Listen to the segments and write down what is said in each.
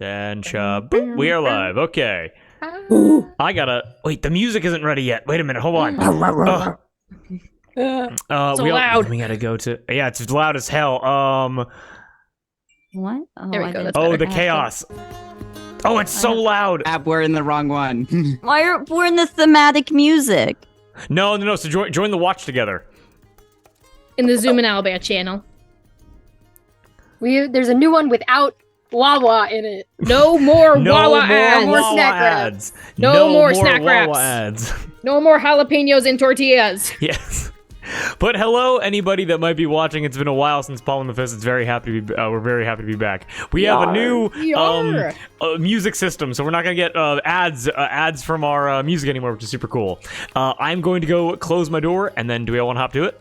And boop, we are live. Okay. I gotta wait. The music isn't ready yet. Wait a minute. Hold on. So loud. We gotta go to. Yeah, it's loud as hell. What? Oh, There we go, that's Oh, better. the chaos. Oh, it's so loud. We're in the wrong one. We're in the thematic music? No. So join the watch together. In the Zoom and Owlbear channel. There's a new one without Wawa in it. No more Wawa ads. No more Wawa snack ads. No more snack Wawa wraps. ads. No more jalapenos and tortillas. Yes. But hello, anybody that might be watching. It's been a while since Paul and the Fist. It's very happy to be. We're very happy to be back. We have a new Yar. music system, so we're not gonna get ads from our music anymore, which is super cool. I'm going to go close my door, and then do we all want to hop to it?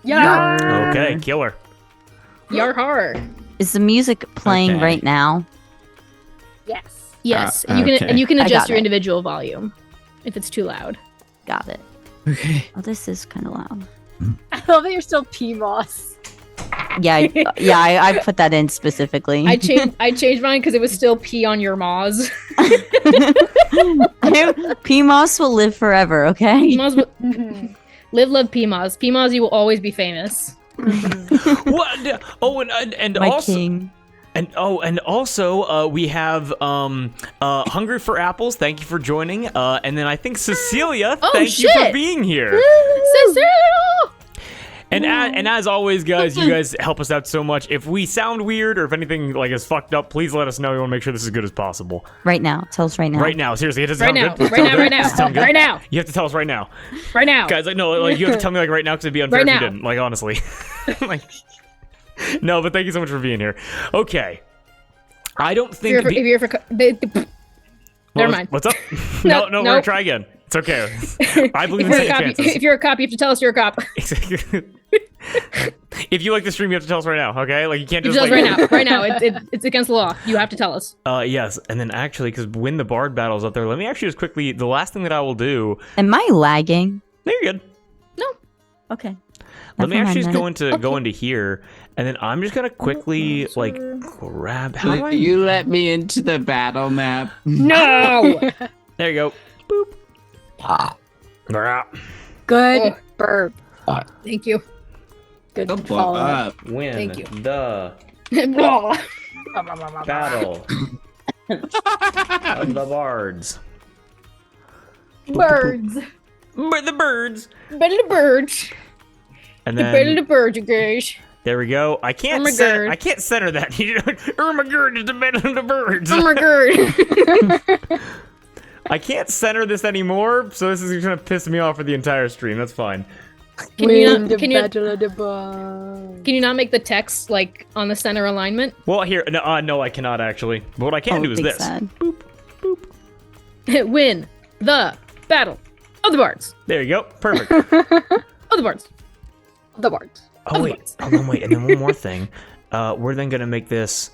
Yeah. Okay, killer. Yar har. Is the music playing Okay. right now? Yes. Yes, okay. and you can I adjust got your it. individual volume if it's too loud. Got it. Okay. Oh, this is kind of loud. I love that you're still PMOS. Yeah, I put that in specifically. I changed mine because it was still pee on your maws. PMOS will live forever, okay? PMOS live, love PMOS. PMOS, you will always be famous. What? Oh, and My also. king. And also, we have Hungry for Apples. Thank you for joining. And then I think Cecilia, Oh, thank you for shit. being here. Cecile! And as always, guys, you guys help us out so much. If we sound weird or if anything like is fucked up, please let us know. We want to make sure this is as good as possible. Right now. Tell us right now. Right now, seriously, it doesn't Right sound now, good. right now, right now, Does it sound good? right now, You have to tell us right now, right now. guys. Like no, like you have to tell me like right now because it'd be unfair Right if you now. didn't. Like honestly, like no. But thank you so much for being here. Okay, I don't think. If you're for, never mind. What's up? Nope, no, we're gonna nope. try again. It's okay. I believe in If you're, a second cop, chances. if you're a cop, you have to tell us you're a cop. If you like the stream, you have to tell us right now, okay? Like you can't You just tell us like right now. Right now, it's against the law. You have to tell us. Yes, and then actually, because when the Bard battle's up there, let me actually just quickly. The last thing that I will do. Am I lagging? No, you're good. Okay. Let me Never actually mind just go into here, and then I'm just gonna quickly like grab. How do I? You let me into the battle map. No. There you go. Boop. Brah. Good Oh. burp. Thank you. Good Don't blow follow up. up. Win Thank you. the Blah. battle of the Bards. Birds. The birds. Better the birds. And Better then the birds, you guys. there we go. I can't Oh my God. I can't center that. Oh my god, it's the battle of the birds. Oh my god. I can't center this anymore, so this is gonna piss me off for the entire stream. That's fine. Can you Win not- the can you- battle of the birds. Can you not make the text like on the center alignment? Well, here, no, I cannot actually. But what I can Oh, do is big this. sad. Win the battle of the bards. There you go. Perfect. Of the bards. The birds. Oh wait, hold on, wait, and then one more thing. We're then gonna make this.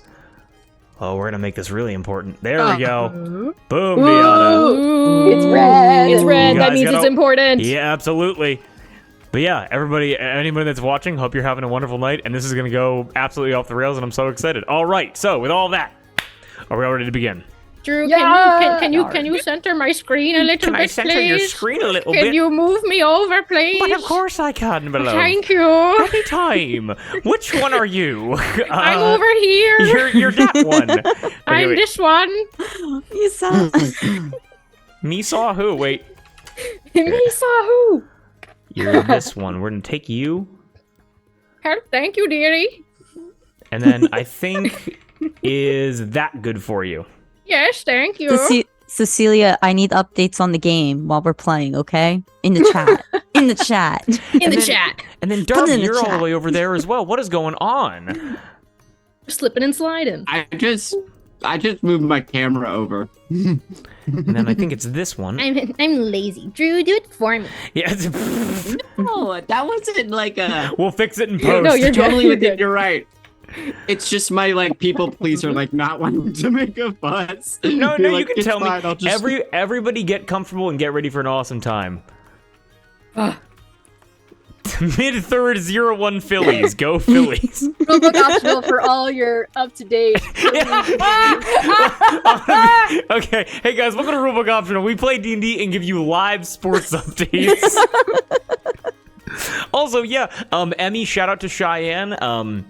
Oh, we're gonna make this really important. There we go. Boom, Diana. Ooh. It's red. It's red. You That guys means gotta- it's important. Yeah, absolutely. But yeah, everybody, anybody that's watching, hope you're having a wonderful night. And this is gonna go absolutely off the rails, and I'm so excited. All right, so with all that, are we all ready to begin? Drew, Yeah. can you center my screen a little bit, please? screen a little Can you move me over, please? But of course I can, below. Thank you. Anytime. Which one are you? I'm over here. You're that one. Okay, I'm wait. this one. You sound. Me saw who? Wait. Me saw who? You're this one. We're gonna take you, Thank you, dearie. and then I think is that good for you? Yes, thank you. Cecilia, I need updates on the game while we're playing, okay? In the chat. In the chat. In the chat. And then Put Darby, it in the you're all the chat. way over there as well. What is going on? Slipping and sliding. I just moved my camera over. And then I think it's this one. I'm lazy. Drew, do it for me. Yeah. it's- No, that wasn't like a. We'll fix it in post. No, you're good. Totally You're within. good. You're right. It's just my like people pleaser, like not wanting to make a fuss. No, Be you like, can "It's tell me. fine, I'll just-" Everybody get comfortable and get ready for an awesome time. Mid-third 0-1 Phillies. Go Phillies. Rulebook optional for all your up-to-date. Okay, hey guys, welcome to Rulebook Optional. We play D&D and give you live sports updates. Also, yeah, Emmy, shout out to Cheyenne.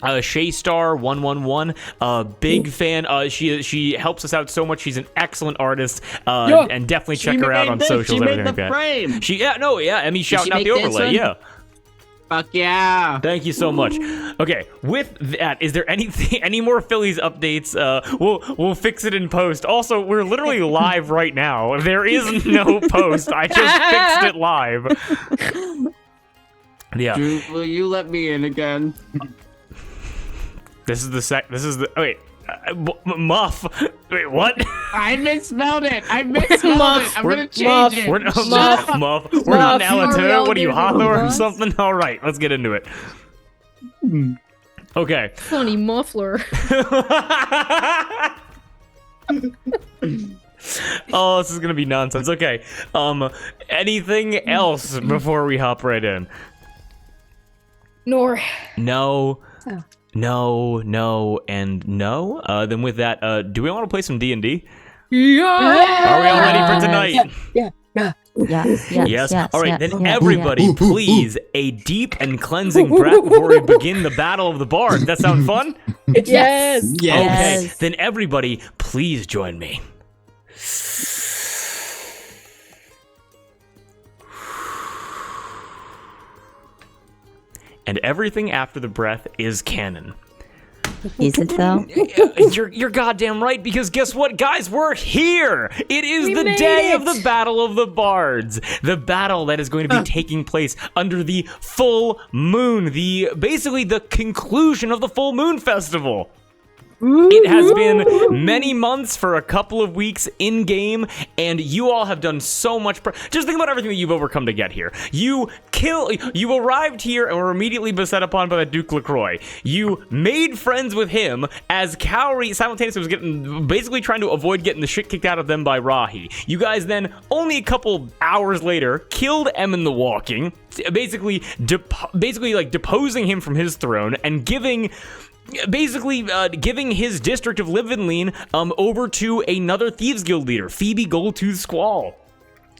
Shaystar111, big fan. She helps us out so much. She's an excellent artist, and definitely check her out on socials. She made everything the like frame. that. Emmy shouting out make the this overlay. one? Yeah. Fuck yeah. Thank you so much. Okay, with that, is there any more Phillies updates? We'll fix it in post. Also, we're literally live right now. There is no post. I just fixed it live. Yeah. Drew, will you let me in again? This is the wait. Muff. Wait, what? I misspelled it. I'm gonna change it. We're not Muff. We're not Alato. What are you, Hathor or something? All right, let's get into it. Okay. Funny muffler. Oh, this is gonna be nonsense. Okay. Anything else before we hop right in? Nor. No. Oh. No, and no. Then with that, do we want to play some D&D? Yeah. Are we all ready for tonight? Yeah. Yes. All right, then yes, everybody, please, a deep and cleansing breath before we begin the Battle of the Bards. That sound fun? Yes. Okay, Yes. then everybody, please join me. And everything after the breath is canon. Is it though? You're goddamn right, because guess what, guys? We're here! It is the made day it! of the Battle of the Bards. The battle that is going to be taking place under the full moon. Basically the conclusion of the full moon festival. It has been many months for a couple of weeks in game, and you all have done so much. Just think about everything that you've overcome to get here. You arrived here and were immediately beset upon by the Duke LaCroix. You made friends with him as Cowrie simultaneously was basically trying to avoid getting the shit kicked out of them by Rahi. You guys then, only a couple hours later, killed Emin the Walking, basically deposing him from his throne and giving his district of Livenleen over to another Thieves Guild leader, Phoebe Goldtooth Squall.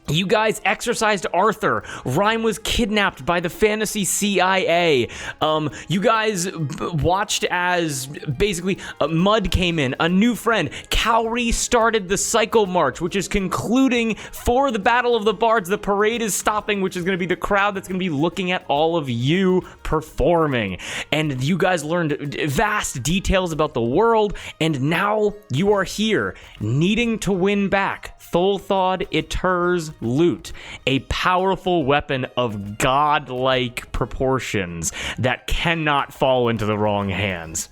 You guys exorcised Arthur. Rhyme was kidnapped by the fantasy CIA. You guys watched as basically Mud came in, a new friend. Cowrie started the Cycle March, which is concluding for the Battle of the Bards. The parade is stopping, which is going to be the crowd that's going to be looking at all of you performing. And you guys learned vast details about the world, and now you are here, needing to win back Tholthod Eter's loot, a powerful weapon of godlike proportions that cannot fall into the wrong hands.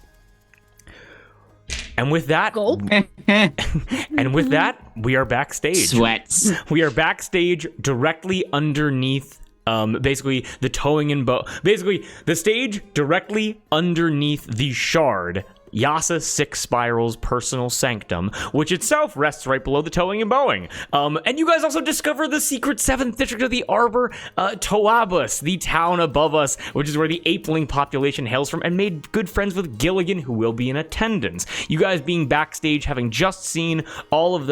And with that, we are backstage. Sweats. We are backstage directly underneath basically the towing and bow. Basically, the stage directly underneath the shard. Yasa Six Spiral's personal sanctum, which itself rests right below the towing and bowing. And you guys also discover the secret 7th district of the Arbor, Toabus, the town above us, which is where the apeling population hails from, and made good friends with Gilligan, who will be in attendance. You guys being backstage, having just seen all of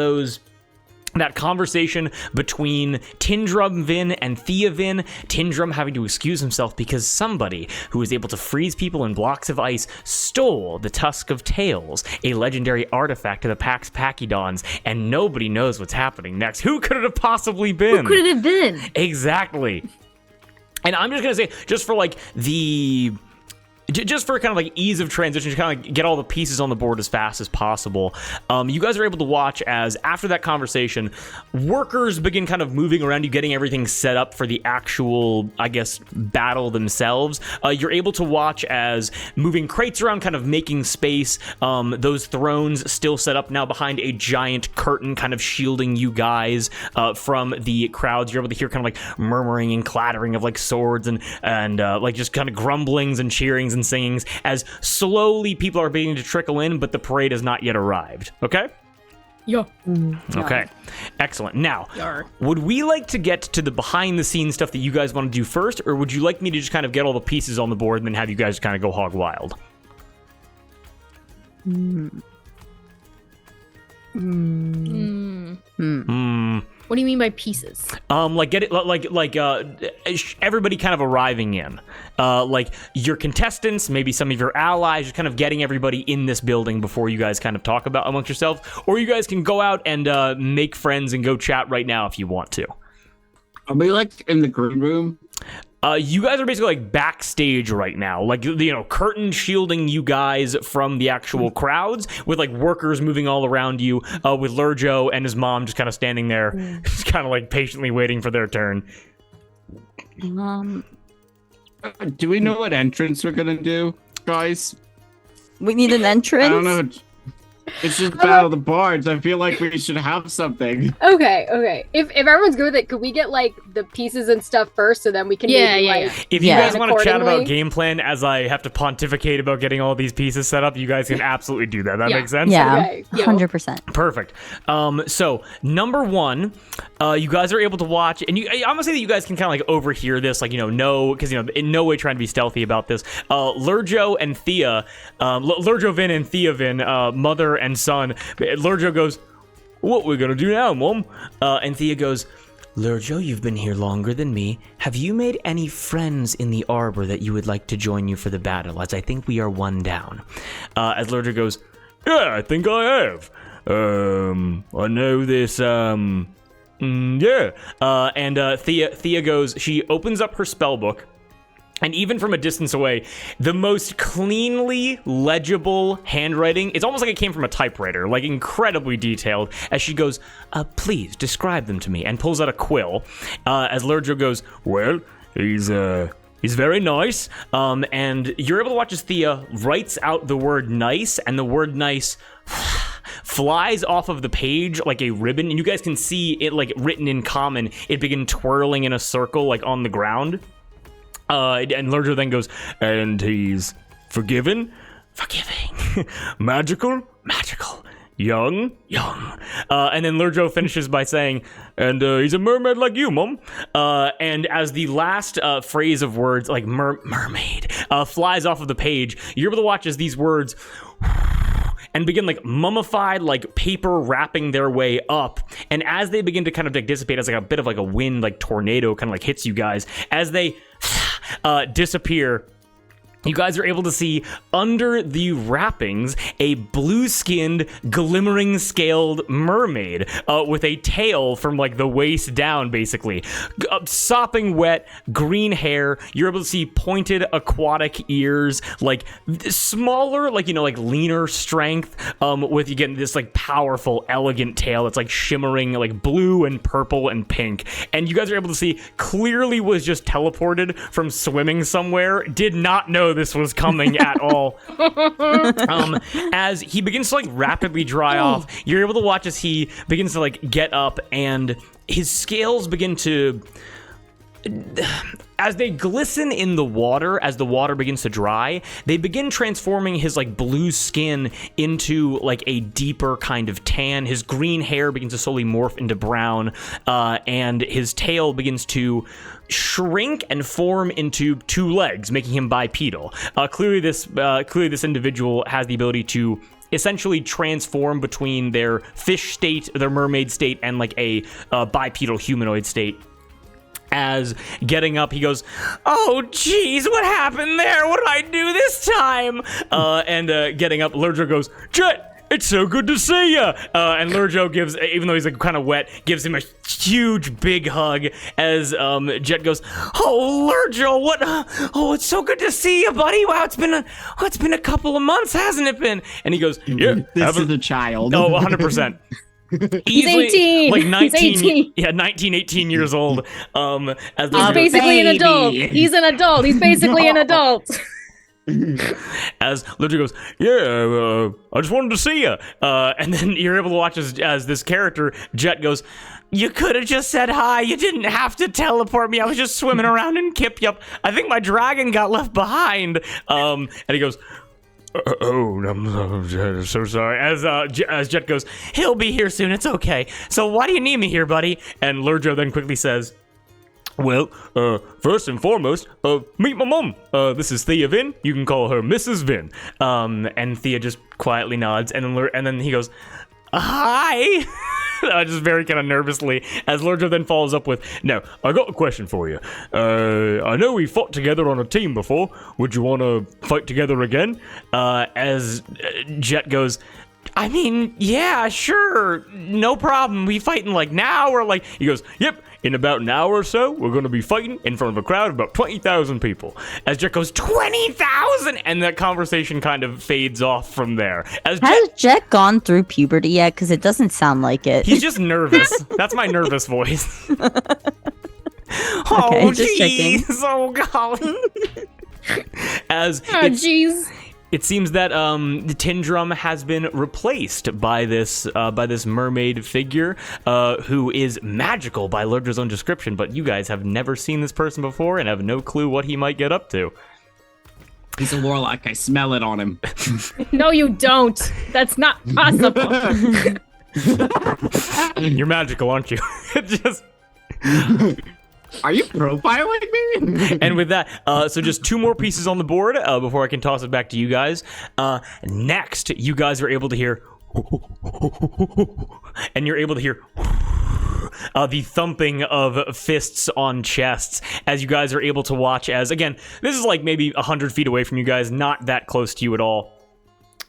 that conversation between Tindrum Vin and Thea Vin, Tindrum having to excuse himself because somebody who was able to freeze people in blocks of ice stole the Tusk of Tails, a legendary artifact of the Pax Pachydons, and nobody knows what's happening next. Who could it have possibly been? Who could it have been? Exactly. And I'm just gonna say, just for kind of like ease of transition, to kind of get all the pieces on the board as fast as possible, you guys are able to watch as, after that conversation, workers begin kind of moving around you, getting everything set up for the actual, I guess, battle themselves. You're able to watch as moving crates around, kind of making space, those thrones still set up now behind a giant curtain, kind of shielding you guys from the crowds. You're able to hear kind of like murmuring and clattering of like swords and like just kind of grumblings and cheerings and singings as slowly people are beginning to trickle in, but the parade has not yet arrived. Okay? Yeah. Okay, excellent. Now, Yar. would we like to get to the behind-the-scenes stuff that you guys want to do first, or would you like me to just kind of get all the pieces on the board and then have you guys kind of go hog wild? What do you mean by pieces? Like get it like everybody kind of arriving in, like your contestants, maybe some of your allies, just kind of getting everybody in this building before you guys kind of talk about amongst yourselves, or you guys can go out and make friends and go chat right now if you want to. Are we like in the green room? You guys are basically like backstage right now, like, you know, curtain shielding you guys from the actual crowds, with like workers moving all around you, with Lurjo and his mom just kind of standing there, just kind of like patiently waiting for their turn. Do we know what entrance we're gonna do, guys? We need an entrance. I don't know. It's just Battle of the Bards. I feel like we should have something. Okay. If everyone's good with it, could we get like the pieces and stuff first, so then we can maybe, like, If you guys plan want to chat about accordingly? game plan as I have to pontificate about getting all these pieces set up, you guys can absolutely do that. That makes sense? Yeah, Okay, yeah. 100%. Perfect. So number one, you guys are able to watch, and I'm gonna say that you guys can kind of like overhear this, like, because in no way trying to be stealthy about this. Lurjo and Thea, Lurjo Vin and Thea Vin, mother and son. Lurjo goes, "What we gonna do now, Mom?" And Thea goes, "Lurjo, you've been here longer than me. Have you made any friends in the Arbor that you would like to join you for the battle, as I think we are one down?" As Lurjo goes, "Yeah, I think I have. I know this, yeah." And Thea goes, she opens up her spell book, and even from a distance away, the most cleanly legible handwriting, it's almost like it came from a typewriter, like incredibly detailed, as she goes, "Please describe them to me," and pulls out a quill. As Lurjo goes, "Well, he's very nice." And you're able to watch as Thea writes out the word nice, and the word nice flies off of the page like a ribbon, and you guys can see it like written in common. It begin twirling in a circle like on the ground. And Lurjo then goes, "And he's forgiving, magical, young. And then Lurjo finishes by saying, "And he's a mermaid like you, Mom." And as the last phrase of words, like mermaid, flies off of the page, you're able to watch as these words and begin like mummified, like paper wrapping their way up. And as they begin to kind of like dissipate, as like a bit of like a wind, like tornado kind of like hits you guys, as they disappear, you guys are able to see under the wrappings a blue-skinned, glimmering scaled mermaid with a tail from like the waist down, basically. Sopping wet, green hair. You're able to see pointed aquatic ears, like smaller, like, like leaner strength, with you getting this like powerful, elegant tail that's like shimmering like blue and purple and pink. And you guys are able to see clearly was just teleported from swimming somewhere. Did not know this was coming at all. As he begins to like rapidly dry off, you're able to watch as he begins to like get up, and his scales begin to, as they glisten in the water, as the water begins to dry, they begin transforming his like blue skin into like a deeper kind of tan. His green hair begins to slowly morph into brown, and his tail begins to shrink and form into two legs, making him bipedal. Clearly this individual has the ability to essentially transform between their fish state, their mermaid state, and like a bipedal humanoid state. As getting up, he goes, "Oh, geez, what happened there? What did I do this time?" And getting up, Lurjo goes, "Jet, it's so good to see ya." And Lurjo gives, even though he's like kind of wet, gives him a huge big hug. As Jet goes, "Oh, Lurjo, what? Oh, it's so good to see you, buddy. Wow, it's been a couple of months, hasn't it been?" And he goes, "Yeah, This is a child. Oh, 100%. He's 18. Like 19, He's 18. Yeah, 19, 18 years old. As He's basically an adult. He's an adult. He's basically an adult. As Lurjo goes, "Yeah, I just wanted to see you." And then you're able to watch as this character, Jet, goes, "You could have just said hi. You didn't have to teleport me. I was just swimming around in Kip Yup. I think my dragon got left behind." And he goes, I'm so sorry. As Jet goes, he'll be here soon. It's okay. So why do you need me here, buddy? And Lurjo then quickly says, well, first and foremost, meet my mom. This is Thea Vin. You can call her Mrs. Vin. And Thea just quietly nods, and then he goes, hi. Just very kind of nervously, as Lurjo then follows up with, now, I got a question for you. I know we fought together on a team before. Would you want to fight together again? As Jet goes, I mean, yeah, sure, no problem. We fighting like now or like, he goes, yep, in about an hour or so, we're going to be fighting in front of a crowd of about 20,000 people. As Jet goes, 20,000? And that conversation kind of fades off from there. Has Jet gone through puberty yet? Because it doesn't sound like it. He's just nervous. That's my nervous voice. Okay, Oh, just checking. jeez. Oh, golly. Jeez. It seems that the Tin Drum has been replaced by this mermaid figure who is magical by Lurjo's own description, but you guys have never seen this person before and have no clue what he might get up to. He's a warlock. I smell it on him. No, you don't. That's not possible. You're magical, aren't you? Just... Are you profiling me? And with that, so just 2 more pieces on the board before I can toss it back to you guys. Next, you guys are able to hear, and you're able to hear the thumping of fists on chests as you guys are able to watch as, again, this is like maybe 100 feet away from you guys, not that close to you at all.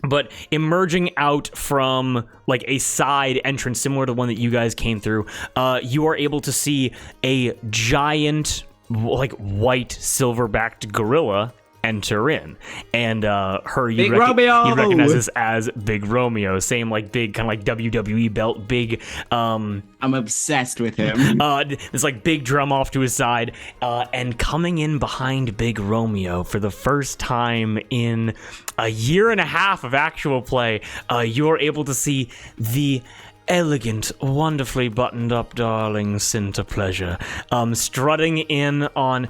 But emerging out from like a side entrance similar to the one that you guys came through, you are able to see a giant, like white silverbacked gorilla enter in, and you recognize this as Big Romeo. Same like big kind of like WWE belt, big. I'm obsessed with him. This like big drum off to his side, and coming in behind Big Romeo for the first time in a year and a half of actual play, you're able to see the elegant, wonderfully buttoned up darling Cinta Pleasure, strutting in on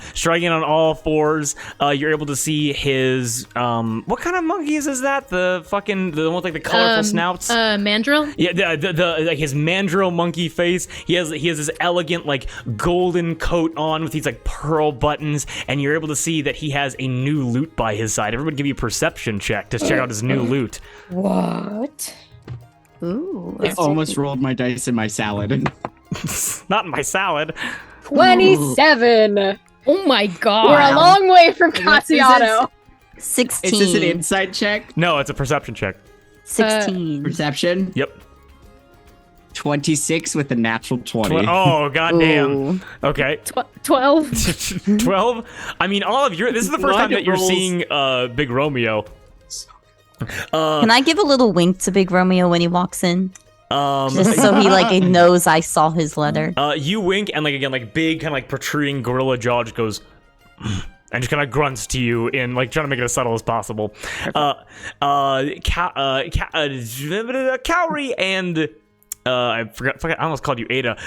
all fours. You're able to see his what kind of monkeys is that? The one with like the colorful snouts. Mandrill. Yeah, the like his mandrill monkey face. He has this elegant like golden coat on with these like pearl buttons, and you're able to see that he has a new loot by his side. Everyone give me a perception check to check out his new loot. What? Ooh. I almost rolled my dice in my salad. Not in my salad. 27. Oh my god. We're a long way from Casiano. 16. Is this an insight check? No, it's a perception check. 16. Perception? Yep. 26 with a natural 20. Oh, goddamn. Ooh. Okay. 12. 12? I mean, all of your... This is the first time that you're seeing Big Romeo. Can I give a little wink to Big Romeo when he walks in? Just so he like knows I saw his letter. You wink, and like again, like big kind of like protruding gorilla jaw just goes... and just kind of grunts to you in like trying to make it as subtle as possible. Cowrie and... I forgot. I almost called you Ada.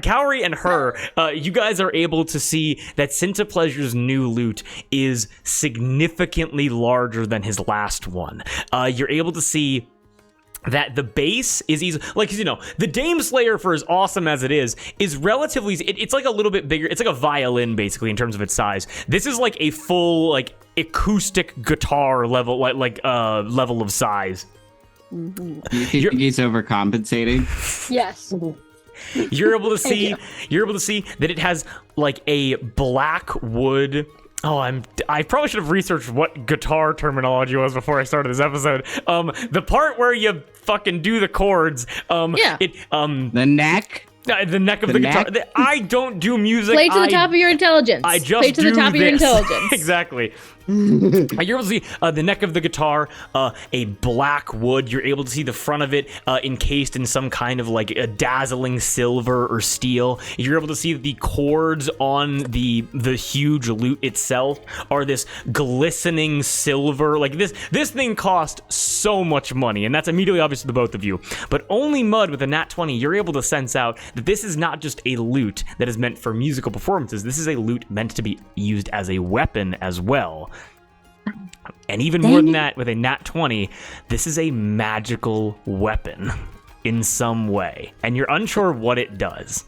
Cowrie and her, you guys are able to see that Cinta Pleasure's new loot is significantly larger than his last one. You're able to see that the base is easy, like, you know, the Dame Slayer, for as awesome as it is relatively, it's like a little bit bigger. It's like a violin, basically, in terms of its size. This is like a full, like, acoustic guitar level, level of size. You think he's overcompensating? Yes. You're able to see that it has like a black wood. Oh, I probably should have researched what guitar terminology was before I started this episode. The part where you fucking do the chords. Yeah. The neck. The neck of the guitar. I don't do music. Play to the top of your intelligence. I just play to the top of your intelligence. Exactly. You're able to see the neck of the guitar, a black wood. You're able to see the front of it encased in some kind of like a dazzling silver or steel. You're able to see the chords on the huge lute itself are this glistening silver. Like this thing cost so much money, and that's immediately obvious to the both of you. But only Mud with a nat 20, you're able to sense out that this is not just a lute that is meant for musical performances. This is a lute meant to be used as a weapon as well. And even more than that, with a nat 20, this is a magical weapon in some way. And you're unsure what it does.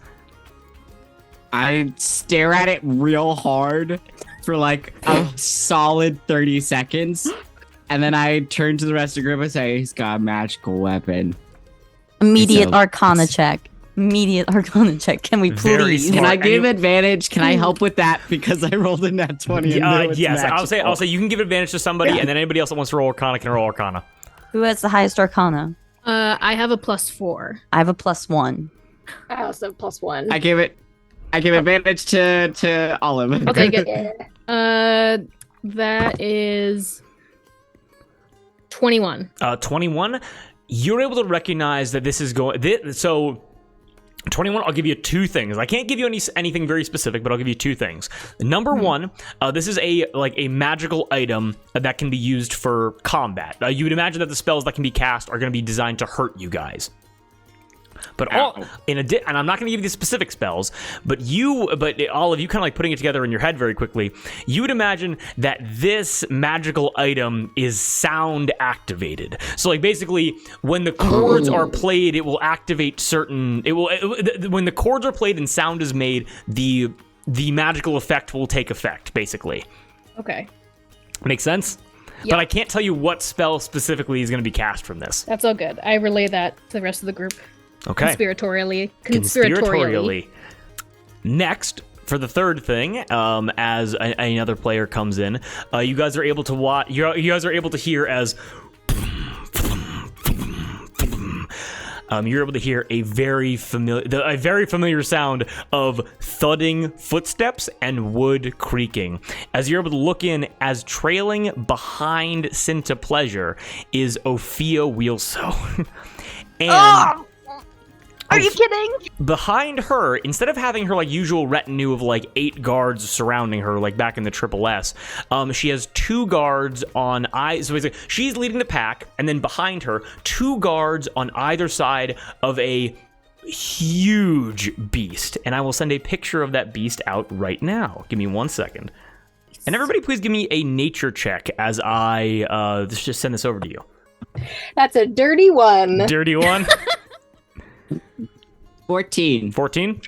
I stare at it real hard for like a solid 30 seconds. And then I turn to the rest of the group and say, he's got a magical weapon. Immediate Arcana check. Immediate Arcana check. Can we please? Can I give advantage? Can I help with that? Because I rolled a nat 20. Yes, I'll say you can give advantage to somebody, and then anybody else that wants to roll Arcana can roll Arcana. Who has the highest Arcana? I have a +4. I have a +1. I also have +1. I give advantage to Olive. Okay, good. That is 21. 21. You're able to recognize that this is going. So 21, I'll give you two things. I can't give you anything very specific, but I'll give you two things. Number one, this is a magical item that can be used for combat. You would imagine that the spells that can be cast are going to be designed to hurt you guys. But and I'm not going to give you the specific spells, but all of you kind of like putting it together in your head very quickly, you would imagine that this magical item is sound activated. So like basically when the chords are played, it will activate certain, when the chords are played and sound is made, the magical effect will take effect basically. Okay. Makes sense? Yep. But I can't tell you what spell specifically is going to be cast from this. That's all good. I relay that to the rest of the group. Okay. Conspiratorially. Next, for the third thing, as another player comes in, you guys are able to watch. You guys are able to hear as. You're able to hear a very familiar sound of thudding footsteps and wood creaking. As you're able to look in, as trailing behind Cinta Pleasure is Ophia Wheelso. And are you kidding? Behind her, instead of having her like usual retinue of like 8 guards surrounding her, like back in the Triple S, she has 2 guards on so basically, she's leading the pack, and then behind her, 2 guards on either side of a huge beast. And I will send a picture of that beast out right now. Give me 1 second. And everybody, please give me a nature check as I just send this over to you. That's a dirty one. Dirty one. 14. 14?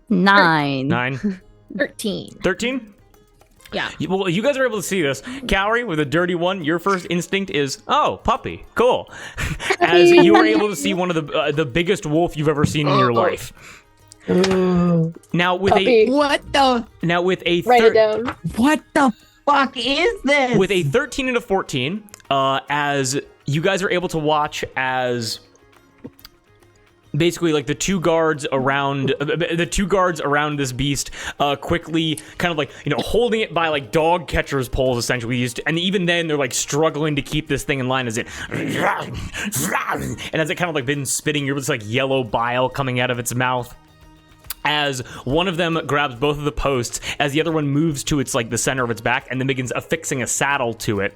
9. 13. Yeah. Well, you guys are able to see this. Cowrie, with a dirty 1, your first instinct is, oh, puppy, cool. As you are able to see one of the biggest wolf you've ever seen in your life. Now with puppy. What the? Now with a write it down. What the fuck is this? With a 13 and a 14, as you guys are able to watch as basically like the 2 guards around this beast quickly kind of like, you know, holding it by like dog catcher's poles essentially used, and even then they're like struggling to keep this thing in line as it and as it kind of like been spitting, you're just like yellow bile coming out of its mouth. As one of them grabs both of the posts, as the other one moves to its like the center of its back and then begins affixing a saddle to it.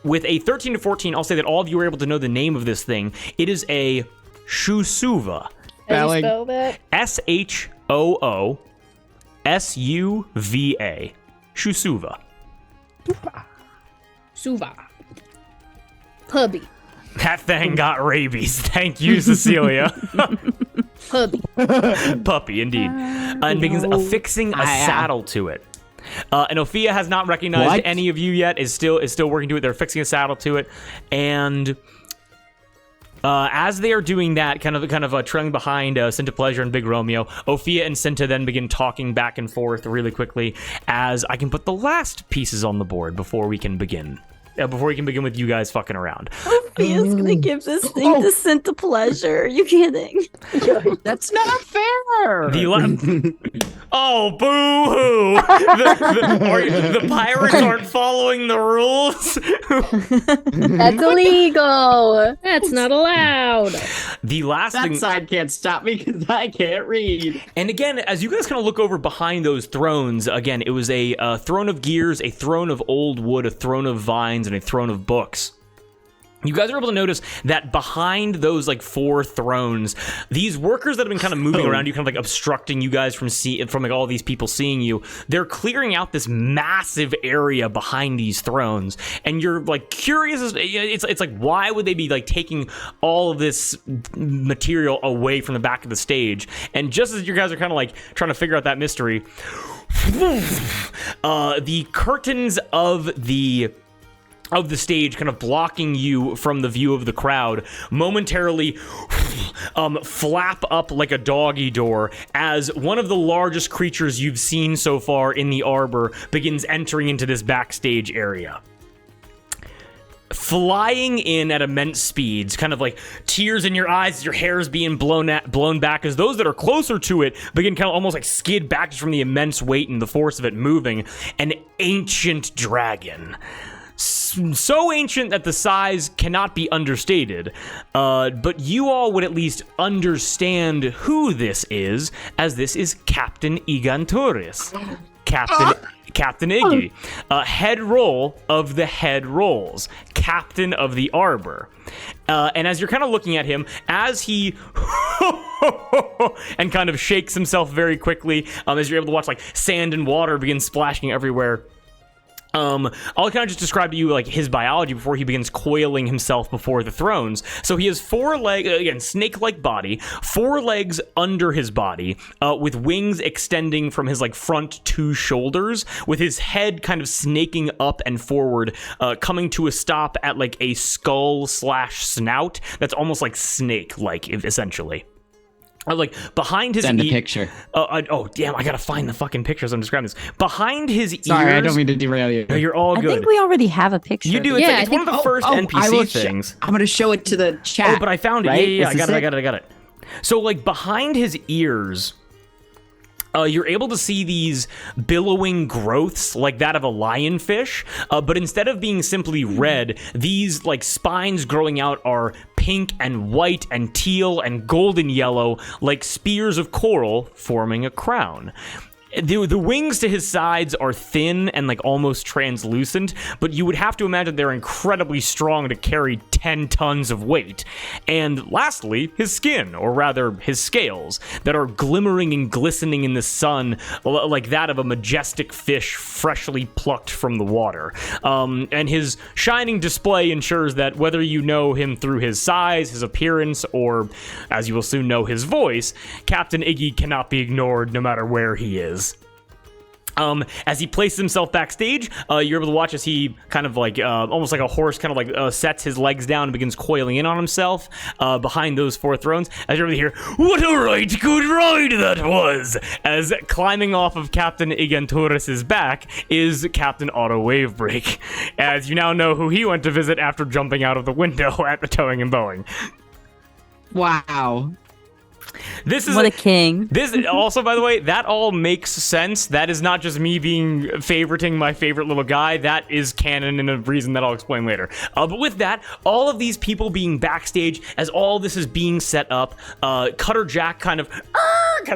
With a 13 to 14, I'll say that all of you are able to know the name of this thing. It is a Shoosuva. How do you spell that? SHOOSUVA. Shoosuva. Suva. Hubby. That thing got rabies. Thank you, Cecilia. Hubby. Puppy, indeed. And begins affixing a saddle to it. And Ophia has not recognized any of you yet. Is still working to it. They're fixing a saddle to it, and as they are doing that, kind of trailing behind Cinta Pleasure and Big Romeo, Ophia and Cinta then begin talking back and forth really quickly. As I can put the last pieces on the board before we can begin. Before we can begin with you guys fucking around. Ophia's gonna give this thing to Cinta Pleasure. Are you kidding? That's not fair. Oh, boo-hoo! The pirates aren't following the rules. That's illegal. That's not allowed. That side can't stop me because I can't read. And again, as you guys kind of look over behind those thrones, again, it was a throne of gears, a throne of old wood, a throne of vines, and a throne of books. you guys are able to notice that behind those like 4 thrones, these workers that have been kind of moving around you, kind of like obstructing you guys from like all these people seeing you, they're clearing out this massive area behind these thrones, and you're like curious. It's like, why would they be like taking all of this material away from the back of the stage? And just as you guys are kind of like trying to figure out that mystery, the curtains of the stage kind of blocking you from the view of the crowd momentarily flap up like a doggy door as one of the largest creatures you've seen so far in the Arbor begins entering into this backstage area. Flying in at immense speeds, kind of like tears in your eyes, your hair is being blown back as those that are closer to it begin kind of almost like skid back from the immense weight and the force of it moving. An ancient dragon. So ancient that the size cannot be understated, but you all would at least understand who this is, as this is Captain Iganturis. Captain Iggy, head roll of the head rolls, captain of the Arbor. And as you're kind of looking at him, as he and kind of shakes himself very quickly, as you're able to watch like sand and water begin splashing everywhere. I'll kind of just describe to you like his biology before he begins coiling himself before the thrones. So he has 4 legs, again, snake-like body, 4 legs under his body, with wings extending from his like front 2 shoulders, with his head kind of snaking up and forward, coming to a stop at like a skull/snout that's almost like snake-like, essentially. Like behind his Send a picture. Oh damn! I gotta find the fucking pictures. I'm describing this. Behind his ears. Sorry, I don't mean to derail you. No, you're all good. I think we already have a picture. You do. It's one of the first NPC things. I'm gonna show it to the chat. Oh, but I found it. Right? Yeah. I got it. So like behind his ears, you're able to see these billowing growths like that of a lionfish, but instead of being simply red, these like spines growing out are pink and white and teal and golden yellow, like spears of coral forming a crown. The wings to his sides are thin and like almost translucent, but you would have to imagine they're incredibly strong to carry 10 tons of weight. And lastly, his skin, or rather his scales, that are glimmering and glistening in the sun like that of a majestic fish freshly plucked from the water. And his shining display ensures that whether you know him through his size, his appearance, or, as you will soon know, his voice, Captain Iggy cannot be ignored no matter where he is. As he places himself backstage, you're able to watch as he kind of like, almost like a horse, kind of like sets his legs down and begins coiling in on himself behind those 4 thrones. As you're able to hear, "What a right good ride that was!" As climbing off of Captain Iganturis' back is Captain Auto Wavebreak, as you now know who he went to visit after jumping out of the window at the Towing and Bowing. Wow. This is what a king. This also, by the way, that all makes sense. That is not just me being favoriting my favorite little guy. That is canon and a reason that I'll explain later. But with that, all of these people being backstage as all this is being set up, Cutter Jack kind of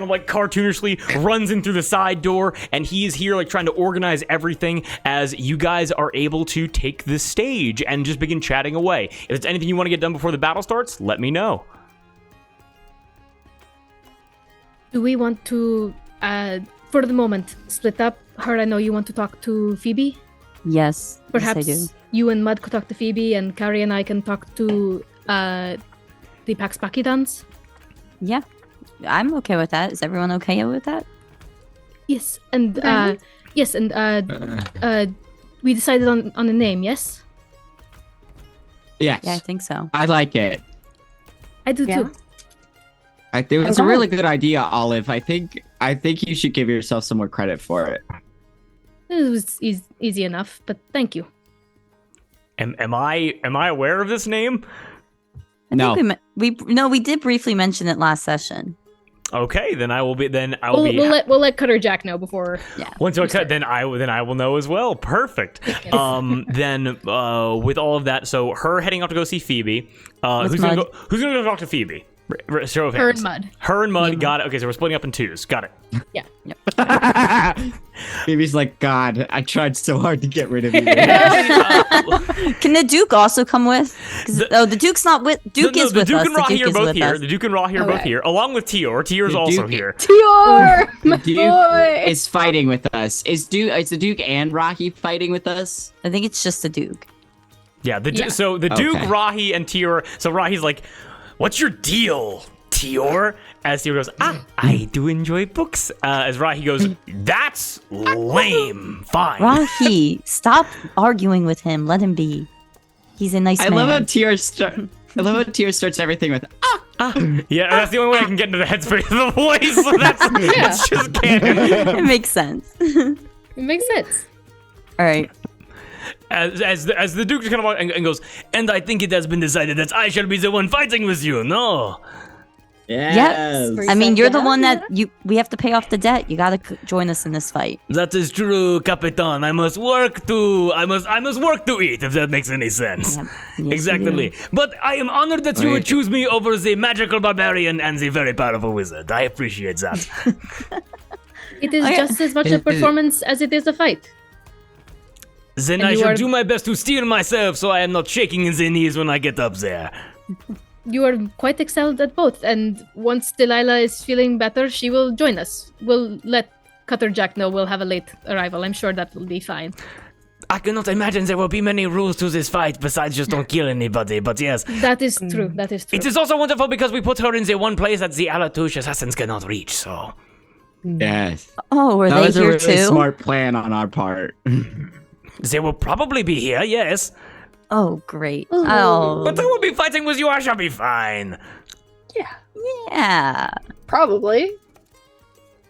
like cartoonishly runs in through the side door, and he is here like trying to organize everything as you guys are able to take the stage and just begin chatting away. If there's anything you want to get done before the battle starts, let me know. Do we want to, for the moment, split up? Heard I know you want to talk to Phoebe? Yes. Perhaps yes, I do. You and Mud could talk to Phoebe, and Cowrie and I can talk to the Pax Pachydons? Yeah. I'm okay with that. Is everyone okay with that? Yes, and we decided on a name, yes? Yes. Yeah, I think so. I like it. I do too. I think it's a really good idea, Olive. I think you should give yourself some more credit for it. It was easy enough, but thank you. Am I aware of this name? No. We did briefly mention it last session. Okay, then I will be. We'll let Cutter Jack know before. Yeah. Once you accept, then I will know as well. Perfect. Then with all of that, so her heading off to go see Phoebe. Who's gonna go talk to Phoebe? Show of Her hands. and Mud. Her and Mud, got it. Okay, so we're splitting up in twos. Got it. Yeah. Phoebe's like, God, I tried so hard to get rid of you. Can the Duke also come with? The Duke's not with. Duke is the with Duke us. and The Rahi Duke are is both with here. us. The Duke and Rahi are both here, along with Tior. Tior's The also Duke- here. Tior, my Duke boy. is fighting with us. Is the Duke and Rocky fighting with us? I think it's just the Duke. Yeah, Yeah. So the Duke, Okay. Rahi, and Tior. So Rahi's like, what's your deal, Tior? As Tior goes, I do enjoy books. As Rahi goes, that's lame. Fine. Rahi, stop arguing with him. Let him be. He's a nice I man. love how Tier starts everything with Yeah, that's the only way I can get into the headspace of the voice. So that's just canon. It makes sense. It makes sense. All right. As the Duke just kind of and goes, and I think it has been decided that I shall be the one fighting with you. No. Yes. For I mean, you're the yourself, one yeah. that we have to pay off the debt. You got to join us in this fight. That is true, Capitan. I must work to eat, if that makes any sense. Yep. Yes, Exactly. you do. But I am honored that you would Wait. choose me over the magical barbarian and the very powerful wizard. I appreciate that. It is Okay. just as much a performance as it is a fight. Then And I you shall are- do my best to steer myself so I am not shaking in the knees when I get up there. You are quite excelled at both, and once Delilah is feeling better, she will join us. We'll let Cutter Jack know we'll have a late arrival. I'm sure that will be fine. I cannot imagine there will be many rules to this fight besides just don't kill anybody, but yes. That is true. That is true. It is also wonderful because we put her in the one place that the Alatouche assassins cannot reach, so... Yes. Oh, were That they was a here really too? smart plan on our part. They will probably be here, yes. Oh, great. Oh, But they will be fighting with you, I shall be fine. yeah. Probably.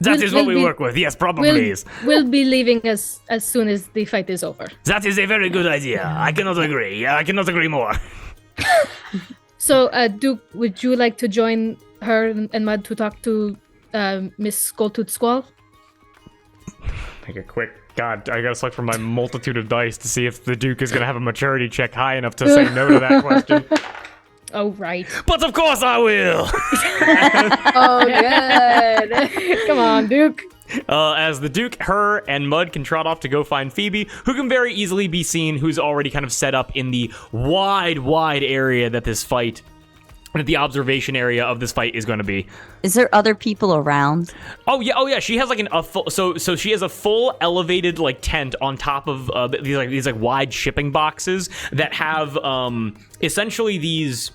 That We'll- is what we'll we be- work with, yes, probably is. We'll be leaving as soon as the fight is over. That is a very good idea. I cannot agree. I cannot agree more. So, Duke, would you like to join her and Mud to talk to Miss Skulltooth Squall? Make a quick... God, I gotta select from my multitude of dice to see if the Duke is gonna have a maturity check high enough to say no to that question. Oh, right. But of course I will! Oh, good. Come on, Duke. As the Duke, her, and Mud can trot off to go find Phoebe, who can very easily be seen, who's already kind of set up in the wide area that this fight, that the observation area of this fight is going to be. Is there other people around? Oh yeah. She has like a full, so she has a full elevated like tent on top of these wide shipping boxes that have essentially these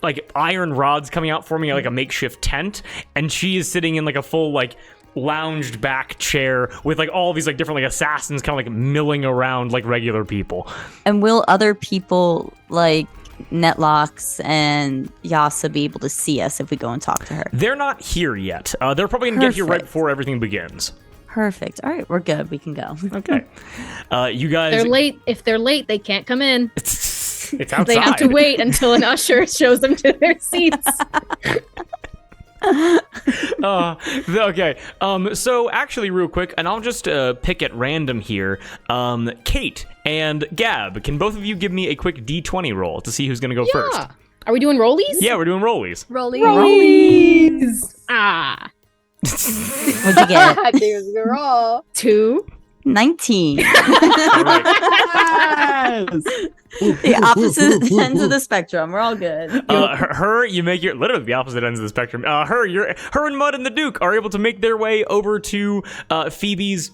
like iron rods coming out, forming like a makeshift tent, and she is sitting in like a full like lounged back chair with like all these like different like assassins kind of like milling around like regular people. And will other people like Netlocks and Yasa be able to see us if we go and talk to her? They're not here yet. They're probably gonna get here right Perfect. before everything begins. Perfect. All right, we're good. We can go. Okay. You guys. They're late. If they're late, they can't come in. It's outside. They have to wait until an usher shows them to their seats. Okay. So actually, real quick, and I'll just pick at random here. Kate and Gab, can both of you give me a quick D20 roll to see who's gonna go first? Are we doing rollies? Yeah, we're doing rollies. Rolly. Rollies. Ah. What'd you get? There's a roll. 2. 19. All right. The opposite ends of the spectrum. We're all good. Her, you make your literally the opposite ends of the spectrum. Her and Mud and the Duke are able to make their way over to Phoebe's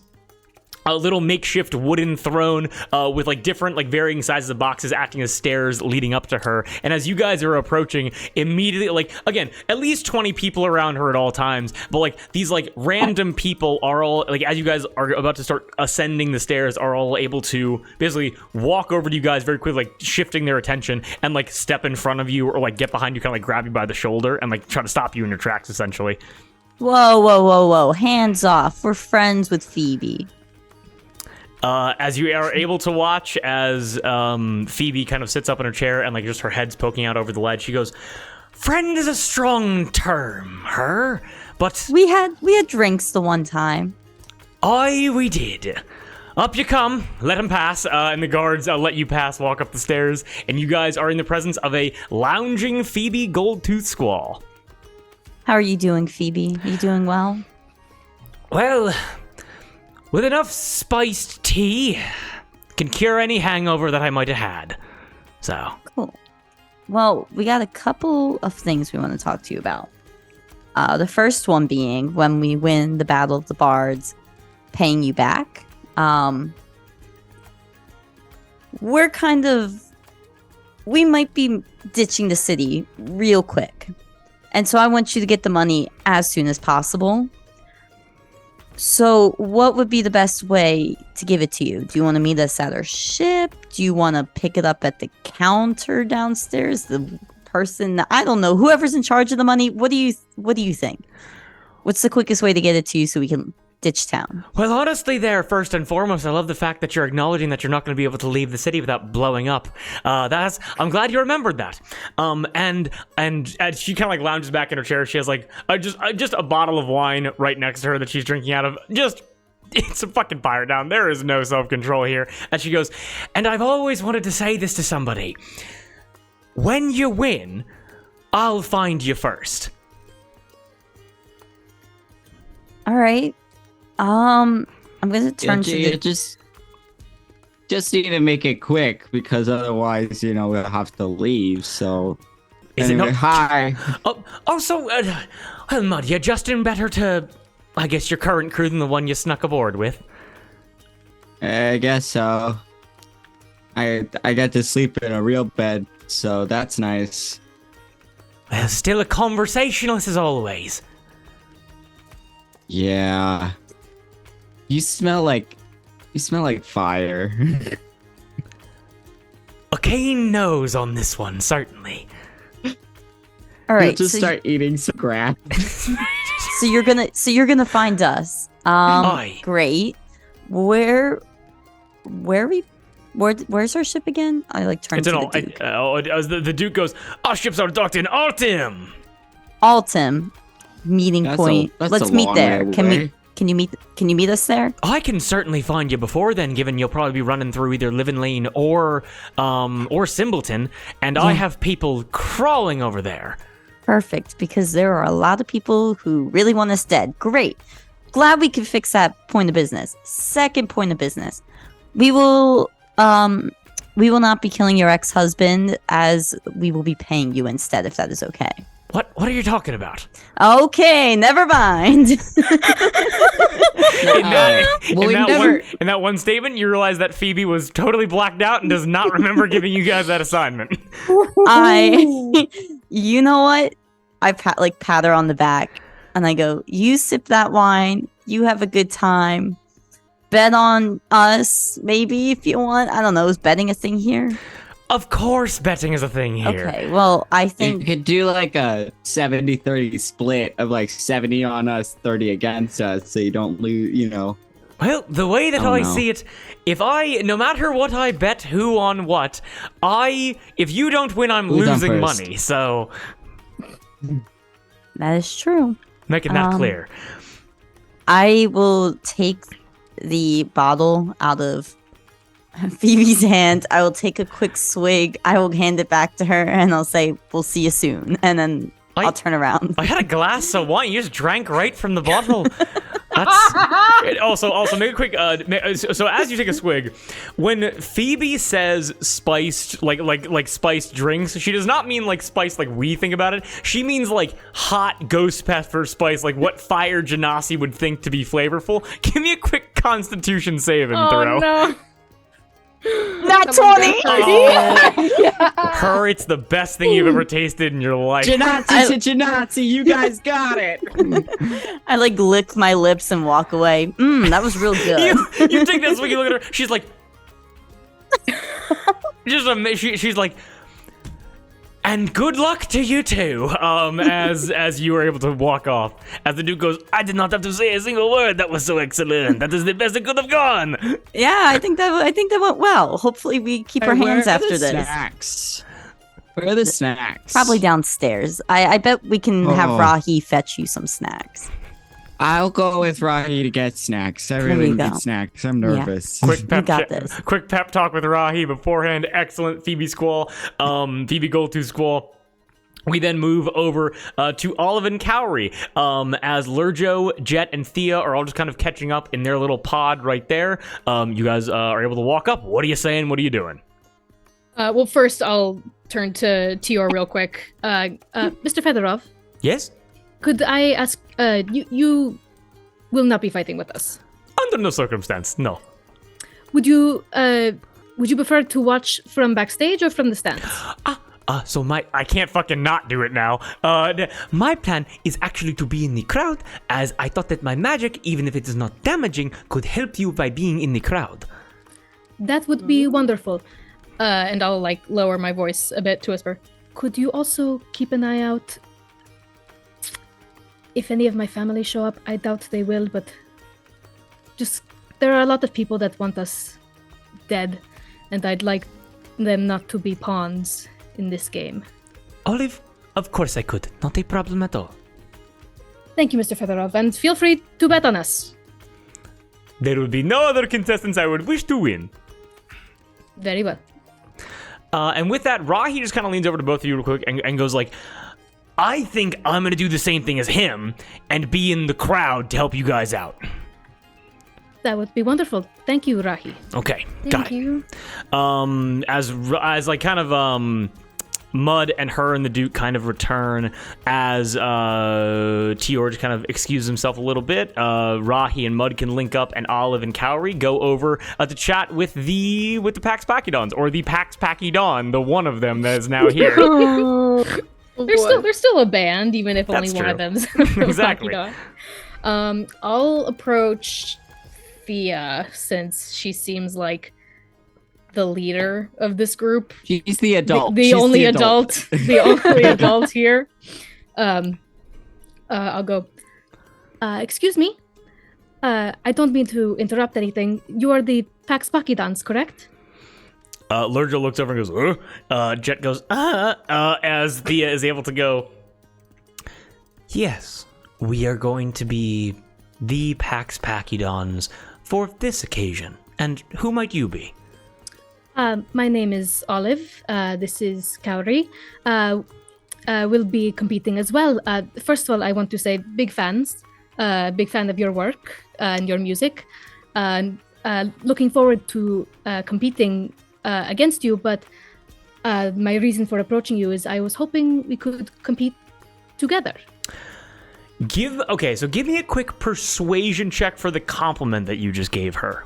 a little makeshift wooden throne with like different like varying sizes of boxes acting as stairs leading up to her. And as you guys are approaching, immediately, like again, at least 20 people around her at all times, but like these like random people are all like, as you guys are about to start ascending the stairs, are all able to basically walk over to you guys very quickly, like shifting their attention and like step in front of you or like get behind you, kind of like grab you by the shoulder and like try to stop you in your tracks essentially. Whoa. Hands off. We're friends with Phoebe. As you are able to watch as Phoebe kind of sits up in her chair and like just her head's poking out over the ledge, she goes, "Friend is a strong term, her, but We had drinks the one time. aye, we did. Up you come, let him pass, and the guards let you pass, walk up the stairs, and you guys are in the presence of a lounging Phoebe Goldtooth Squall. How are you doing, Phoebe? Are you doing well? Well, with enough spiced tea, can cure any hangover that I might have had. So. Cool. Well, we got a couple of things we want to talk to you about. The first one being when we win the Battle of the Bards, paying you back. We might be ditching the city real quick. And so I want you to get the money as soon as possible. So what would be the best way to give it to you? Do you want to meet us at our ship? Do you want to pick it up at the counter downstairs? The person, I don't know, whoever's in charge of the money. What do you think? What's the quickest way to get it to you so we can ditch town? Well, honestly, first and foremost, I love the fact that you're acknowledging that you're not going to be able to leave the city without blowing up. I'm glad you remembered that. And she kind of like lounges back in her chair. She has like just a bottle of wine right next to her that she's drinking out of. It's a fucking fire down. There is no self-control here. And she goes, and I've always wanted to say this to somebody. When you win, I'll find you first. All right. I'm gonna turn to the... just need to make it quick because otherwise, we'll have to leave. So, is anyway, it not? Hi. Well, Mud, you're adjusting better to, I guess, your current crew than the one you snuck aboard with. I guess so. I get to sleep in a real bed, so that's nice. Well, still a conversationalist as always. Yeah. You smell like fire. A keen nose on this one, certainly. All right, just start eating some grass. So you're gonna find us. Aye. Great. Where's our ship again? I like turn to the Duke. The Duke goes, our ship's are docked in Altim. Altim, meeting point. Let's meet there. Can you meet us there? I can certainly find you before then, given you'll probably be running through either Living Lane or Simbleton, and I have people crawling over there. Perfect, because there are a lot of people who really want us dead. Great. Glad we could fix that point of business. Second point of business. We will not be killing your ex-husband, as we will be paying you instead, if that is okay. What are you talking about? Okay, never mind. In that one statement, you realize that Phoebe was totally blacked out and does not remember giving you guys that assignment. You know what? I pat her on the back, and I go, you sip that wine, you have a good time. Bet on us, maybe, if you want. I don't know, is betting a thing here? Of course betting is a thing here. Okay, well, I think... You could do like a 70-30 split of like 70 on us, 30 against us, so you don't lose, Well, the way that I see it, no matter what I bet who on what, if you don't win, I'm losing money, so... That is true. Making that clear. I will take the bottle out of Phoebe's hand. I will take a quick swig. I will hand it back to her, and I'll say, we'll see you soon. And then I'll turn around. I had a glass of wine. You just drank right from the bottle. That's also make a quick. So as you take a swig, when Phoebe says spiced, like spiced drinks, she does not mean like spiced like we think about it. She means like hot ghost pepper spice, like what Fire Genasi would think to be flavorful. Give me a quick Constitution saving throw. No. Not 20! Her, it's the best thing you've ever tasted in your life. Genasi, you guys got it. I lick my lips and walk away. That was real good. you take that swig, you look at her, she's like... she's like... And good luck to you too, as you were able to walk off. As the Duke goes, I did not have to say a single word. That was so excellent. That is the best it could have gone. Yeah, I think that went well. Hopefully we keep our hands after this. Snacks? Where are the snacks? Probably downstairs. I bet we can have Rahi fetch you some snacks. I'll go with Rahi to get snacks. I really need snacks. I'm nervous. Yeah. Quick pep talk with Rahi beforehand. Excellent Phoebe Squall. Phoebe Goldtooth Squall. we then move over to Olive and Cowrie, as Lurjo, Jet, and Thea are all just kind of catching up in their little pod right there. You guys are able to walk up. What are you saying? What are you doing? Well, first I'll turn to Tior real quick. Mr. Fedorov, Yes? could I ask, you will not be fighting with us. Under no circumstance, no. Would you prefer to watch from backstage or from the stands? So I can't fucking not do it now. My plan is actually to be in the crowd, as I thought that my magic, even if it is not damaging, could help you by being in the crowd. That would be wonderful. And I'll lower my voice a bit to whisper. Could you also keep an eye out if any of my family show up? I doubt they will, but there are a lot of people that want us dead, and I'd like them not to be pawns in this game. Olive, of course I could. Not a problem at all. Thank you, Mr. Fedorov, and feel free to bet on us. There will be no other contestants I would wish to win. Very well. And with that, Rahi just kind of leans over to both of you real quick and goes I think I'm going to do the same thing as him and be in the crowd to help you guys out. That would be wonderful. Thank you, Rahi. Okay, Thank got you. it. As Mud and her and the Duke kind of return as Tior just kind of excuses himself a little bit. Rahi and Mud can link up, and Olive and Cowrie go over to chat with the Pax Pachydons, or the Pax Pachydon, the one of them that is now here. They're still a band, even if only That's one true. of them's Exactly. I'll approach Thea, since she seems like the leader of this group. She's the adult. The She's only adult. The only adult here. I'll go. Excuse me. I don't mean to interrupt anything. You are the Pax Pachydons, correct? Lurjo looks over and goes, Jet goes, as Thea is able to go, yes, we are going to be the Pax Pachydons for this occasion. And who might you be? My name is Olive. This is Cowrie. We'll be competing as well. First of all, I want to say big fan of your work and your music. Looking forward to competing against you, but my reason for approaching you is I was hoping we could compete together. Give me a quick persuasion check for the compliment that you just gave her.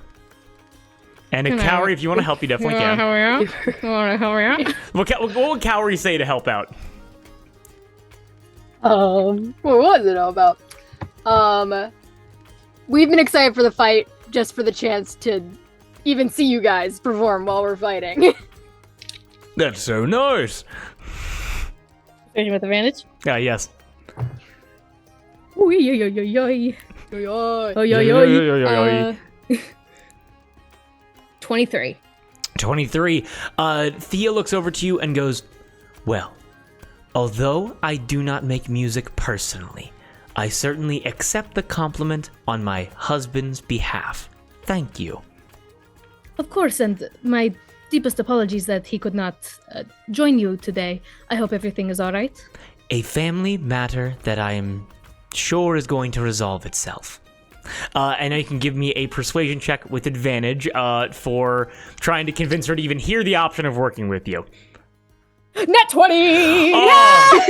And if Cowrie, if you want to help, you definitely can. What would Cowrie say to help out? What was it all about? We've been excited for the fight, just for the chance to even see you guys perform while we're fighting. That's so nice. With advantage? Yes. Ooh, yoy. 23. 23. Thea looks over to you and goes, well, although I do not make music personally, I certainly accept the compliment on my husband's behalf. Thank you. Of course, and my deepest apologies that he could not join you today. I hope everything is all right. A family matter that I am sure is going to resolve itself. And now you can give me a persuasion check with advantage for trying to convince her to even hear the option of working with you. Nat 20! Oh!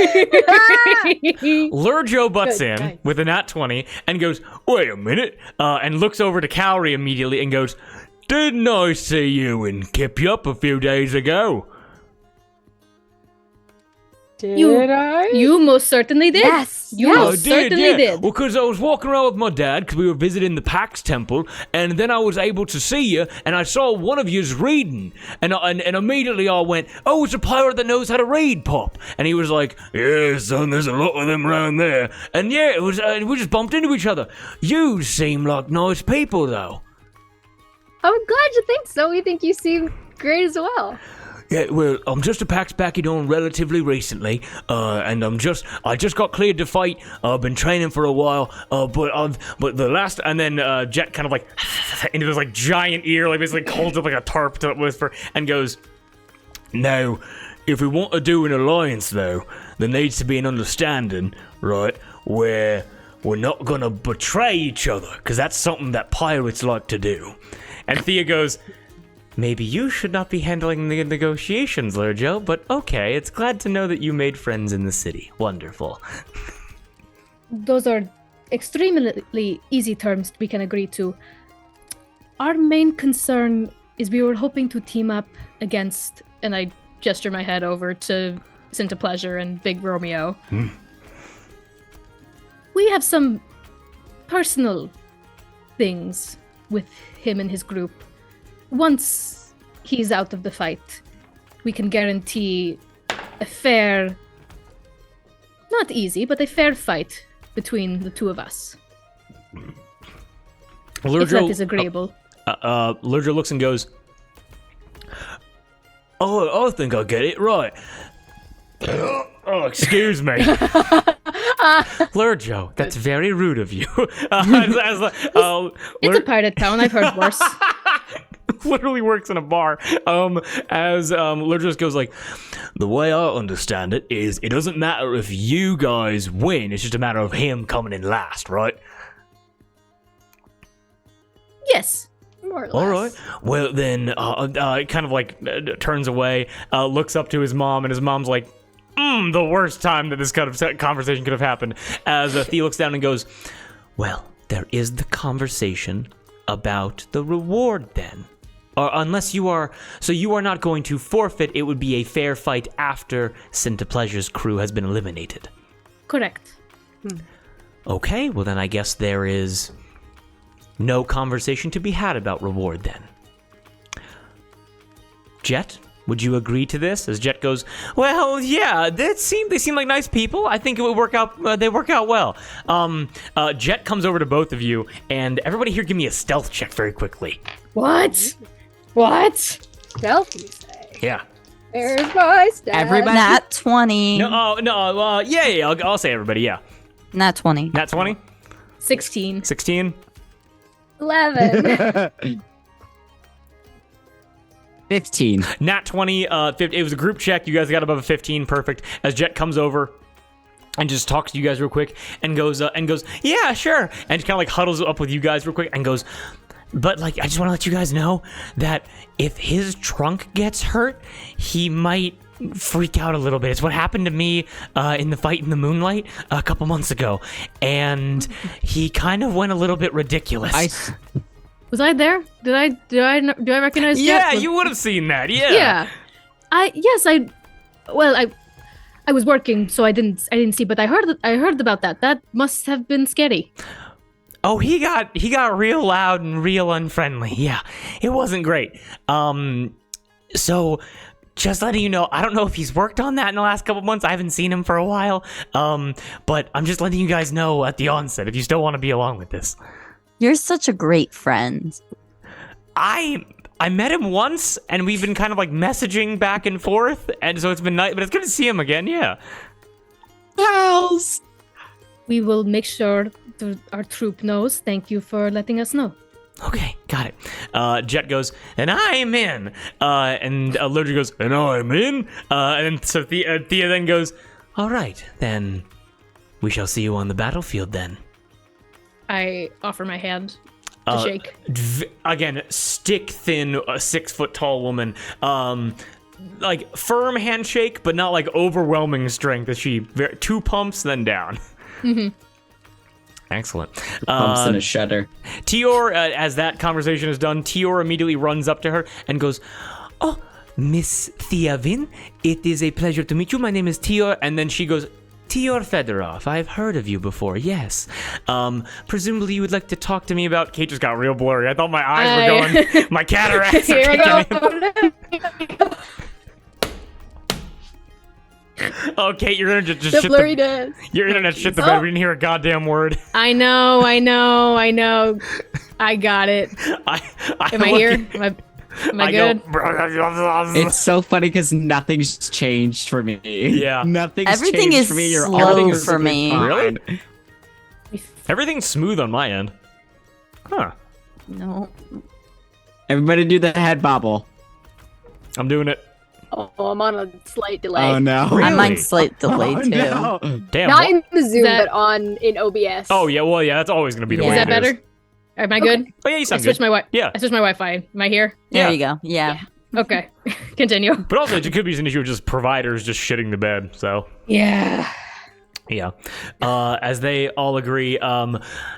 Lurjo butts Good, in nice. with a nat 20 and goes, wait a minute, and looks over to Cowrie immediately and goes, didn't I see you in Kipyup a few days ago? Did I? You most certainly did. Yes. You yes. most certainly did. Well, because I was walking around with my dad because we were visiting the Pax Temple, and then I was able to see you, and I saw one of yous reading, and immediately I went, oh, it's a pirate that knows how to read, Pop. And he was like, yeah, son, there's a lot of them around there. And yeah, it was. We just bumped into each other. You seem like nice people, though. I'm glad you think so. We think you seem great as well. Yeah, well, I'm just a Pax Pachydon relatively recently, and I just got cleared to fight. I've been training for a while, but the last, and then Jet kind of like into this like giant ear, like basically holds up like a tarp to whisper, and goes, "Now, if we want to do an alliance, though, there needs to be an understanding, right, where we're not gonna betray each other, because that's something that pirates like to do. And Thea goes, maybe you should not be handling the negotiations, Lurjo, but okay, it's glad to know that you made friends in the city. Wonderful. Those are extremely easy terms we can agree to. Our main concern is we were hoping to team up against, and I gesture my head over to Cinta Pleasure and Big Romeo. We have some personal things with him and his group. Once he's out of the fight, we can guarantee a fair, not easy, but a fair fight between the two of us. If that is agreeable. Lurjo looks and goes, oh, I think I get it, right. Oh, excuse me. Lurjo, that's very rude of you. It's a pirate town, I've heard worse. Literally works in a bar. As Lurjo just goes like, the way I understand it is it doesn't matter if you guys win, it's just a matter of him coming in last, right? Yes. More or less. All right. Well, then, kind of like turns away, looks up to his mom, and his mom's like, the worst time that this kind of conversation could have happened. As Thea looks down and goes, well, there is the conversation about the reward then. Or unless you are, so you are not going to forfeit, it would be a fair fight after Cinta Pleasure's crew has been eliminated. Correct. Okay, well then I guess there is no conversation to be had about reward then. Jet, would you agree to this? As Jet goes, well, yeah, they seem like nice people. I think it would work out. They work out well. Jet comes over to both of you, and everybody here, give me a stealth check very quickly. What? What? Stealth, you say? Yeah. There's my stealth. Everybody- Nat 20. Yeah. I'll say everybody. Yeah. Nat 20. Nat 20, 16. 16, 11. 15. Nat 20. It was a group check. You guys got above a 15. Perfect. As Jet comes over and just talks to you guys real quick and goes, yeah, sure. And kind of like huddles up with you guys real quick and goes, but like, I just want to let you guys know that if his trunk gets hurt, he might freak out a little bit. It's what happened to me in the fight in the moonlight a couple months ago, and he kind of went a little bit ridiculous. Was I there? Do I recognize? Yeah, Jet? you would have seen that. Yeah. I was working, so I didn't see, but I heard about that. That must have been scary. Oh, he got real loud and real unfriendly. Yeah, it wasn't great. So just letting you know, I don't know if he's worked on that in the last couple months. I haven't seen him for a while. But I'm just letting you guys know at the onset if you still want to be along with this. You're such a great friend. I met him once, and we've been kind of like messaging back and forth, and so it's been nice. But it's good to see him again. Yeah. Hells. We will make sure our troop knows. Thank you for letting us know. Okay, got it. Jet goes, and I'm in. And Lurjo goes, and I'm in. And so Thea then goes, all right, then we shall see you on the battlefield then. I offer my hand to shake. Again, stick thin, 6 foot tall woman. Like firm handshake, but not like overwhelming strength. As she 2 pumps, then down. Mm-hmm. Excellent. Pumps in a shudder. Tior, as that conversation is done, Tior immediately runs up to her and goes, oh, Miss Theavin, it is a pleasure to meet you. My name is Tior. And then she goes, Tior Fedorov, I've heard of you before, yes. Presumably you would like to talk to me about... Kate just got real blurry. I thought my eyes were going... My cataracts are Here we kicking go. in. Oh, Kate, your internet just The shit blurriness. Your internet shit the bed. We didn't hear a goddamn word. I know. I got it. Am I here? Am I good? It's so funny because nothing's changed for me. Yeah. Nothing's Everything changed is for me. slow for me. Really? Everything's smooth on my end. Huh. No. Everybody do the head bobble. I'm doing it. Oh, I'm on a slight delay. Oh no. I'm on Really? slight delay Oh, too. no. Damn. Not in the Zoom, that- but in OBS. Oh yeah, well yeah, that's always gonna be the Yeah. way Is that it is. better? Am I good? Oh yeah, you I sound switched good. Yeah. I switched my Wi-Fi. Am I here? There Yeah. you go. Yeah. Okay. Continue. But also, it could be an issue of just providers just shitting the bed. So Yeah. yeah, as they all agree,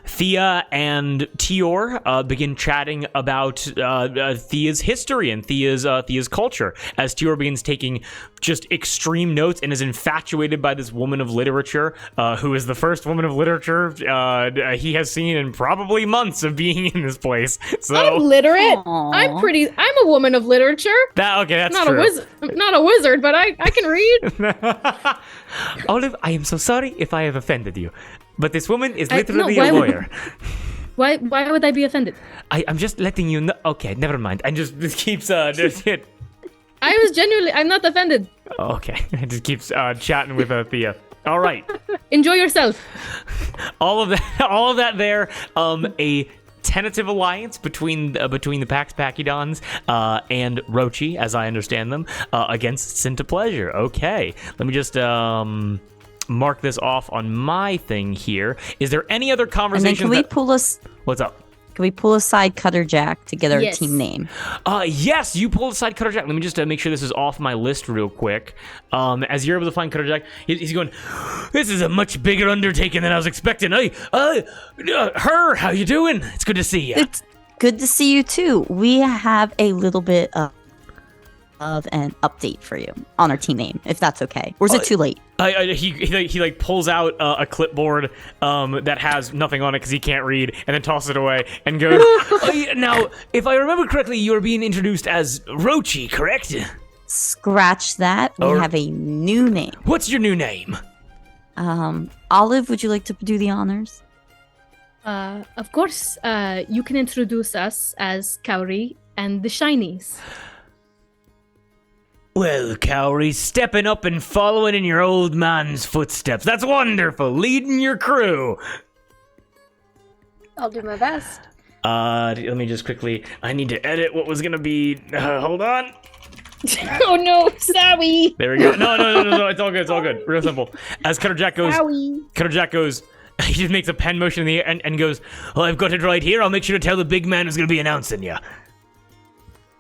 Thea and Tior begin chatting about Thea's history and Thea's culture. As Tior begins taking just extreme notes and is infatuated by this woman of literature, who is the first woman of literature he has seen in probably months of being in this place. I'm So literate. Aw. I'm a woman of literature. that's Not true. not a wizard, but I can read. Olive, I am so sorry if I have offended you, but this woman is No, literally why a would- lawyer. Why would I be offended? I'm just letting you know. Okay, never mind. And just keeps just hit. I'm not offended. Okay, it just keeps chatting with Thea. All right, Enjoy yourself. all of that there. A tentative alliance between the Pax Pachydons and Rochi, as I understand them, against Cinta Pleasure. Okay, let me just mark this off on my thing here. Is there any other And then conversation? What's up? can we pull aside Cutter Jack to get our Yes. team name? Yes, you pulled aside Cutter Jack. Let me just make sure this is off my list real quick. As you're able to find Cutter Jack, he's going, this is a much bigger undertaking than I was expecting. Hey, her, how you doing? It's good to see you. It's good to see you too. We have a little bit of an update for you on our team name, if that's okay. Or is it too late? He like pulls out a clipboard that has nothing on it because he can't read, and then tosses it away and goes, now, if I remember correctly, you are being introduced as Rochi, correct? Scratch that. We have a new name. What's your new name? Olive, would you like to do the honors? Of course. You can introduce us as Cowrie and the Shinies. Well, Cowrie, stepping up and following in your old man's footsteps. That's wonderful. Leading your crew. I'll do my best. Let me just quickly. I need to edit what was gonna be. Hold on. Oh no, sorry. There we go. No. It's all good. It's all good. Real simple. As Cutter Jack goes. He just makes a pen motion in the air and goes, "Oh, I've got it right here. I'll make sure to tell the big man who's gonna be announcing you."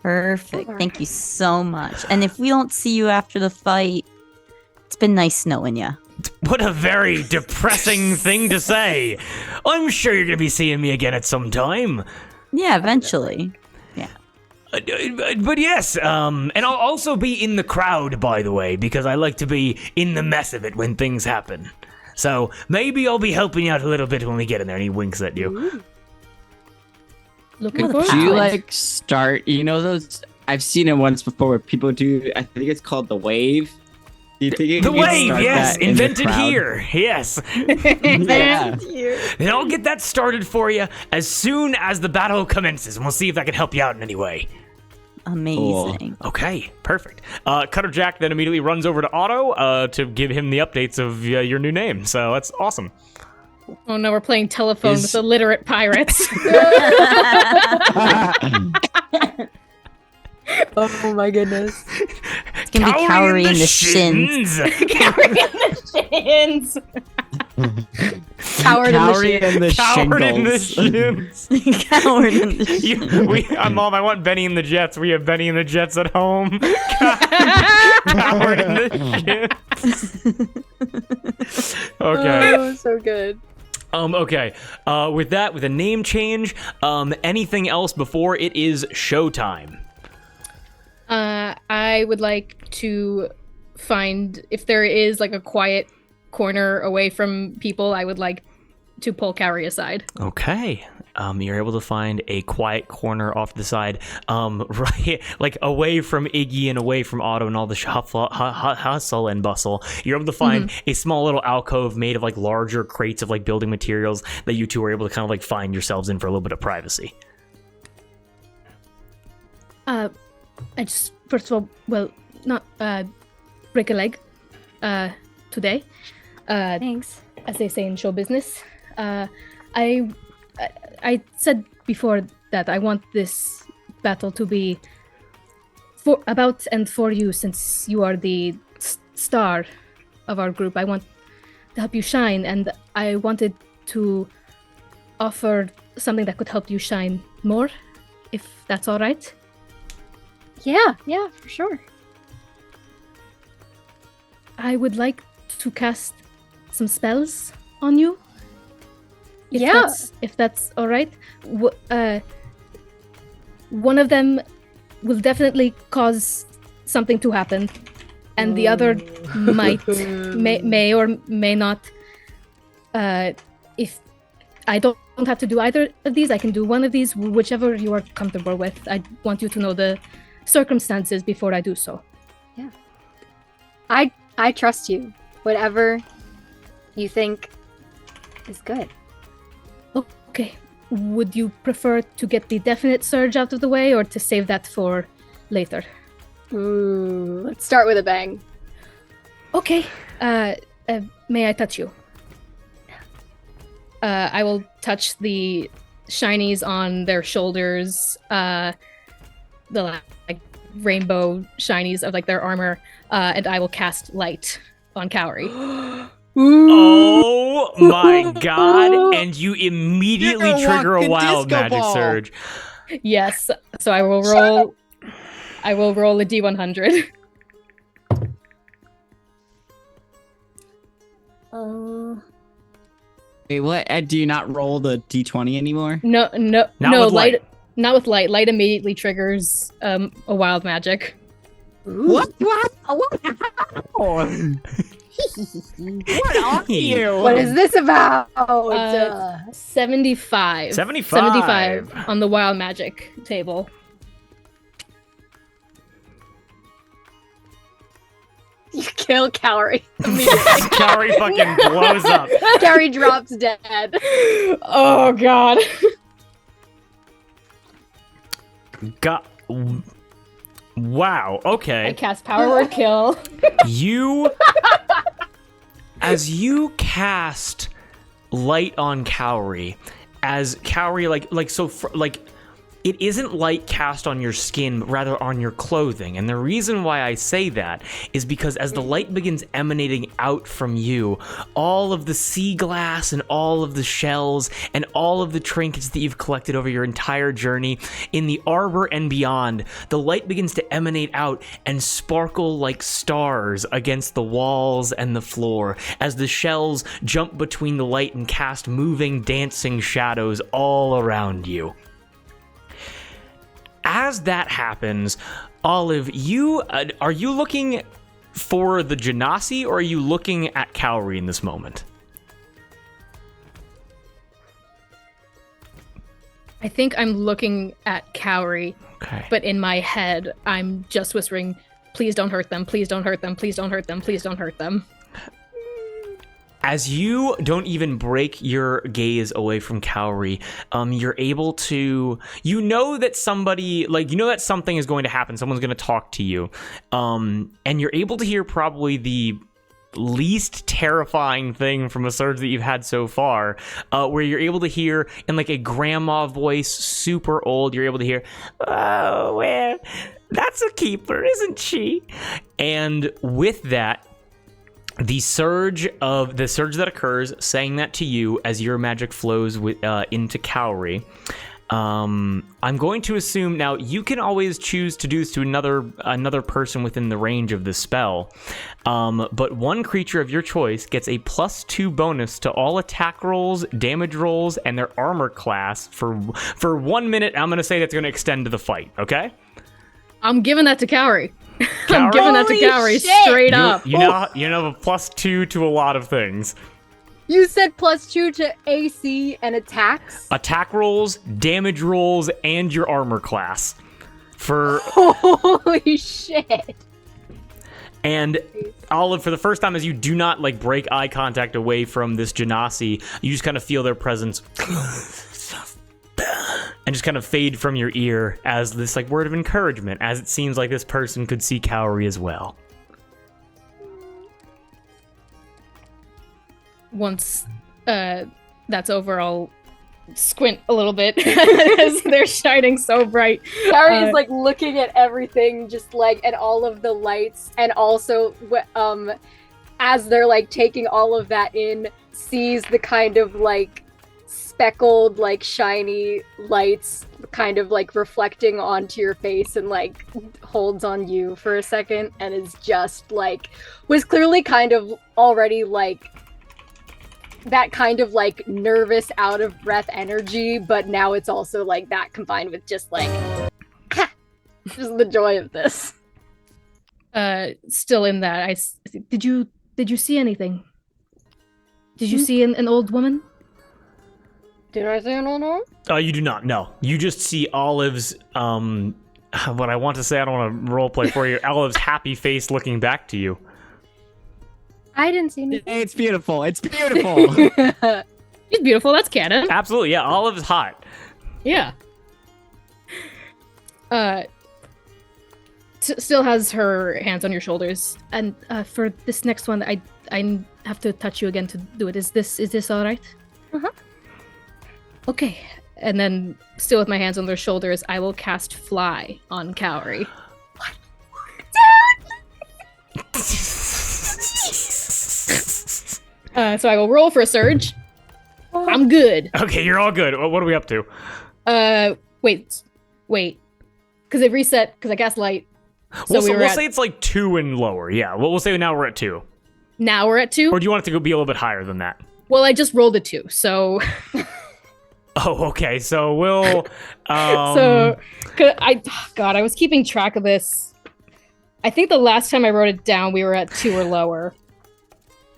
Perfect. Thank you so much. And if we don't see you after the fight, it's been nice knowing you. What a very depressing thing to say. I'm sure you're gonna be seeing me again at some time. Yeah, eventually. But yes, and I'll also be in the crowd, by the way, because I like to be in the mess of it when things happen. So maybe I'll be helping you out a little bit when we get in there. And he winks at you. Looking What a forward Do you to it. like start? You know those? I've seen it once before where people do. I think it's called the wave. Do you think The wave, yes, invented here, yes. Yeah. And I'll get that started for you as soon as the battle commences, and we'll see if that can help you out in any way. Amazing. Okay, perfect. Cutter Jack then immediately runs over to Otto to give him the updates of your new name. So that's awesome. Oh no, we're playing telephone Is- with illiterate pirates. Oh my goodness. It's gonna be Cowrie in the shins. Shins. Coward in the Cowrie shit. and the Coward in the shingles. shins. Coward in the shins. Mom, I want Benny and the Jets. We have Benny and the Jets at home. Coward in the shins. Okay. Oh, so good. Okay. With that, with a name change, anything else before it is showtime? I would like to find if there is like a quiet corner away from people. I would like to pull Cowrie aside. Okay. You're able to find a quiet corner off to the side, right, like away from Iggy and away from Otto and all the hustle and bustle. You're able to find a small little alcove made of like larger crates of like building materials that you two are able to kind of like find yourselves in for a little bit of privacy. I just first of all, well, not break a leg today. Thanks. As they say in show business. I said before that I want this battle to be for you, since you are the star of our group. I want to help you shine, and I wanted to offer something that could help you shine more, if that's all right. Yeah, for sure. I would like to cast some spells on you. If that's all right. One of them will definitely cause something to happen, and the other may or may not. If I don't have to do either of these, I can do one of these, whichever you are comfortable with. I want you to know the circumstances before I do so. Yeah. I trust you. Whatever you think is good. Okay. Would you prefer to get the definite surge out of the way, or to save that for later? Let's start with a bang. Okay. May I touch you? I will touch the shinies on their shoulders, the like rainbow shinies of like their armor, and I will cast light on Cowrie. Oh my god! And you immediately trigger a wild magic surge. Yes. So I will roll. I will roll a d100. Wait, what? Do you not roll the d20 anymore? No, Not with light. Not with light. Light immediately triggers a wild magic. What? What are you? What is this about? 75. 75 on the wild magic table. You kill Cowrie. Cowrie fucking blows up. Cowrie drops dead. Oh god. Wow, okay. I cast Power Word Kill. As you cast light on Cowrie, as Cowrie it isn't light cast on your skin, but rather on your clothing. And the reason why I say that is because as the light begins emanating out from you, all of the sea glass and all of the shells and all of the trinkets that you've collected over your entire journey in the Arbor and beyond, the light begins to emanate out and sparkle like stars against the walls and the floor as the shells jump between the light and cast moving, dancing shadows all around you. As that happens, Olive, are you looking for the Genasi, or are you looking at Cowrie in this moment? I think I'm looking at Cowrie, okay. But in my head, I'm just whispering, please don't hurt them, please don't hurt them, please don't hurt them, please don't hurt them. As you don't even break your gaze away from Cowrie, you're able to, that something is going to happen. Someone's going to talk to you. And you're able to hear probably the least terrifying thing from a surge that you've had so far, where you're able to hear in like a grandma voice, super old, you're able to hear, oh, well, that's a keeper, isn't she? And with that, the surge that occurs, saying that to you as your magic flows into Cowrie. I'm going to assume now you can always choose to do this to another person within the range of the spell. But one creature of your choice gets a +2 bonus to all attack rolls, damage rolls, and their armor class for 1 minute. I'm going to say that's going to extend to the fight. Okay. I'm giving that to Cowrie. I'm giving that to Cowrie straight up. You know a +2 to a lot of things. You said +2 to AC and attacks? Attack rolls, damage rolls, and your armor class. Holy shit. And Olive, for the first time, as you do not break eye contact away from this Genasi, you just kind of feel their presence and just kind of fade from your ear as this word of encouragement, as it seems like this person could see Cowrie as well. Once that's over, I'll squint a little bit because they're shining so bright. Cowrie is like looking at everything, just like at all of the lights, and also as they're like taking all of that in, sees the kind of like speckled, like shiny lights kind of like reflecting onto your face, and like holds on you for a second, and is just like, was clearly kind of already like that kind of like nervous, out of breath energy, but now it's also like that combined with just like just the joy of this. Still in that, did you see anything? Did you see an old woman? Did I say an old one? You do not. No, you just see Olive's. What I want to say, I don't want to roleplay for you. Olive's happy face looking back to you. I didn't see anything. It's beautiful. It's beautiful. She's beautiful. That's canon. Absolutely, yeah. Olive's hot. Yeah. Still has her hands on your shoulders, and for this next one, I have to touch you again to do it. Is this all right? Uh-huh. Okay. And then, still with my hands on their shoulders, I will cast Fly on Cowrie. So I will roll for a surge. I'm good. Okay, you're all good. What are we up to? Wait. Because it reset, because I cast Light. So we'll say it's like 2 and lower. Yeah, we'll say now we're at 2. Now we're at 2? Or do you want it to be a little bit higher than that? Well, I just rolled a 2, so... Oh, okay. So we'll... I was keeping track of this. I think the last time I wrote it down, we were at 2 or lower.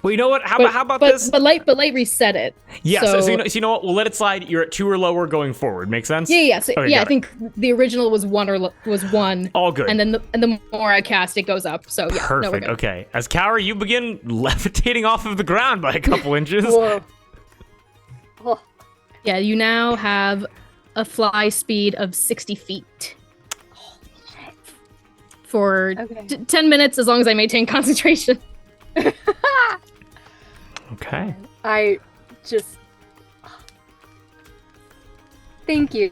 Well, you know what? How about this? But light reset it. Yeah. So you know what? We'll let it slide. You're at 2 or lower going forward. Make sense? Yeah. So, okay, I think the original was 1 All good. And then the more I cast, it goes up. So yeah. Perfect. No, we're good. Okay. As Cowrie, you begin levitating off of the ground by a couple inches. Whoa. Oh. Yeah. You now have a fly speed of 60 feet. For 10 minutes, as long as I maintain concentration. Okay. I just... Thank you.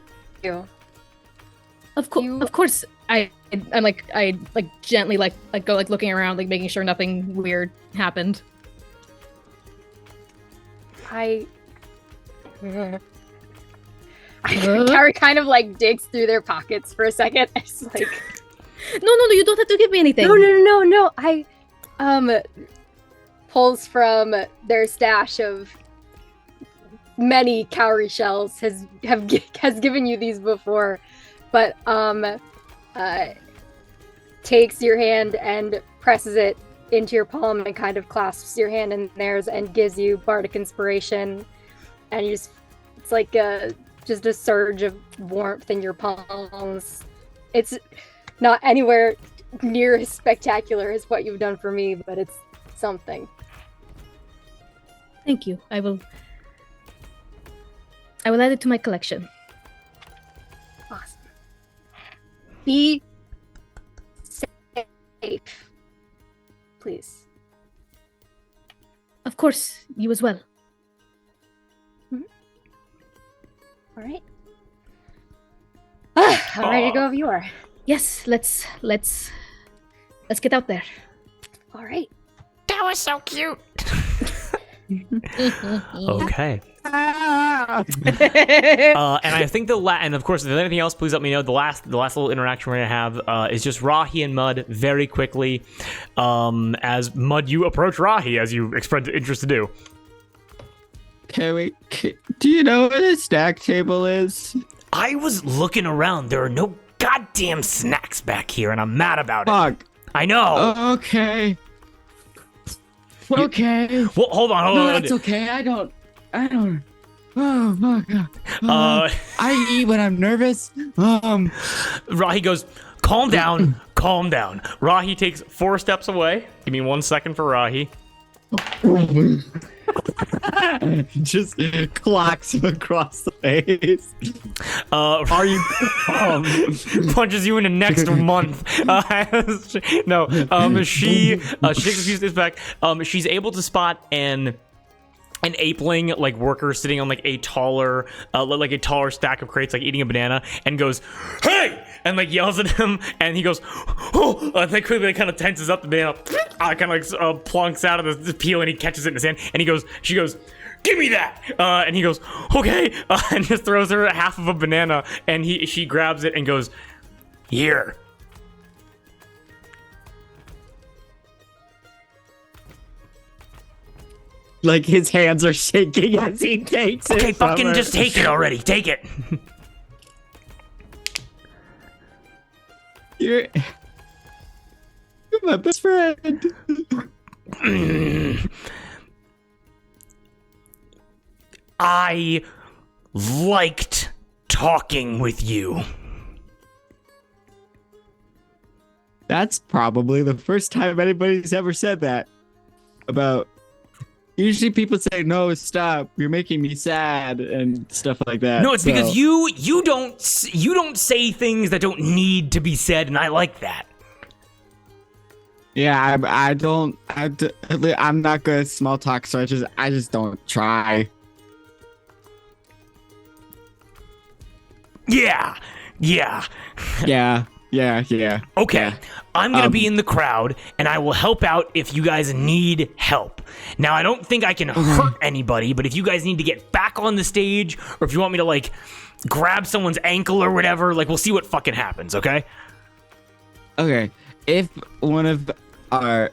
Of course. I gently go looking around, like making sure nothing weird happened. Cowrie kind of like digs through their pockets for a second. It's like, no, you don't have to give me anything. No. I pulls from their stash of many cowrie shells. Has given you these before, but takes your hand and presses it into your palm and kind of clasps your hand in theirs and gives you bardic inspiration, and it's like just a surge of warmth in your palms. It's not anywhere near as spectacular as what you've done for me, but it's something. Thank you. I will add it to my collection. Awesome. Be safe, please. Of course, you as well. Mm-hmm. All right. I'm ready to go if you are. Yes, let's get out there. All right. That was so cute. Okay. And I think and of course, if there's anything else, please let me know. The last little interaction we're gonna have is just Rahi and Mud very quickly. As Mud, you approach Rahi as you expressed interest to do. Do you know where the snack table is? I was looking around. There are no goddamn snacks back here, and I'm mad about it. Fuck. I know. Okay. Okay. Well, hold on. No, that's okay. I don't. Oh my god. I eat when I'm nervous. Rahi goes, calm down. Rahi takes 4 steps away. Give me 1 second for Rahi. Just clocks him across the face. Are you punches you in the next month? She takes a few steps back. She's able to spot an an apeling like worker sitting on like a taller stack of crates, like eating a banana, and goes, "Hey!" and like yells at him, and he goes, "Oh!" And then quickly kind of tenses up. The banana kind of like plunks out of the peel, and he catches it in his hand, and she goes, "Give me that!" And he goes, "Okay," and just throws her half of a banana, and she grabs it and goes, "Here." Like his hands are shaking as he takes it. Okay, from fucking her. just take it already. Take it. You're my best friend. I liked talking with you. That's probably the first time anybody's ever said that about. Usually people say, "No, stop! You're making me sad," and stuff like that. No, it's because you don't say things that don't need to be said, and I like that. Yeah, I'm not good at small talk, so I just don't try. Yeah. Yeah. Okay, Yeah. I'm gonna be in the crowd, and I will help out if you guys need help. Now, I don't think I can hurt anybody, but if you guys need to get back on the stage, or if you want me to, like, grab someone's ankle or whatever, like, we'll see what fucking happens, okay? Okay, if one of our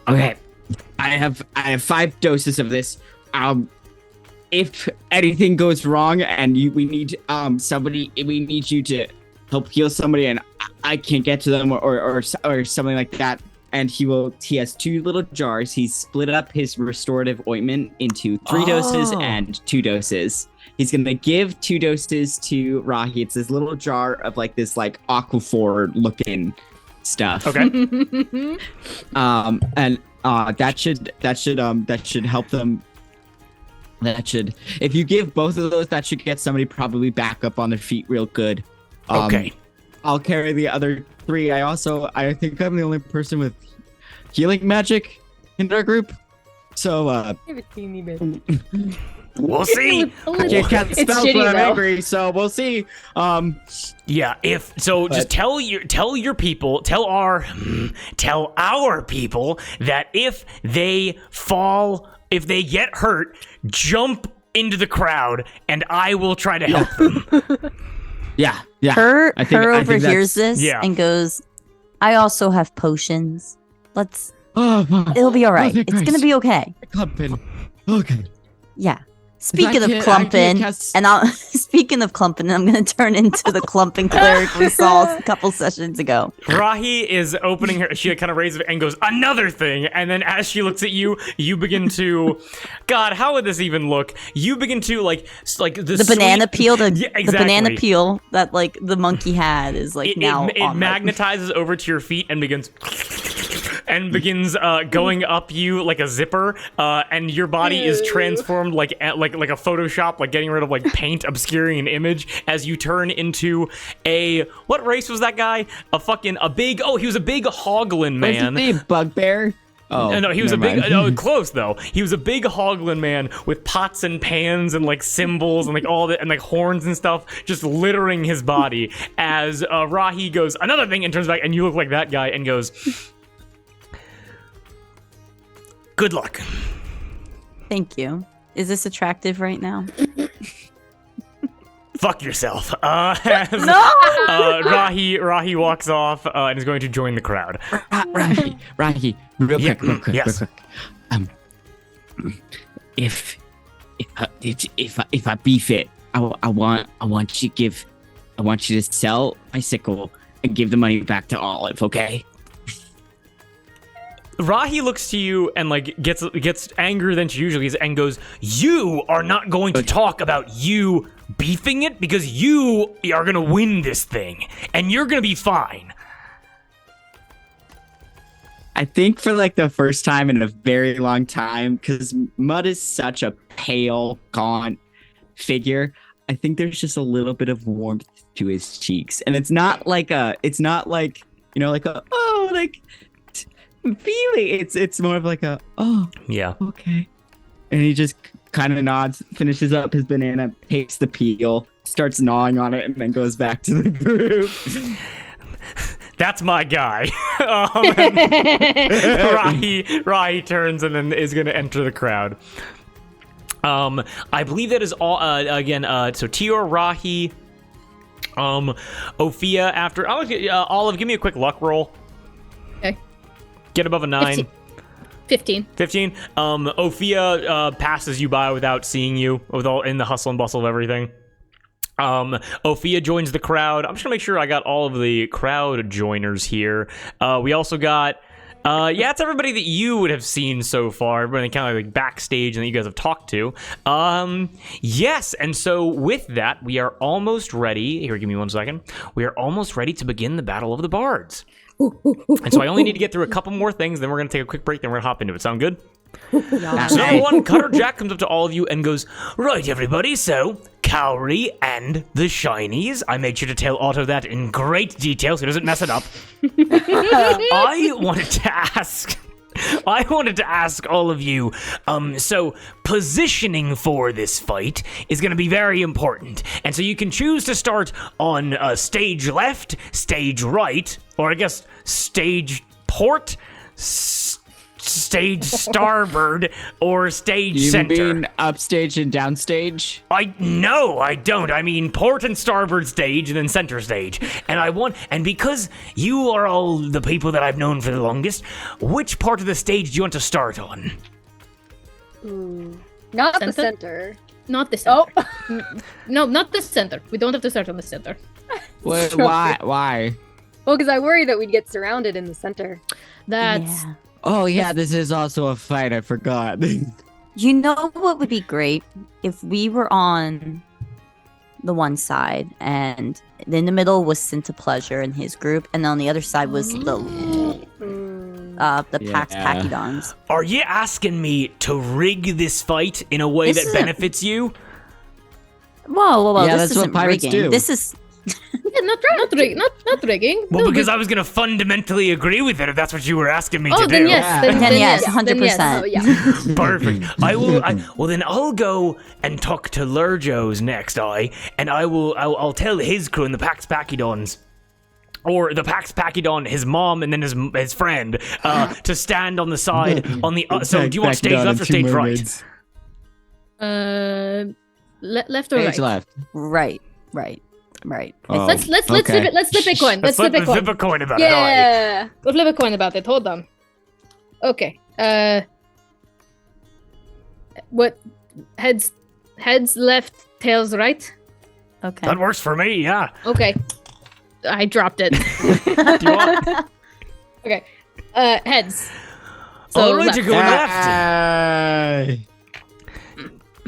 okay. I have 5 doses of this. If anything goes wrong and we need you to help heal somebody, and I can't get to them or something like that. And he has 2 little jars. He's split up his restorative ointment into 3 doses and 2 doses. He's gonna give 2 doses to Rahi. It's this little jar of like this like aquaphor looking stuff. Okay. And that should help them. If you give both of those, that should get somebody probably back up on their feet real good. Okay. I'll carry the other 3. I think I'm the only person with healing magic in our group. So Give it to me, bit. We'll see. I can't cast It's spells shitty, when I'm though. angry, so we'll see. Yeah, just tell your people, tell our people that if they get hurt, jump into the crowd, and I will try to help them. Yeah. Her I think overhears that's- this yeah. and goes, "I also have potions. Oh, It'll be all right. okay, It's Christ. gonna be okay." Clumping. Okay. Yeah. Speaking of I clumping, can't cast- and speaking of clumping, I'm gonna turn into the clumping cleric we saw a couple sessions ago. Rahi is opening her. She kind of raises it and goes, "Another thing." And then as she looks at you, you begin to, God, how would this even look? You begin to like The banana peel, Yeah, the banana exactly. peel that like the monkey had is like It now it on my- magnetizes over to your feet and begins going up you like a zipper, and your body is transformed like a Photoshop, like getting rid of like paint obscuring an image as you turn into what race was that guy? He was a big hoglin man. Was it a bugbear? Oh, No, he was a never big. mind. Close though. He was a big hoglin man with pots and pans and like cymbals and like all that and like horns and stuff, just littering his body. As Rahi goes, "Another thing," and turns back, and you look like that guy, and goes, "Good luck." Thank you. Is this attractive right now? Fuck yourself. No! Rahi walks off and is going to join the crowd. Rahi, real Yeah, quick. yes. If I beef it, I want you to sell my sickle and give the money back to Olive, okay? Rahi looks to you and like gets angrier than she usually is and goes, "You are not going to talk about you beefing it because you are going to win this thing and you're going to be fine." I think for like the first time in a very long time, because Mud is such a pale, gaunt figure, I think there's just a little bit of warmth to his cheeks, and it's not like like a feeling. It's more of like a Yeah. okay. And he just kind of nods, finishes up his banana, takes the peel, starts gnawing on it, and then goes back to the group. That's my guy. Rahi turns and then is going to enter the crowd. I believe that is all. Again, so Tior, Rahi, Ophia. After Olive, give me a quick luck roll. Okay. Get above a 9. 15. 15. Ophia passes you by without seeing you, with all in the hustle and bustle of everything. Ophia joins the crowd. I'm just gonna make sure I got all of the crowd joiners here. We also got it's everybody that you would have seen so far, everybody kind of like backstage and that you guys have talked to. Yes, and so with that, we are almost ready. Here, give me 1 second. We are almost ready to begin the Battle of the Bards. And so I only need to get through a couple more things, then we're gonna take a quick break, then we're gonna hop into it. Sound good? So number 1, Cutter Jack comes up to all of you and goes, "Right, everybody, so Cowrie and the Shinies. I made sure to tell Otto that in great detail so he doesn't mess it up. I wanted to ask all of you, so positioning for this fight is going to be very important. And so you can choose to start on stage left, stage right, or I guess stage port, stage starboard, or stage center. You mean upstage and downstage? No, I don't. I mean port and starboard stage and then center stage. And because you are all the people that I've known for the longest, which part of the stage do you want to start on? Not the Center? center. Not the center. Oh, No, not the center. We don't have to start on the center. Wait, why? well, because I worry that we'd get surrounded in the center. That's Yeah. Oh yeah, this is also a fight. I forgot. You know what would be great? If we were on the one side and in the middle was Cinta Pleasure and his group, and on the other side was the Pax Yeah. Pachydons. Are you asking me to rig this fight in a way This that isn't- benefits you? Whoa, Yeah, this that's what isn't pirates rigging. do. This is not rigging. Well, No, because but- I was going to fundamentally agree with it if that's what you were asking me Oh, to then do. yes. Yeah. Then yes, Then 100%. Oh, yeah. Perfect. Well, then I'll go and talk to Lurjo's next, and I'll tell his crew and the Pax Pachydons, or the Pax Pachydoon, his mom, and then his friend, to stand on the side on the. So, do you want stage left or stage right? Left or Stage right? left. Right. Oh, Let's okay. flip it. Let's flip a coin. Let's flip a flip coin. a coin about it. Yeah. We'll flip a coin about it. Hold on. Okay. What? Heads left, tails right. Okay. That works for me, yeah. Okay. I dropped it. Do you want? Okay. Heads. So All right, left. you're going left. Hey.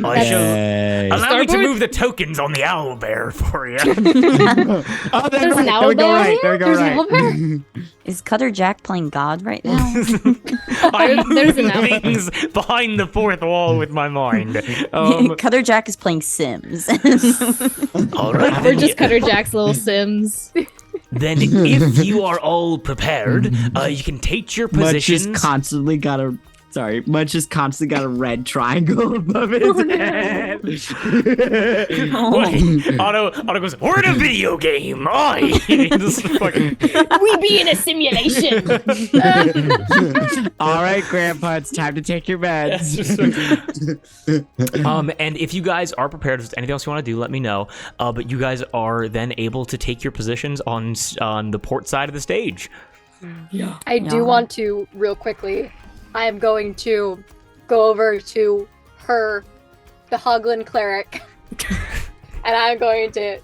I shall Hey. allow me to Starboard? move the tokens on the owl bear for you. Oh, There's right. an owl There we go bear right. There we here? go There's an right. owl Is Cutter Jack playing God right now? I'm There's an moving owl. things behind the fourth wall with my mind. Cutter Jack is playing Sims. All right, We're then, just Cutter Jack's little Sims. then if you are all prepared, you can take your Much positions. just constantly got a. Sorry, Much just constantly got a red triangle above his head. Otto goes, we're in a video game. Just fucking, We be in a simulation. All right, Grandpa, it's time to take your meds. and if you guys are prepared, if there's anything else you want to do, let me know. But you guys are then able to take your positions on the port side of the stage. I do want to, real quickly, I am going to go over to her, the Hoglin cleric, and I'm going to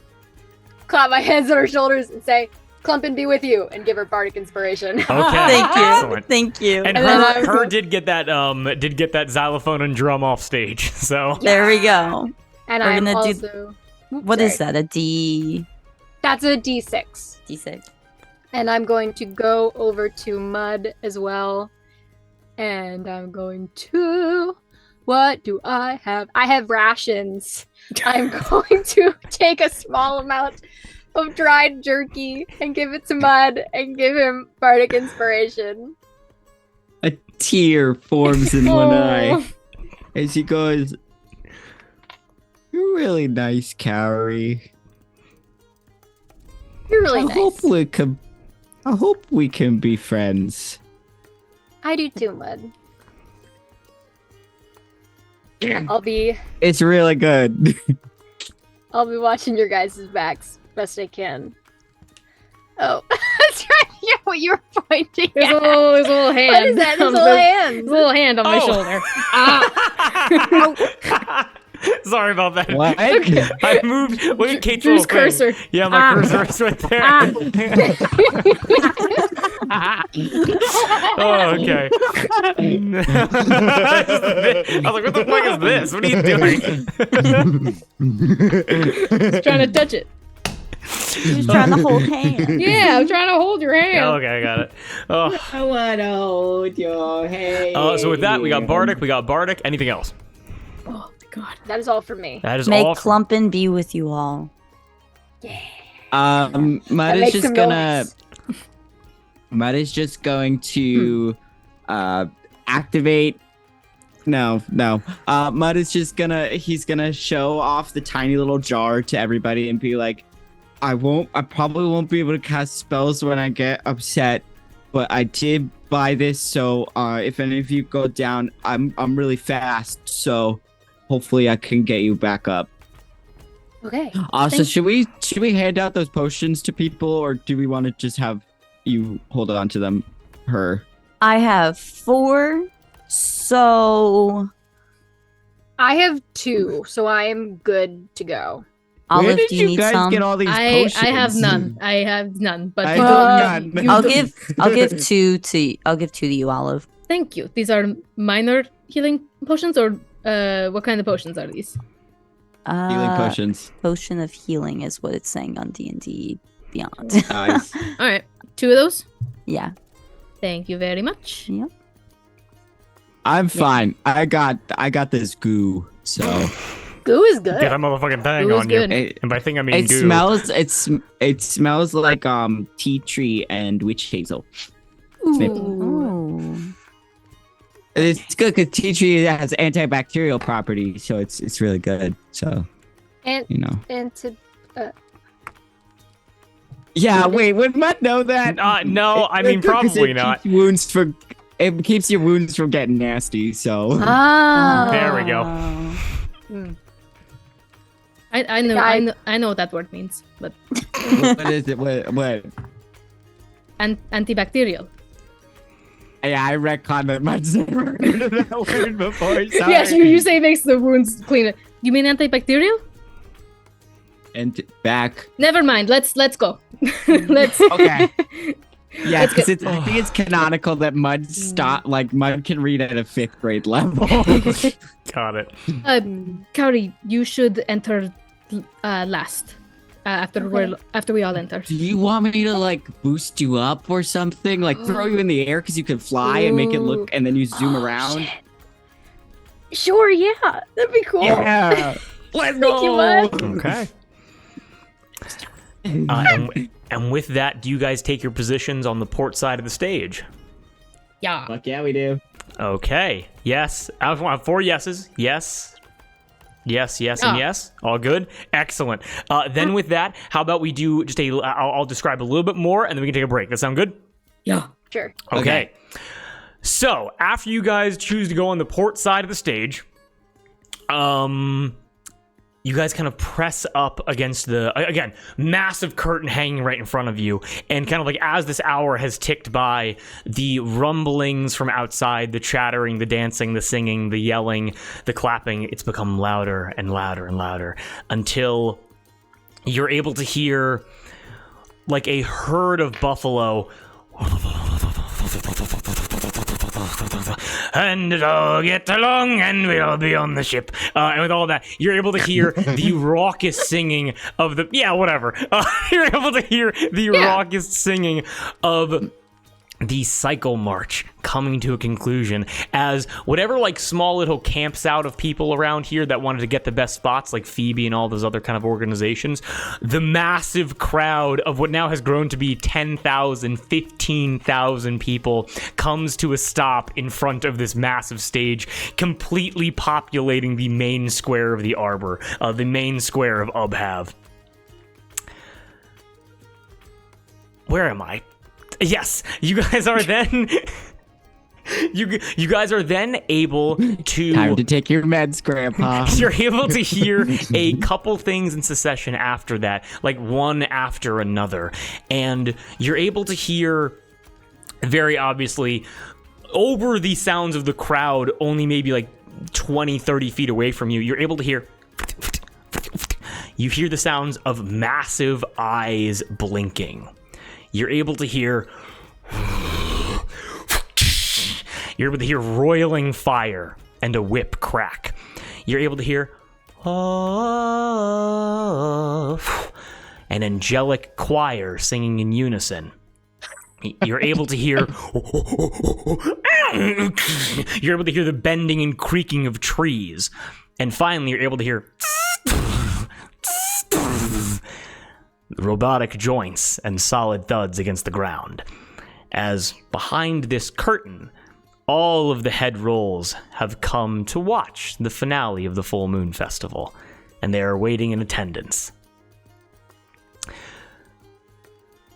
clap my hands on her shoulders and say, "Clumpin' be with you," and give her bardic inspiration. Okay, Thank you. excellent. Thank you. And And then her I- did get that xylophone and drum off stage. So There we go. And We're I'm gonna do- also... What is that? A D That's a D6. D6. And I'm going to go over to Mud as well. And I'm going to... What do I have? I have rations. I'm going to take a small amount of dried jerky and give it to Mud and give him bardic inspiration. A tear forms in one eye Oh. as he goes, "You're really nice, Cowrie. You're really I nice. hope we can be friends." I do too, Mud. I'll be It's really good. watching your guys' backs best I can. Oh, that's right. Yeah, what you were pointing There's a at. little hand. What is that? His little There's hand. a little hand on my Oh. shoulder. Sorry about that. What? I moved. Wait, Kate's Drew's little thing. cursor. Yeah, my cursor is right there. Oh, okay. I was like, what the fuck is this? What are you doing? Trying to touch it. He was trying to hold hands. Yeah, I'm trying to hold your hand. Okay, I got it. Oh. I wanna hold your hand. So with that, we got Bardic. Anything else? Oh my god. That is all for me. That is May all. Clumpin be with you all. Mud That is makes just some gonna. noise. Mud is just going to activate. No. Mud is just gonna. He's gonna show off the tiny little jar to everybody and be like, I probably won't be able to cast spells when I get upset, but I did buy this, so if any of you go down, I'm really fast, so hopefully I can get you back up. Okay. Also, Thank- should we hand out those potions to people, or do we want to just have you hold on to them? I have 4, so I have 2, so I am good to go. Where Olive, did do you need guys some? get all these I potions? have none. I have none. But I you have don't- none. you I'll don't- give 2 to you, Olive. Thank you. These are minor healing potions, or what kind of potions are these? Healing potions. Potion of healing is what it's saying on D&D Beyond. Nice. All right, 2 of those. Yeah. Thank you very much. Yep. I'm fine. I got this goo. So Goo is good. Get that motherfucking thing It was on you. good. it, And by thing I mean it goo. smells like tea tree and witch hazel. Oh. It's good because tea tree has antibacterial properties, so it's really good. So And and to yeah. Wait, would Mutt know that? No, I mean, It's good 'cause probably it not. It keeps your wounds from getting nasty. So ah, There we go. I know, I- I know what that word means, but what is it? What? antibacterial. Yeah, I retconned that Mutt's never heard of that word before. Sorry. Yes, you say makes the wounds cleaner. You mean antibacterial? And back. Never mind. Let's go. Let's. Okay. Yeah, Let's because I think it's canonical that Mud Mud can read at a 5th grade level. Got it. Cowrie, you should enter last. After we all enter. Do you want me to boost you up or something? Like throw you in the air because you can fly and make it look, and then you zoom around? sure, yeah, that'd be cool. Yeah. Let's Thank you, Mud. Okay. And with that, do you guys take your positions on the port side of the stage? Yeah. Fuck yeah, we do. Okay. Yes. I want 4 yeses. Yes. Yes, and Ah. yes. All good. Excellent. Then with that, how about we do just I'll describe a little bit more, and then we can take a break. That sound good? Yeah. Sure. Okay. So after you guys choose to go on the port side of the stage, you guys kind of press up against the, again, massive curtain hanging right in front of you. And kind of like as this hour has ticked by, the rumblings from outside, the chattering, the dancing, the singing, the yelling, the clapping, it's become louder and louder and louder until you're able to hear like a herd of buffalo. And it'll get along and we'll be on the ship. And with all that, you're able to hear the raucous singing of the... Yeah, whatever. You're able to hear the raucous singing of the cycle march coming to a conclusion as whatever like small little camps out of people around here that wanted to get the best spots, like Phoebe and all those other kind of organizations, the massive crowd of what now has grown to be 10,000, 15,000 people comes to a stop in front of this massive stage, completely populating the main square of the Arbor, the main square of Ubhav. Where am I? Yes, you guys are then you guys are then able to Time to take your meds, Grandpa. you're able to hear a couple things in succession after that, like one after another. And you're able to hear, very obviously, over the sounds of the crowd, only maybe like 20, 30 feet away from you, you're able to hear the sounds of massive eyes blinking. You're able to hear roiling fire and a whip crack. You're able to hear an angelic choir singing in unison. You're able to hear the bending and creaking of trees. And finally, you're able to hear robotic joints and solid thuds against the ground. As behind this curtain, all of the head rolls have come to watch the finale of the Full Moon Festival, and they are waiting in attendance.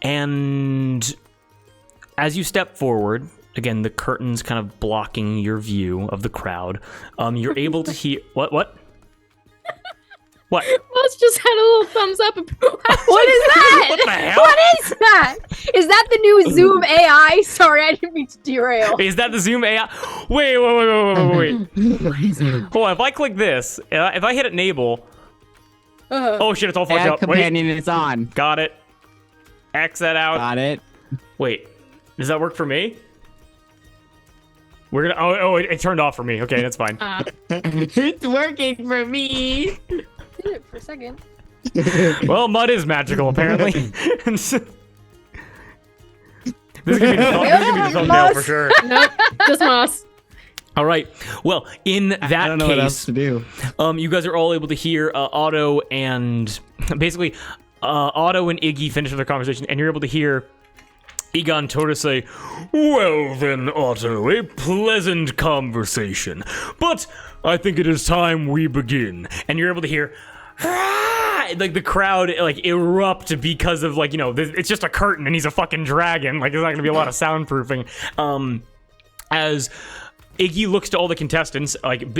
And as you step forward, again, the curtain's kind of blocking your view of the crowd, you're able to hear... What? What? Ross just had a little thumbs up. What is that? What the hell? What is that? Is that the new Zoom AI? Sorry, I didn't mean to derail. Is that the Zoom AI? Wait. Hold on, if I click this, if I hit enable... Oh shit, it's all fucked Add up. Wait, companion is on. got it. X that out. Got it. Wait, does that work for me? We're gonna... it turned off for me. Okay, that's fine. It's working for me. Did it for a second. Well, mud is magical, apparently. This is gonna be the thumbnail for sure. Nope, just Moss. All right. Well, in I that don't know what else case, to do. you guys are all able to hear Otto and basically Otto and Iggy finish their conversation, and you're able to hear Egon Tora say, "Well then, Otto, a pleasant conversation, but I think it is time we begin." And you're able to hear like the crowd like erupt because of like, it's just a curtain and he's a fucking dragon. Like there's not gonna be a lot of soundproofing. As Iggy looks to all the contestants, like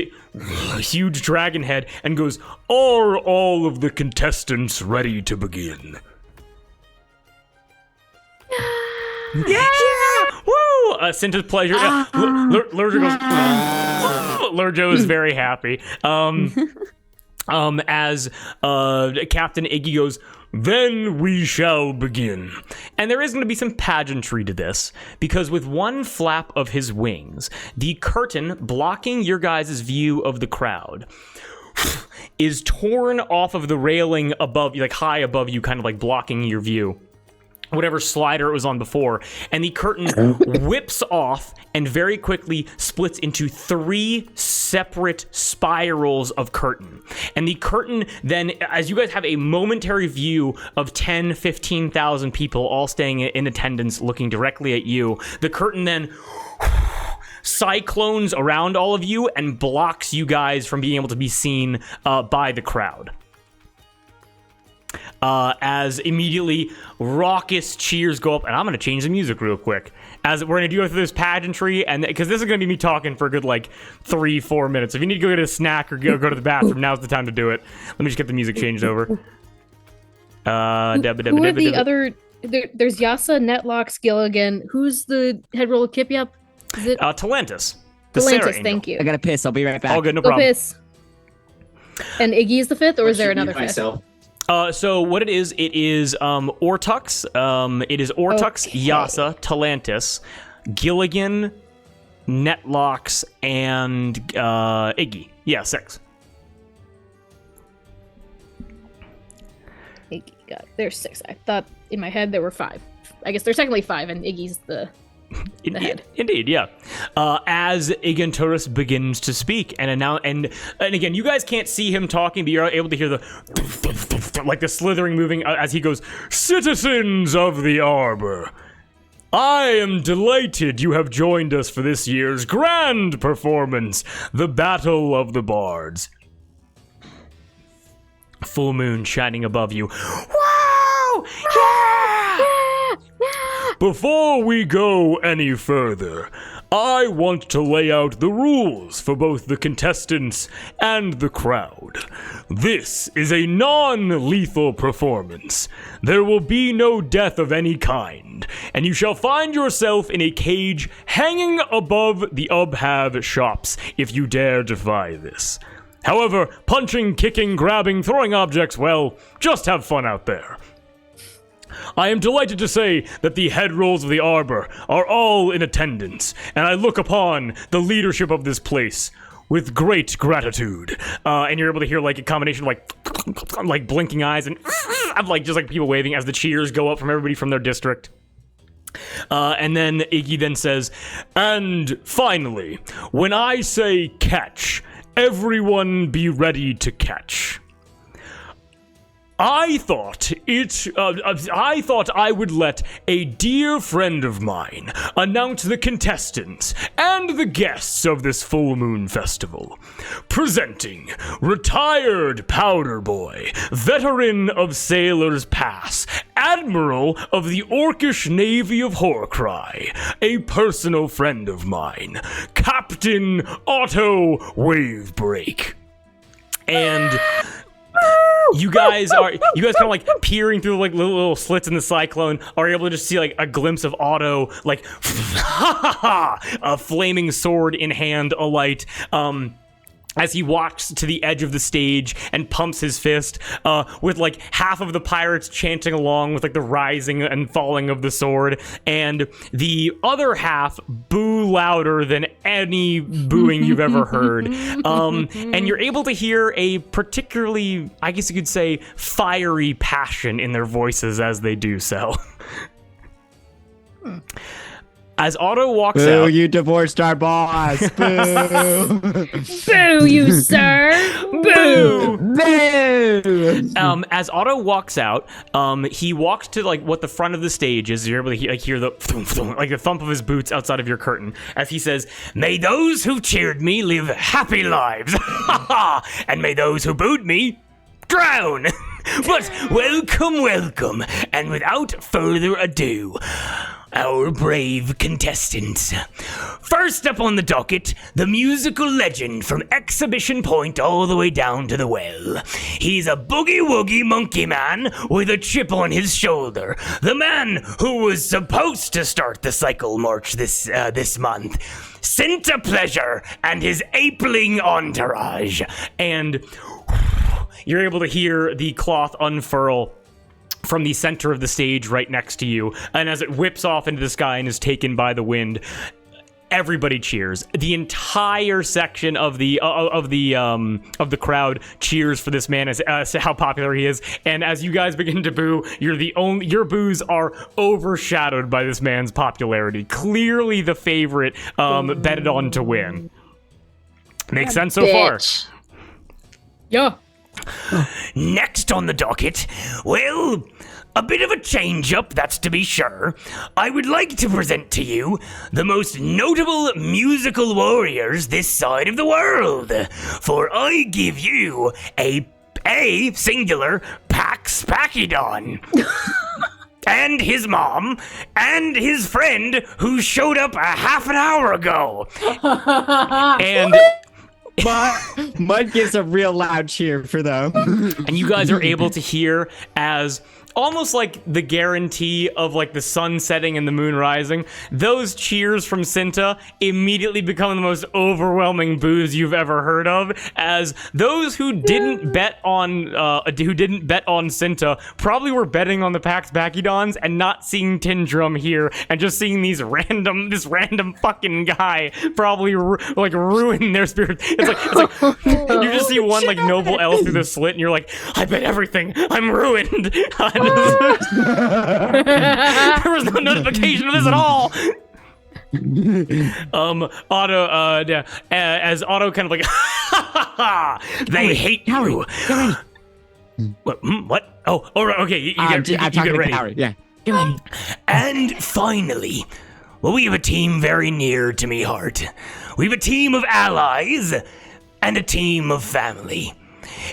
huge dragon head, and goes, "Are all of the contestants ready to begin?" Yeah! Woo! Cinta's pleasure. Lurjo goes. Lurjo is very happy. As Captain Iggy goes, "Then we shall begin." And there is going to be some pageantry to this, because with one flap of his wings, the curtain blocking your guys' view of the crowd is torn off of the railing above you, like high above you, kind of like blocking your view. Whatever slider it was on before, and the curtain whips off and very quickly splits into 3 separate spirals of curtain. And the curtain then, as you guys have a momentary view of 10, 15,000 people all staying in attendance looking directly at you, the curtain then cyclones around all of you and blocks you guys from being able to be seen by the crowd. As immediately raucous cheers go up, and I'm going to change the music real quick as we're going to go through this pageantry, and because this is going to be me talking for a good like 3-4 minutes. If you need to go get a snack or go to the bathroom, now's the time to do it. Let me just get the music changed over. Who are the other? There's Yasa, Netlox, Gilligan. Who's the head roll? Kip Yup? Is it Talentus. The Sarah Talentus? Angel. Thank you. I gotta piss. I'll be right back. All good, no Go problem. piss. And Iggy is the 5th, or is there another 5th? Myself. So what it is Ortux. It is Ortux, Okay. Yasa, Talentus, Gilligan, Netlox, and Iggy. Yeah, 6. Iggy, got it. There's 6. I thought in my head there were 5. I guess there's technically 5, and Iggy's the Indeed, yeah. As Agenturus begins to speak and announce, and again, you guys can't see him talking, but you're able to hear the like the slithering moving as he goes, "Citizens of the Arbor, I am delighted you have joined us for this year's grand performance, the Battle of the Bards." Full moon shining above you. Whoa! Yeah! Before we go any further, I want to lay out the rules for both the contestants and the crowd. This is a non-lethal performance. There will be no death of any kind, and you shall find yourself in a cage hanging above the Ubhav shops if you dare defy this. However, punching, kicking, grabbing, throwing objects, well, just have fun out there. I am delighted to say that the head rolls of the Arbor are all in attendance, and I look upon the leadership of this place with great gratitude. And you're able to hear like a combination of like blinking eyes and of like just like people waving as the cheers go up from everybody from their district. And then Iggy then says, "And finally, when I say catch, everyone be ready to catch." I thought I would let a dear friend of mine announce the contestants and the guests of this full moon festival. Presenting retired powder boy, veteran of Sailor's Pass, admiral of the Orcish Navy of Horcry, a personal friend of mine, Captain Otto Wavebreak. And you guys kind of like peering through like little slits in the cyclone are able to just see like a glimpse of Otto, like a flaming sword in hand alight, as he walks to the edge of the stage and pumps his fist, with like half of the pirates chanting along with like the rising and falling of the sword, and the other half boo louder than any booing you've ever heard. And you're able to hear a particularly, I guess you could say, fiery passion in their voices as they do so. As Otto walks Boo, out, you divorced our boss. Boo. Boo, you sir! Boo! Boo. As Otto walks out, he walks to like what the front of the stage is. You're able to hear the like the thump of his boots outside of your curtain as he says, "May those who cheered me live happy lives, and may those who booed me drown." But welcome, and without further ado, our brave contestants. First up on the docket, the musical legend from Exhibition Point all the way down to the well. He's a boogie-woogie monkey man with a chip on his shoulder. The man who was supposed to start the cycle march this month. Cinta Pleasure and his apeling entourage. And you're able to hear the cloth unfurl from the center of the stage right next to you, and as it whips off into the sky and is taken by the wind, everybody cheers. The entire section of the crowd cheers for this man as how popular he is. And as you guys begin to boo, your boos are overshadowed by this man's popularity. Clearly the favorite, betted on to win. Makes sense so far? Yeah. Next on the docket, well, a bit of a change-up, that's to be sure. I would like to present to you the most notable musical warriors this side of the world. For I give you a singular Pax Pachydion. And his mom, and his friend who showed up a half an hour ago. And Mud gives a real loud cheer for them. And you guys are able to hear as almost like the guarantee of like the sun setting and the moon rising, those cheers from Cinta immediately become the most overwhelming boos you've ever heard of, as those who didn't bet on Cinta probably were betting on the Pax Bacchidons and not seeing Tindrum here and just seeing this random fucking guy probably like ruin their spirits. It's like you just see one like noble elf through the slit and you're like, I bet everything, I'm ruined. There was no notification of this at all. As Otto kind of like, they hate you. What? Oh, all right, okay, you I'm get talking to ready. Cowrie. Yeah. Get ready. And finally, well, we have a team very near to me heart. We have a team of allies and a team of family.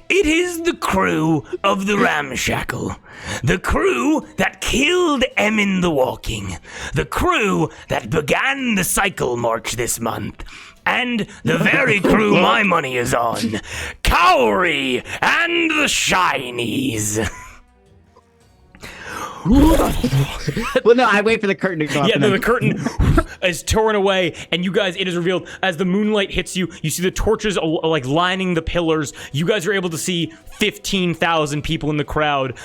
It is the crew of the Ramshackle. The crew that killed Emin the Walking. The crew that began the cycle march this month. And the very crew my money is on. Cowrie and the Shinies. Well, no, I wait for the curtain to go up. Yeah, the curtain is torn away, and you guys, it is revealed as the moonlight hits you. You see the torches like lining the pillars. You guys are able to see 15,000 people in the crowd,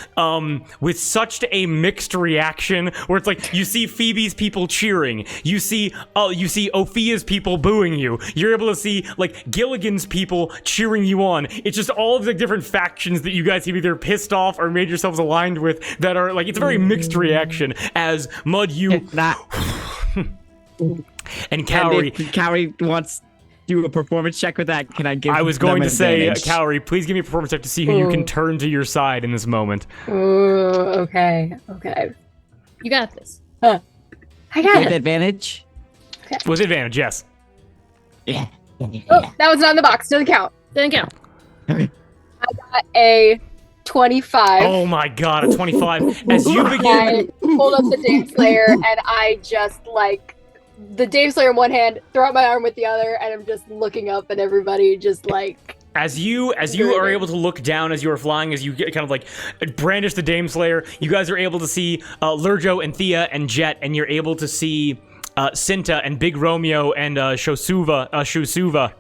with such a mixed reaction. Where it's like you see Phoebe's people cheering, you see Ophia's people booing you. You're able to see like Gilligan's people cheering you on. It's just all of the different factions that you guys have either pissed off or made yourselves aligned with. That are like, it's a very mixed reaction. As Mud, you and Cowrie. Cowrie wants to do a performance check with that. Can I give? I was going them to say, advantage? Cowrie, please give me a performance check to see who you can turn to your side in this moment. Ooh, okay. You got this. I got With it. advantage. With advantage, yes. Yeah. Oh, that was not in the box. Doesn't count. Didn't count. Got a 25. Oh my god, a 25. As you begin... I pulled up the Dame Slayer and I just like the Dame Slayer in one hand, throw out my arm with the other, and I'm just looking up at everybody, just like. As you are able to look down as you are flying, as you get kind of like brandish the Dame Slayer, you guys are able to see Lurjo and Thea and Jet, and you're able to see Cinta and Big Romeo and Shusuva.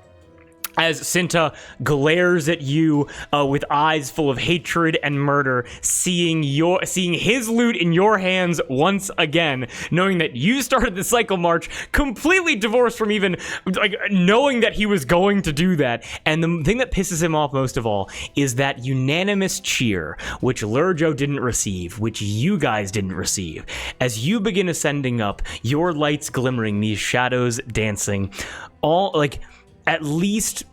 As Cinta glares at you with eyes full of hatred and murder, seeing his loot in your hands once again, knowing that you started the cycle march completely divorced from even like knowing that he was going to do that. And the thing that pisses him off most of all is that unanimous cheer, which Lurjo didn't receive, which you guys didn't receive. As you begin ascending up, your lights glimmering, these shadows dancing, all like at least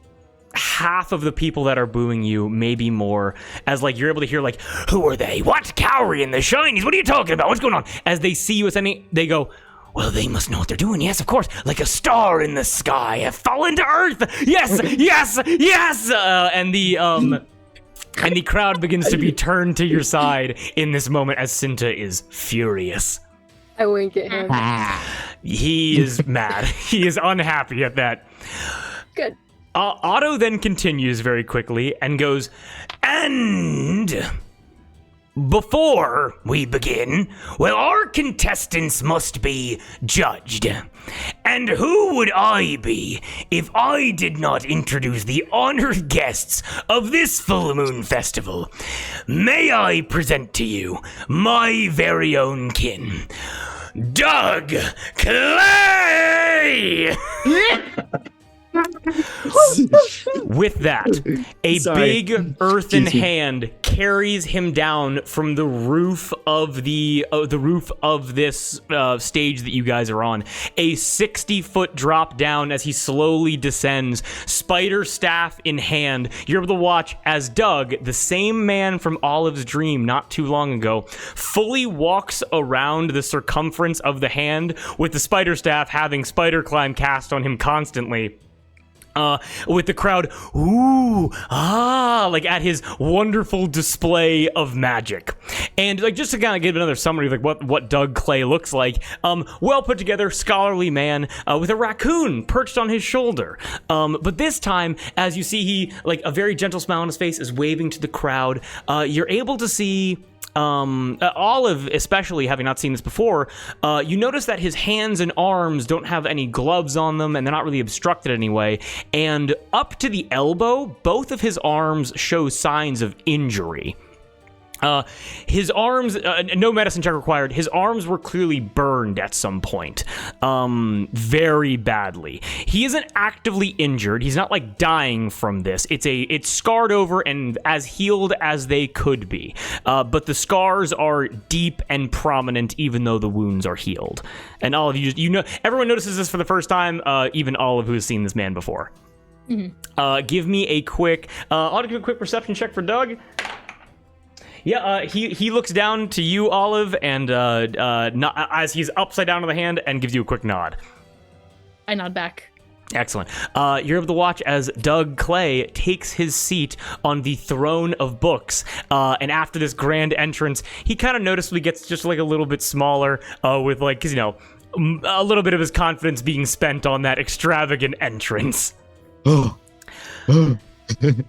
half of the people that are booing you, maybe more, as like you're able to hear like, who are they? What? Cowrie and the Shinies? What are you talking about? What's going on? As they see you ascending, they go, well, they must know what they're doing. Yes, of course. Like a star in the sky have fallen to earth. Yes, yes, yes. And the crowd begins to be turned to your side in this moment as Cinta is furious. I wink at him. He is mad. He is unhappy at that. Good. Otto then continues very quickly and goes, and before we begin, well, our contestants must be judged. And who would I be if I did not introduce the honored guests of this full moon festival? May I present to you my very own kin, Doug Clay! With that, a big earthen hand carries him down from the roof of this stage that you guys are on. A 60-foot drop down as he slowly descends, spider staff in hand. You're able to watch as Doug, the same man from Olive's dream not too long ago, fully walks around the circumference of the hand with the spider staff having spider climb cast on him constantly. With the crowd, ooh, like at his wonderful display of magic. And like just to kind of give another summary of like what Doug Clay looks like, well put together, scholarly man with a raccoon perched on his shoulder. But this time, as you see, he like a very gentle smile on his face is waving to the crowd. You're able to see Olive, especially having not seen this before, you notice that his hands and arms don't have any gloves on them and they're not really obstructed anyway. And up to the elbow, both of his arms show signs of injury. His arms, no medicine check required. His arms were clearly burned at some point, very badly. He isn't actively injured. He's not like dying from this. It's scarred over and as healed as they could be. But the scars are deep and prominent, even though the wounds are healed. And all of you know, everyone notices this for the first time. Even Olive, who has seen this man before. Mm-hmm. Give me a quick. I'll do a quick perception check for Doug. Yeah, he looks down to you, Olive, and as he's upside down on the hand, and gives you a quick nod. I nod back. Excellent. You're able to watch as Doug Clay takes his seat on the throne of books, and after this grand entrance, he kind of noticeably gets just like a little bit smaller, with like, 'cause, you know, a little bit of his confidence being spent on that extravagant entrance.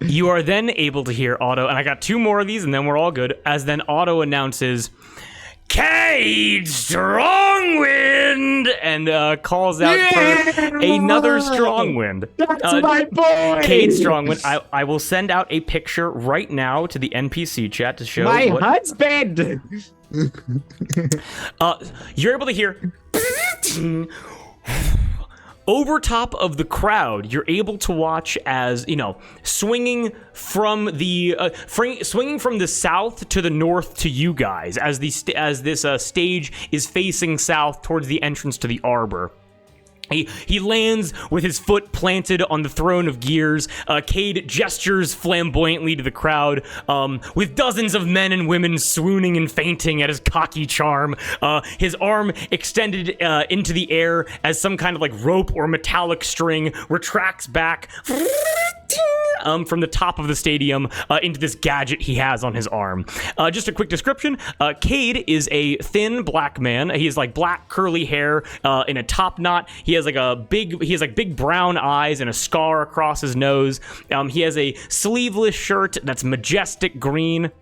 You are then able to hear Otto, and I got 2 more of these, and then we're all good, as then Otto announces, Cade Strongwind, and calls out for another Strongwind. That's my boy! Cade Strongwind. I will send out a picture right now to the NPC chat to show my husband! You're able to hear... Over top of the crowd, you're able to watch as, you know, swinging from the south to the north to you guys, as this stage is facing south towards the entrance to the Arbor. He lands with his foot planted on the throne of gears. Cade gestures flamboyantly to the crowd, with dozens of men and women swooning and fainting at his cocky charm. His arm extended into the air as some kind of like rope or metallic string retracts back from the top of the stadium into this gadget he has on his arm. Just a quick description. Cade is a thin black man. He has like black curly hair in a top knot. He has big brown eyes and a scar across his nose. He has a sleeveless shirt that's majestic green.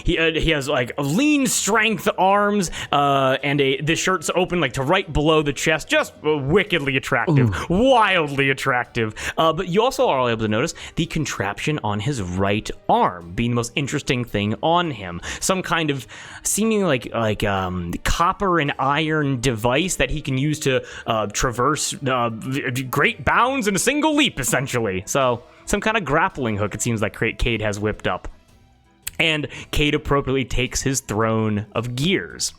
He has like lean strength arms, and this shirt's open like to right below the chest, just wickedly attractive, wildly attractive. But you also are able to notice the contraption on his right arm being the most interesting thing on him. Some kind of seeming like copper and iron device that he can use to traverse great bounds in a single leap, essentially. So some kind of grappling hook, it seems like Cade has whipped up. And Cade appropriately takes his throne of gears.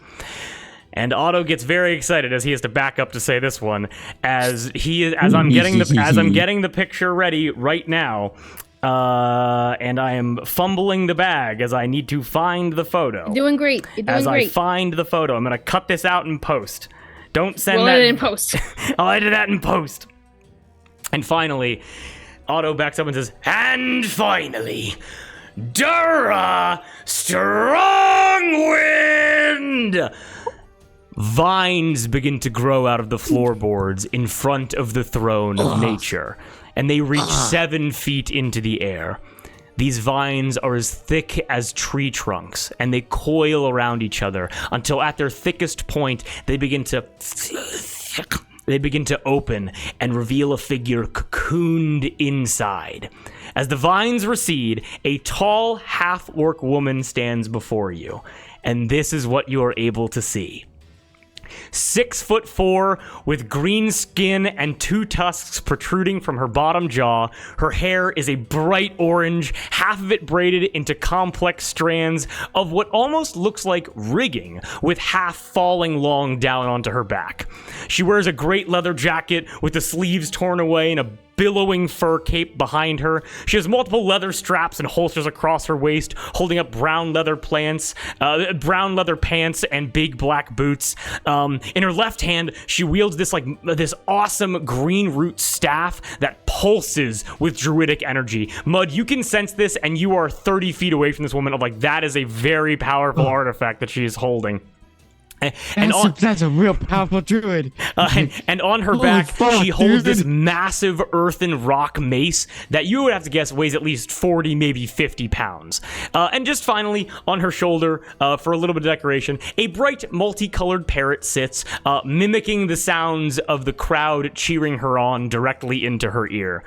And Otto gets very excited as he has to back up to say this one, as I'm getting the picture ready right now, and I am fumbling the bag as I need to find the photo. You're doing great. I find the photo, I'm gonna cut this out in post. Don't send we'll that. Edit in post. I'll edit that in post. And finally, Otto backs up and says, "And finally, Dura Strongwind!" Vines begin to grow out of the floorboards in front of the throne of nature, and they reach 7 feet into the air. These vines are as thick as tree trunks, and they coil around each other until at their thickest point, they begin to open and reveal a figure cocooned inside. As the vines recede, a tall half-orc woman stands before you, and this is what you are able to see. 6'4", with green skin and 2 tusks protruding from her bottom jaw. Her hair is a bright orange, half of it braided into complex strands of what almost looks like rigging, with half falling long down onto her back. She wears a great leather jacket with the sleeves torn away and a billowing fur cape behind her. She has multiple leather straps and holsters across her waist, holding up brown leather pants, and big black boots. In her left hand, she wields this awesome green root staff that pulses with druidic energy. Mud, you can sense this, and you are 30 feet away from this woman. That is a very powerful artifact that she is holding. That's a real powerful druid. And on her Holy back, fuck, she holds this dude. massive earthen rock mace that you would have to guess weighs at least 40, maybe 50 pounds. And just finally, on her shoulder, for a little bit of decoration, a bright, multicolored parrot sits, mimicking the sounds of the crowd cheering her on directly into her ear.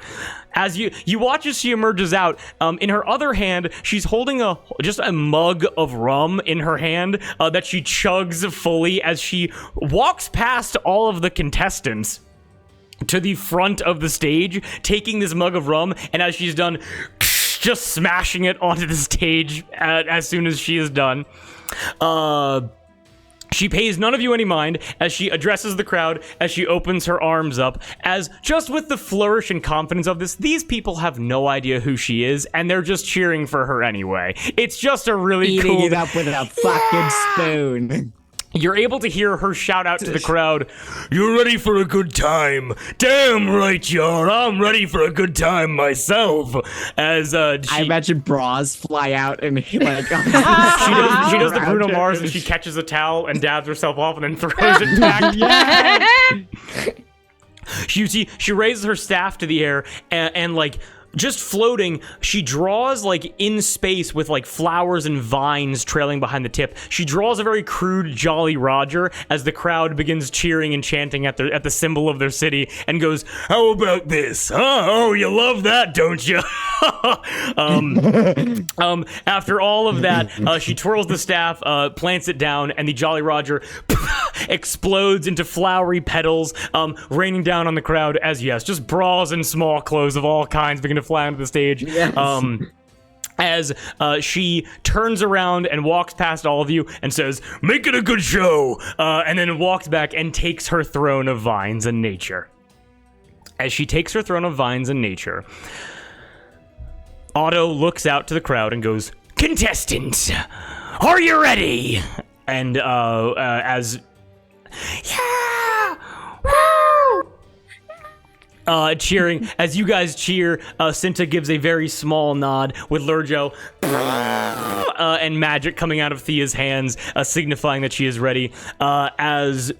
As you watch as she emerges out, in her other hand, she's holding just a mug of rum in her hand that she chugs fully as she walks past all of the contestants to the front of the stage, taking this mug of rum, and as she's done, just smashing it onto the stage as soon as she is done. She pays none of you any mind as she addresses the crowd, as she opens her arms up, as just with the flourish and confidence of this, these people have no idea who she is, and they're just cheering for her anyway. It's just a really Eating cool... it up with a fucking spoon. You're able to hear her shout out to the crowd, "You're ready for a good time? Damn right you are, I'm ready for a good time myself." As I imagine bras fly out and like she does the Bruno around Mars her. and she catches a towel and dabs herself off and then throws it back. She raises her staff to the air and like just floating, she draws like in space with like flowers and vines trailing behind the tip. She draws a very crude Jolly Roger as the crowd begins cheering and chanting at the symbol of their city and goes, "How about this? Huh? Oh, you love that, don't you?" After all of that, she twirls the staff, plants it down, and the Jolly Roger explodes into flowery petals, raining down on the crowd as, yes, just bras and small clothes of all kinds begin to fly onto the stage. Yes. As she turns around and walks past all of you and says, "Make it a good show," and then walks back and takes her throne of vines and nature. As she takes her throne of vines and nature, Otto looks out to the crowd and goes, "Contestants, are you ready?" And as... Yeah! Woo! Cheering. As you guys cheer, Cinta gives a very small nod with Lurjo and magic coming out of Thea's hands, signifying that she is ready. As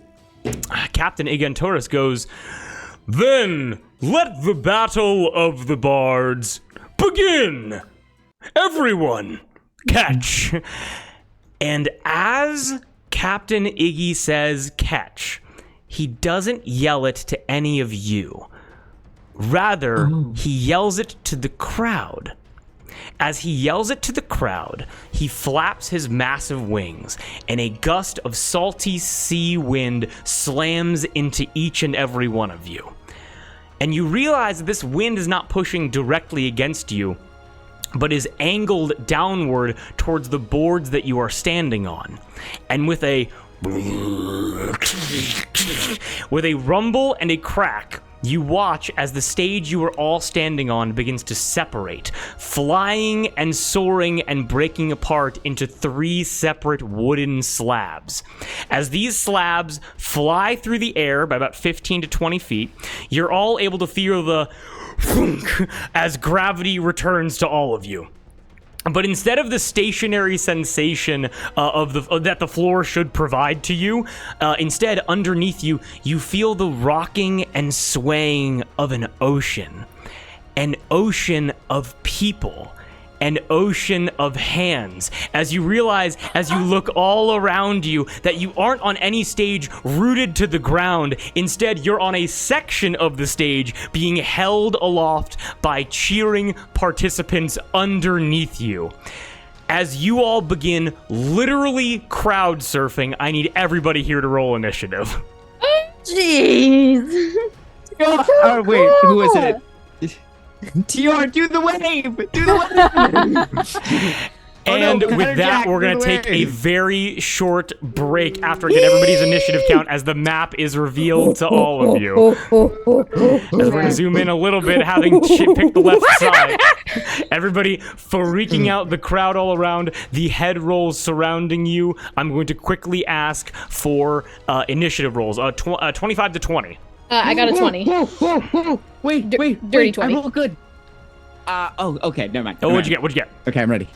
Captain Igantoris goes, "Then let the battle of the bards begin! Everyone, catch!" And as Captain Iggy says catch, he doesn't yell it to any of you. Rather, he yells it to the crowd. As he yells it to the crowd, he flaps his massive wings, and a gust of salty sea wind slams into each and every one of you. And you realize that this wind is not pushing directly against you, but is angled downward towards the boards that you are standing on. And with a rumble and a crack, you watch as the stage you are all standing on begins to separate, flying and soaring and breaking apart into 3 separate wooden slabs. As these slabs fly through the air by about 15 to 20 feet, you're all able to feel the as gravity returns to all of you. But instead of the stationary sensation that the floor should provide to you, instead, underneath you, you feel the rocking and swaying of an ocean of people, an ocean of hands, as you realize, as you look all around you, that you aren't on any stage rooted to the ground. Instead, you're on a section of the stage being held aloft by cheering participants underneath you. As you all begin literally crowd surfing, I need everybody here to roll initiative. Jeez. Oh, wait, who is it? TR, do the wave! Do the wave! And with that, we're going to take a very short break after I get everybody's initiative count as the map is revealed to all of you. As we're going to zoom in a little bit, having picked the left side. Everybody freaking out, the crowd all around, the head rolls surrounding you. I'm going to quickly ask for initiative rolls, 25 to 20. I got a 20. Wait, Dirty 20. I rolled good. Okay, never mind. Oh, what'd you get? Okay, I'm ready.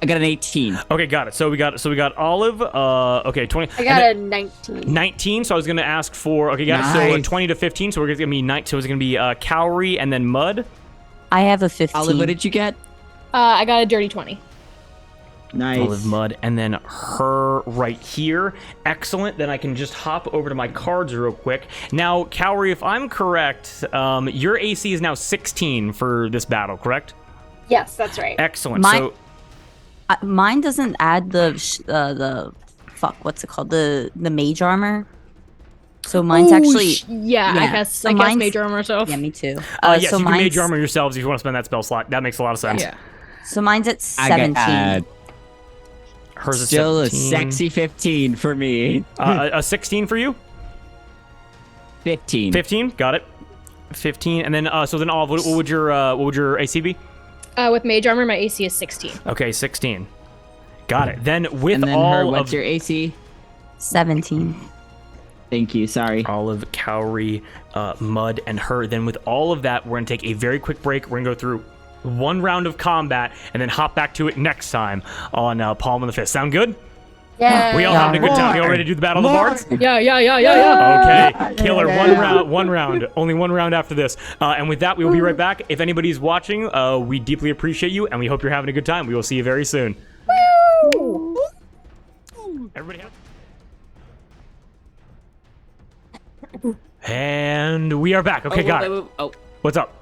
I got an 18. Okay, got it. So we got Olive. Okay, 20. I got a 19. 19. So I was gonna ask for. Okay, got it. So Nice. 20 to 15. So we're gonna be 9. So it's gonna be Cowrie and then Mud. I have a 15. Olive, what did you get? I got a dirty 20. Nice. Olive, Mud, and then her right here. Excellent. Then I can just hop over to my cards real quick. Now, Cowrie, if I'm correct, your AC is now 16 for this battle, correct? Yes, that's right. Excellent. My- So. Mine doesn't add the fuck. What's it called? The mage armor. So mine's actually. Yeah, yeah, I guess so I guess mine's- major armor myself. Yeah, me too. Yes, so you can mine's, mage armor yourselves if you want to spend that spell slot. That makes a lot of sense. Yeah. So mine's at I 17. got Hers is still 17. a sexy 15 for me. A 16 for you? 15. 15? Got it. 15. And then, so then, Olive, what would your AC be? With mage armor, my AC is 16. Okay, 16. Got it. Then with And then all her, of what's your AC? 17. Thank you, sorry. Olive, Cowrie, Mud, and her, then with all of that, we're going to take a very quick break. We're going to go through one round of combat and then hop back to it next time on Palm of the Fist. Sound good? Yeah. We all having a good time. We all ready to do the Battle of the Bards? Yeah. Okay, killer. One round. Only one round after this. And with that, we will be right back. If anybody's watching, we deeply appreciate you, and we hope you're having a good time. We will see you very soon. Everybody And we are back. Okay, got it. Oh, What's up?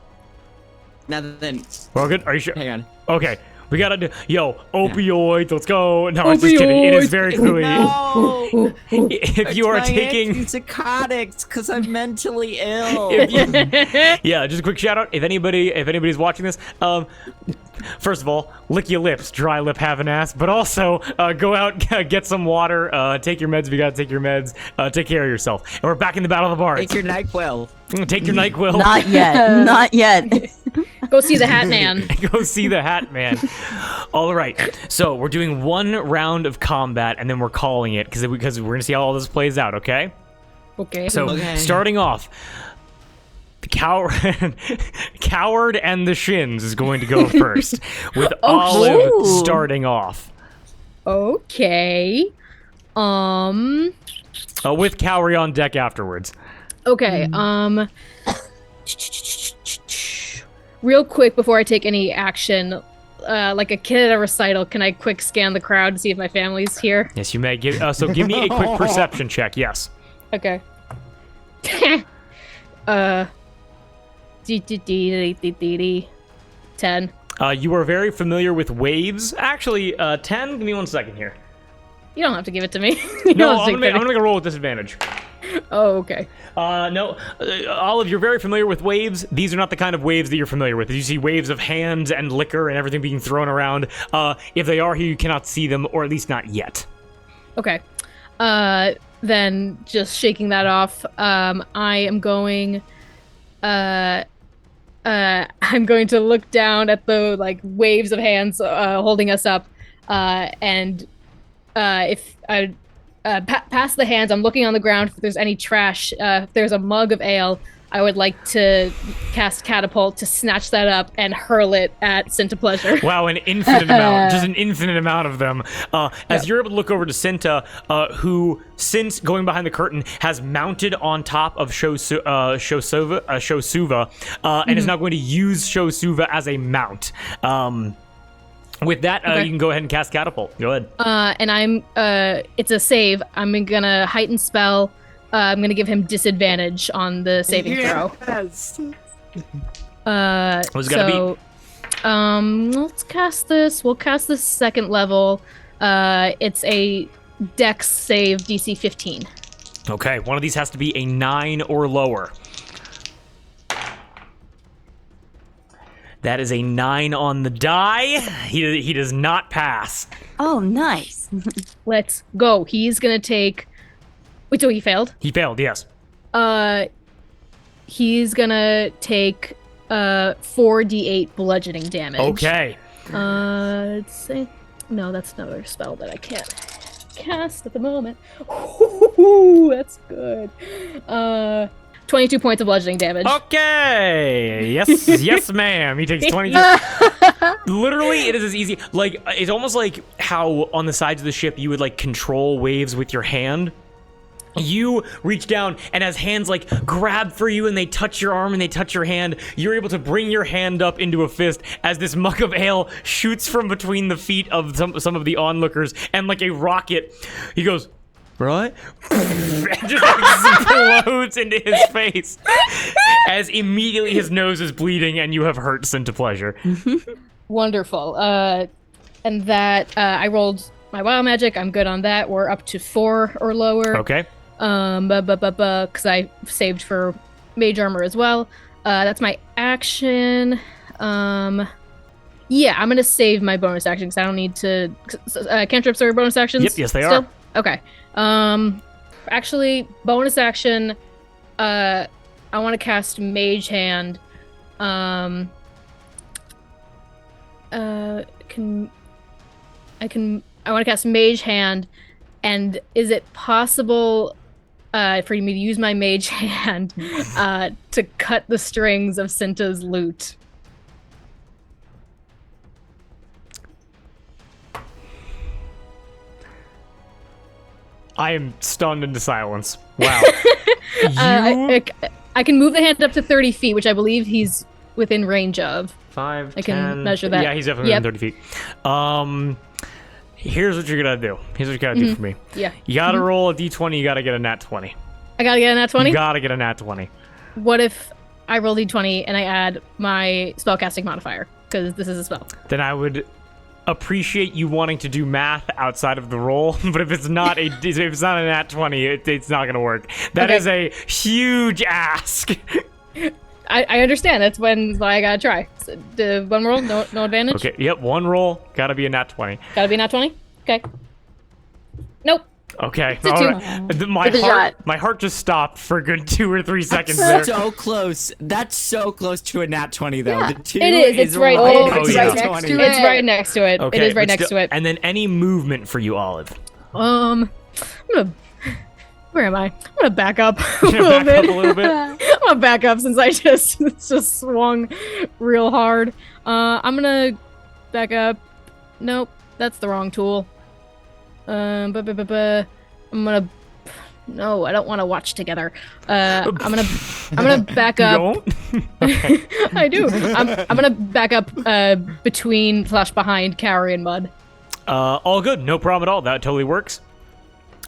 nothing. We're all good? Are you sure? Hang on. Okay. We gotta do, opioids, let's go. No, I'm just kidding. It is very clearly. No! If you are taking. antipsychotics because I'm mentally ill. Yeah, just a quick shout out. If anybody's watching this, first of all, lick your lips, dry lip, have an ass. But also, go out, get some water, take your meds if you gotta take your meds, take care of yourself. And we're back in the Battle of the Bards. Take your NyQuil. Take your NyQuil. Not yet. Not yet. Go see the Hat Man. Go see the Hat Man. All right, so we're doing one round of combat, and then we're calling it because we're gonna see how all this plays out. Okay. Okay. So Okay. starting off, the coward and the shins is going to go first, with Olive Ooh. starting off. Okay. With Cowrie on deck afterwards. Okay. Real quick before I take any action, like a kid at a recital, can I quick scan the crowd to see if my family's here? Yes, you may. So give me a quick perception check. Yes. Okay. 10. You are very familiar with waves. Actually, 10. Give me 1 second here. You don't have to give it to me. You No, don't have to I'm take gonna make a roll with disadvantage. Oh, okay. No, Olive, you're very familiar with waves. These are not the kind of waves that you're familiar with. You see waves of hands and liquor and everything being thrown around. If they are here, you cannot see them, or at least not yet. Okay. Then just shaking that off, I am going I'm going to look down at the like waves of hands holding us up, and if I past the hands, I'm looking on the ground if there's any trash. If there's a mug of ale, I would like to cast Catapult to snatch that up and hurl it at Cinta Pleasure. Wow, an infinite amount, just an infinite amount of them. As you're able to look over to Cinta, who, since going behind the curtain, has mounted on top of Shosuva, and is now going to use Shosuva as a mount. With that, Okay. you can go ahead and cast Catapult. Go ahead. And I'm it's a save. I'm gonna heighten spell. I'm gonna give him disadvantage on the saving throw. Yes. What's it gotta be? Let's cast this. We'll cast this second level. It's a Dex save, DC 15. Okay, one of these has to be a 9 or lower. That is a 9 on the die. He does not pass. Oh, nice. Let's go. He's gonna take. Wait, so he failed? He failed, yes. He's gonna take 4d8 bludgeoning damage. Okay. Let's see. No, that's another spell that I can't cast at the moment. Ooh, that's good. 22 points of bludgeoning damage. Okay. Yes, yes, ma'am. He takes 20. Literally, it is as easy. Like, it's almost like how on the sides of the ship you would like control waves with your hand. You reach down, and as hands like grab for you and they touch your arm and they touch your hand, you're able to bring your hand up into a fist as this mug of ale shoots from between the feet of some of the onlookers, and like a rocket, he goes, right? And just explodes into his face as immediately his nose is bleeding and you have hurt Sin to pleasure. Wonderful. And that I rolled my wild magic. I'm good on that. We're up to 4 or lower. Okay. Because I saved for mage armor as well. That's my action. Yeah, I'm gonna save my bonus action because I don't need to. Cantrips are bonus actions. Yep. Yes, they still? are. Okay. Actually, bonus action. I want to cast Mage Hand. I want to cast Mage Hand, and is it possible for me to use my Mage Hand to cut the strings of Cinta's lute? I am stunned into silence. Wow. I can move the hand up to 30 feet, which I believe he's within range of. 5, I can 10. measure that. Yeah, he's definitely within 30 feet. Here's what you're gonna do. Here's what you gotta do for me. Yeah. You gotta roll a d20, you gotta get a nat 20. I gotta get a nat 20? You gotta get a nat 20. What if I roll d20 and I add my spellcasting modifier? Because this is a spell. Then I would appreciate you wanting to do math outside of the roll, but if it's not a nat 20, it's not gonna work. That Okay. is a huge ask. I understand. That's why I gotta try. So, the one roll, no advantage. Okay, yep, one roll, gotta be a nat 20. Gotta be a nat 20. Okay. Nope. Okay, a all two. right. My heart just stopped for a good 2 or 3 seconds there. So close. That's so close to a nat 20, though. Yeah. The 2 It is. It's right right next to it. next Next to 20. it. It's right next to it. Okay, It is right but next still- to it. And then any movement for you, Olive. Where am I? I'm gonna back up a Back little up bit. a little bit. I'm gonna back up since I just swung real hard. I'm gonna back up. Nope, that's the wrong tool. I'm gonna. No, I don't want to watch together. I'm gonna back You up. don't? Okay. I do. I'm gonna back up behind Cowrie and Mud. All good. No problem at all. That totally works.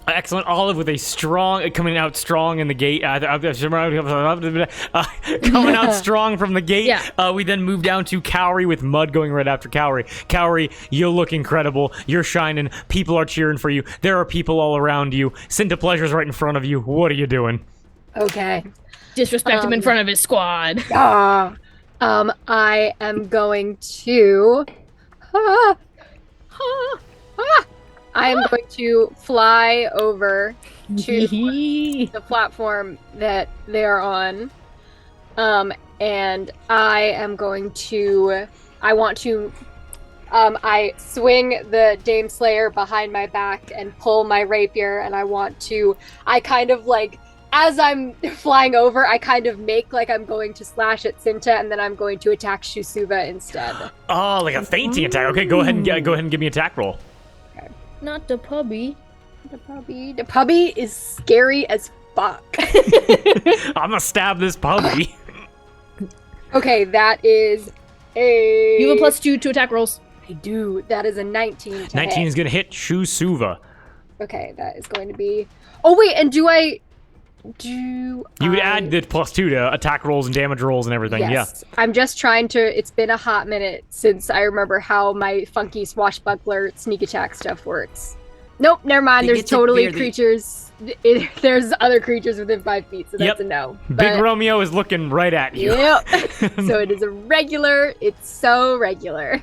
Excellent. Olive with a strong, coming out strong in the gate. Coming out strong from the gate. Yeah. We then move down to Cowrie with Mud going right after Cowrie. Cowrie, you look incredible. You're shining. People are cheering for you. There are people all around you. Cinta Pleasure's right in front of you. What are you doing? Okay. Disrespect him in front of his squad. I am going to. I am going to fly over to the platform that they are on. And I am going to. I swing the Dame Slayer behind my back and pull my rapier, and I kind of like, as I'm flying over, I kind of make like I'm going to slash at Cinta, and then I'm going to attack Shusuva instead. Oh, like a feinting attack. Okay, go ahead and give me an attack roll. Not the puppy. The puppy is scary as fuck. I'm gonna stab this puppy. Okay, that is a. You have a +2 to attack rolls. I do. That is a 19. 19 hit. is gonna hit Shusuva. Okay, that is going to be. Oh wait, and do You would add the +2 to attack rolls and damage rolls and everything. Yes. I'm just trying to. It's been a hot minute since I remember how my funky swashbuckler sneak attack stuff works. Nope, never mind. They There's get to totally fear the- creatures. There's other creatures within 5 feet, so that's a no. Big But- Romeo is looking right at you. Yep. So it is a regular. It's so regular.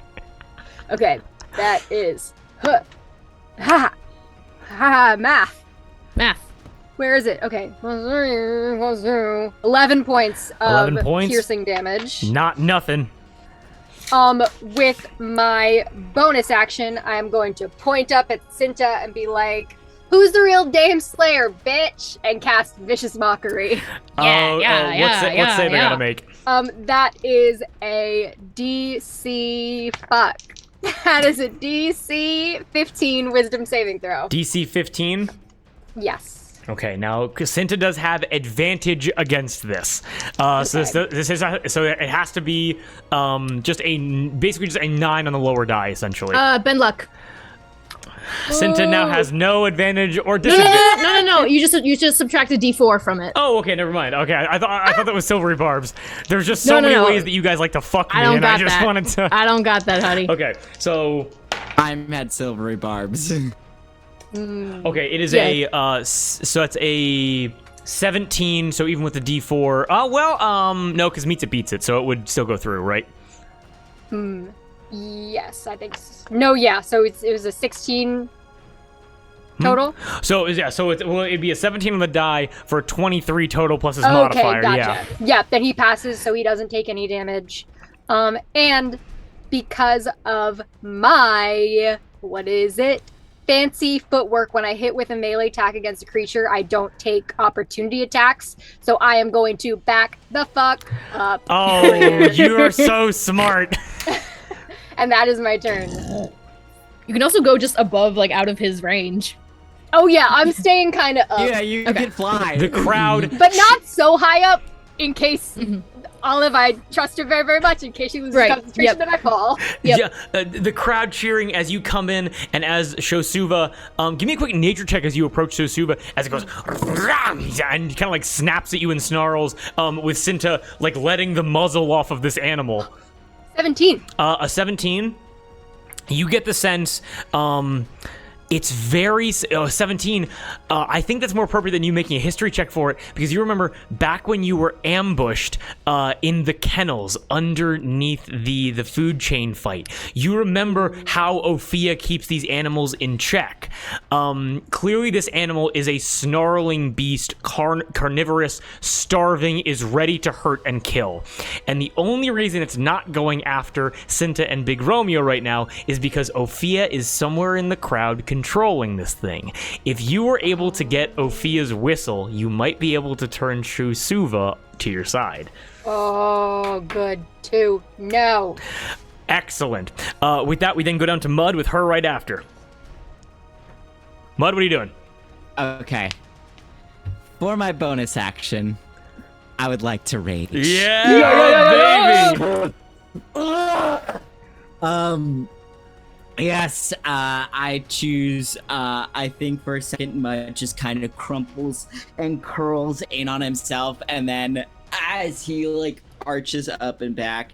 Okay, that is. Math. Where is it? Okay. 11 points of 11 points. piercing damage. Not nothing. With my bonus action, I am going to point up at Cinta and be like, Who's the real Dame Slayer, bitch? And cast Vicious Mockery. What save I gotta make? That is a DC. Fuck. That is a DC 15 Wisdom saving throw. DC 15. Yes. Okay, now Cinta does have advantage against this. So it has to be basically just a 9 on the lower die, essentially. Ben Luck. Cinta now has no advantage or disadvantage. No. You just subtract a D4 from it. Oh, okay, never mind. Okay, I thought that was silvery barbs. There's just so many ways that you guys like to fuck me, I don't got that, honey. Okay, so I'm at silvery barbs. Okay, it is so it's a 17. So even with the D4, no, because meets it beats it, so it would still go through, right? Yes, I think. No, yeah. So it was a 16 total. So it'd be a 17 on the die for a 23 total plus his modifier. Gotcha. Yeah. Yeah. Then he passes, so he doesn't take any damage. And because of my fancy footwork, when I hit with a melee attack against a creature, I don't take opportunity attacks. So I am going to back the fuck up. Oh, you're so smart. And that is my turn. You can also go just above, like, out of his range. Oh yeah, I'm staying kind of up. Yeah, you can fly. The crowd, but not so high up in case Olive, I trust her very, very much in case she loses concentration and I fall. Yeah, the crowd cheering as you come in, and as Shosuva, give me a quick nature check as you approach Shosuva, as it goes, and kind of like snaps at you and snarls, with Cinta like letting the muzzle off of this animal. 17. A 17. You get the sense, it's very 17. I think that's more appropriate than you making a history check for it, because you remember back when you were ambushed in the kennels underneath the food chain fight. You remember how Ophia keeps these animals in check. Clearly, this animal is a snarling beast, carnivorous, starving, is ready to hurt and kill. And the only reason it's not going after Cinta and Big Romeo right now is because Ophia is somewhere in the crowd controlling this thing. If you were able to get Ophia's whistle, you might be able to turn Shosuva to your side. Oh, good to know. Excellent. With that, we then go down to Mud with her right after. Mud, what are you doing? Okay. For my bonus action, I would like to rage. Yeah, baby! Yes, I choose, I think for a second, Mud just kind of crumples and curls in on himself, and then as he, like, arches up and back,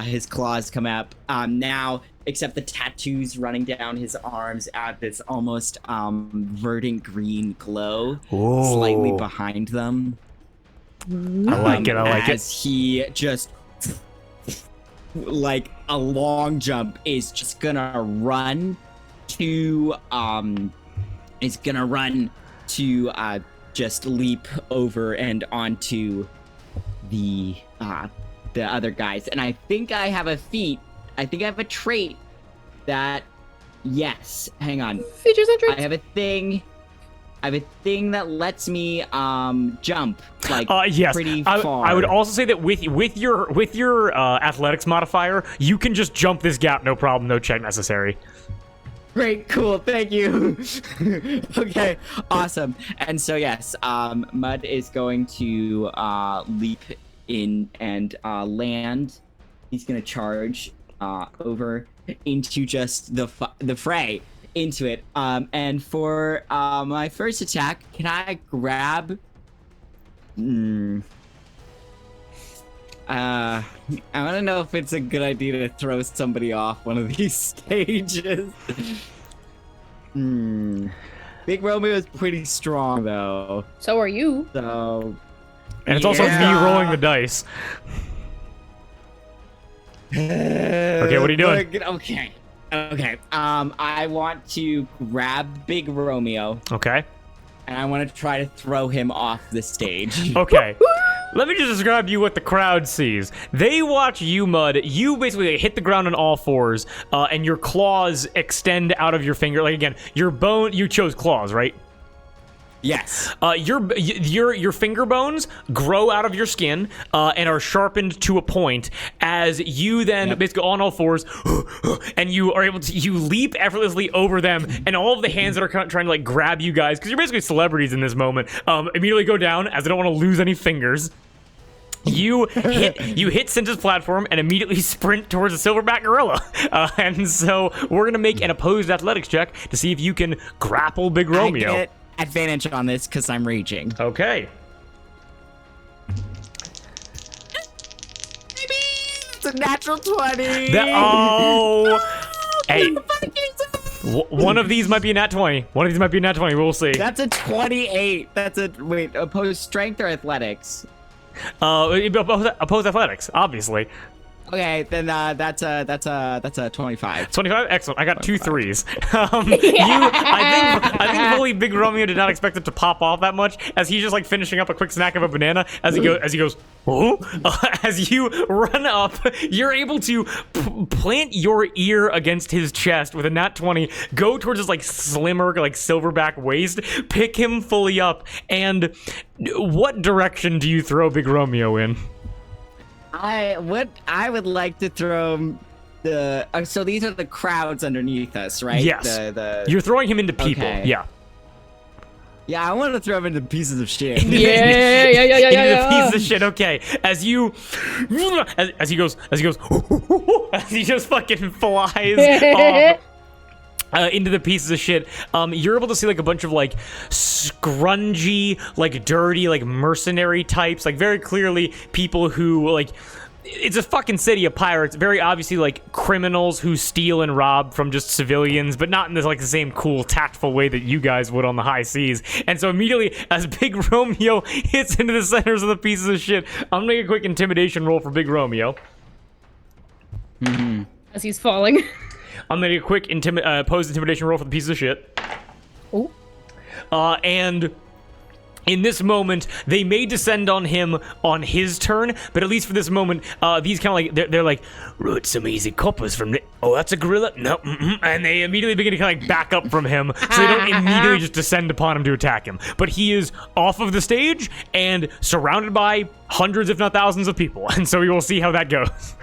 his claws come up. Now, except the tattoos running down his arms add this almost, verdant green glow slightly behind them. I like it, As he just... like a long jump is just gonna run to just leap over and onto the other guys. And I think I have a trait that, yes, hang on, Features and traits. I have a thing that lets me jump like yes. pretty far. I would also say that with your athletics modifier, you can just jump this gap, no problem, no check necessary. Great, cool, thank you. Okay, awesome. And so yes, Mud is going to leap in and land. He's gonna charge over into just the fray. Into it. And for my first attack, can I grab? I want to know if it's a good idea to throw somebody off one of these stages. Big Romeo is pretty strong though. So are you. So. And it's also me rolling the dice. Okay, what are you doing? Okay. I want to grab Big Romeo. Okay. and I want to try to throw him off the stage. Okay. Let me just describe to you what the crowd sees. They watch you, Mud. You basically hit the ground on all fours, and your claws extend out of your finger. Like, again, your bone, you chose claws, right? Yes. Your finger bones grow out of your skin and are sharpened to a point as you then basically on all fours and you are able to leap effortlessly over them, and all of the hands that are trying to like grab you guys, because you're basically celebrities in this moment, immediately go down as they don't want to lose any fingers. You hit Cinta's platform and immediately sprint towards the silverback gorilla. And so we're gonna make an opposed athletics check to see if you can grapple Big Romeo. I get advantage on this because I'm raging. Okay. It's a natural 20. Hey. One of these might be a nat 20. One of these might be a nat 20. We'll see. That's a 28. That's a opposed strength or athletics. Opposed athletics, obviously. Okay, then that's a 25. 25, excellent. I got 2 threes. I think fully Big Romeo did not expect it to pop off that much, as he's just like finishing up a quick snack of a banana. As he goes, oh! As you run up, you're able to plant your ear against his chest with a nat 20. Go towards his like slimmer, like silverback waist, pick him fully up, and what direction do you throw Big Romeo in? I would like to throw the so these are the crowds underneath us, right? Yes. You're throwing him into people. Okay. Yeah. Yeah, I want to throw him into pieces of shit. Into pieces of shit. Okay. As he goes, as he just fucking flies off. Into the pieces of shit, you're able to see like a bunch of like scrungy, like dirty, like mercenary types, like very clearly people who like, it's a fucking city of pirates, very obviously like criminals who steal and rob from just civilians, but not in this like the same cool tactful way that you guys would on the high seas. And so immediately as Big Romeo hits into the centers of the pieces of shit, I'm gonna make a quick intimidation roll for Big Romeo. As he's falling. I'm gonna do a quick opposed intimidation roll for the piece of shit. Oh. And in this moment, they may descend on him on his turn, but at least for this moment, these kind of like they're like, root some easy coppers from the. Oh, that's a gorilla. No, and they immediately begin to kind of like back up from him, so they don't immediately just descend upon him to attack him. But he is off of the stage and surrounded by hundreds, if not thousands, of people, and so we will see how that goes.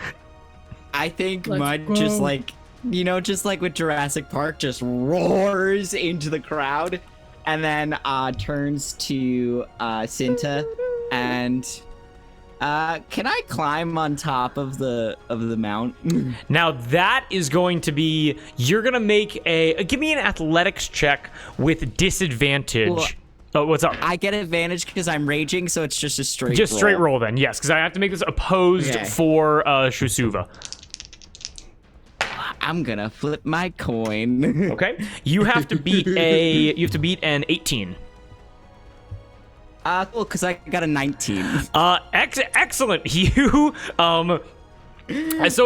I think Mud just like. You know, just like with Jurassic Park, just roars into the crowd, and then turns to Cinta, and can I climb on top of the mount? Now that is going to be, you're gonna make give me an athletics check with disadvantage. Well, oh, what's up? I get advantage because I'm raging, so it's just a straight. Just roll. straight roll then, yes, because I have to make this opposed for Shusuva. I'm gonna flip my coin. Okay, you have to beat an 18. Cool, because I got a 19. Excellent. You so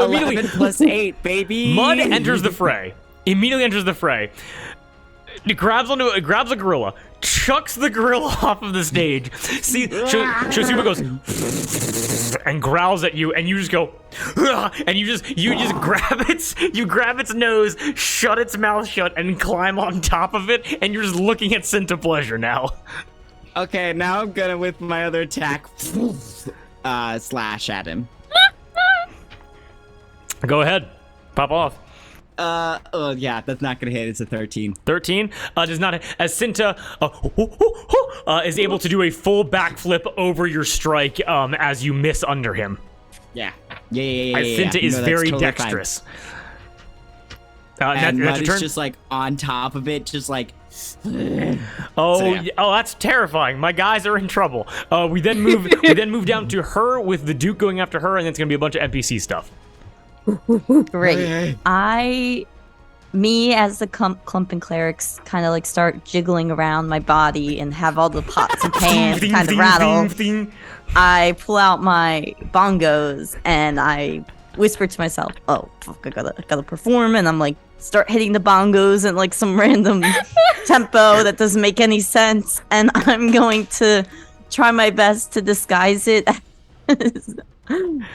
immediately 11 plus 8, baby. Mud enters the fray. Immediately enters the fray. It grabs a gorilla, chucks the gorilla off of the stage. See, Shosuba goes and growls at you, and you just go, and you just grab its nose, shut its mouth shut, and climb on top of it, and you're just looking at Cinta Pleasure now. Okay, now I'm gonna with my other attack slash at him. Go ahead, pop off. Oh yeah, that's not gonna hit. It's a 13. 13 does not hit, as Cinta is able to do a full backflip over your strike as you miss under him. Yeah. As Cinta is very dexterous. And that's your turn? is just like on top of it, just like. Oh, that's terrifying. My guys are in trouble. We then move down to her with the Duke going after her, and it's gonna be a bunch of NPC stuff. Great. Me as the clumping clerics kind of like start jiggling around my body and have all the pots and pans kind of rattle. I pull out my bongos and I whisper to myself, "Oh, fuck, I gotta perform," and I'm like start hitting the bongos in like some random tempo that doesn't make any sense, and I'm going to try my best to disguise it as,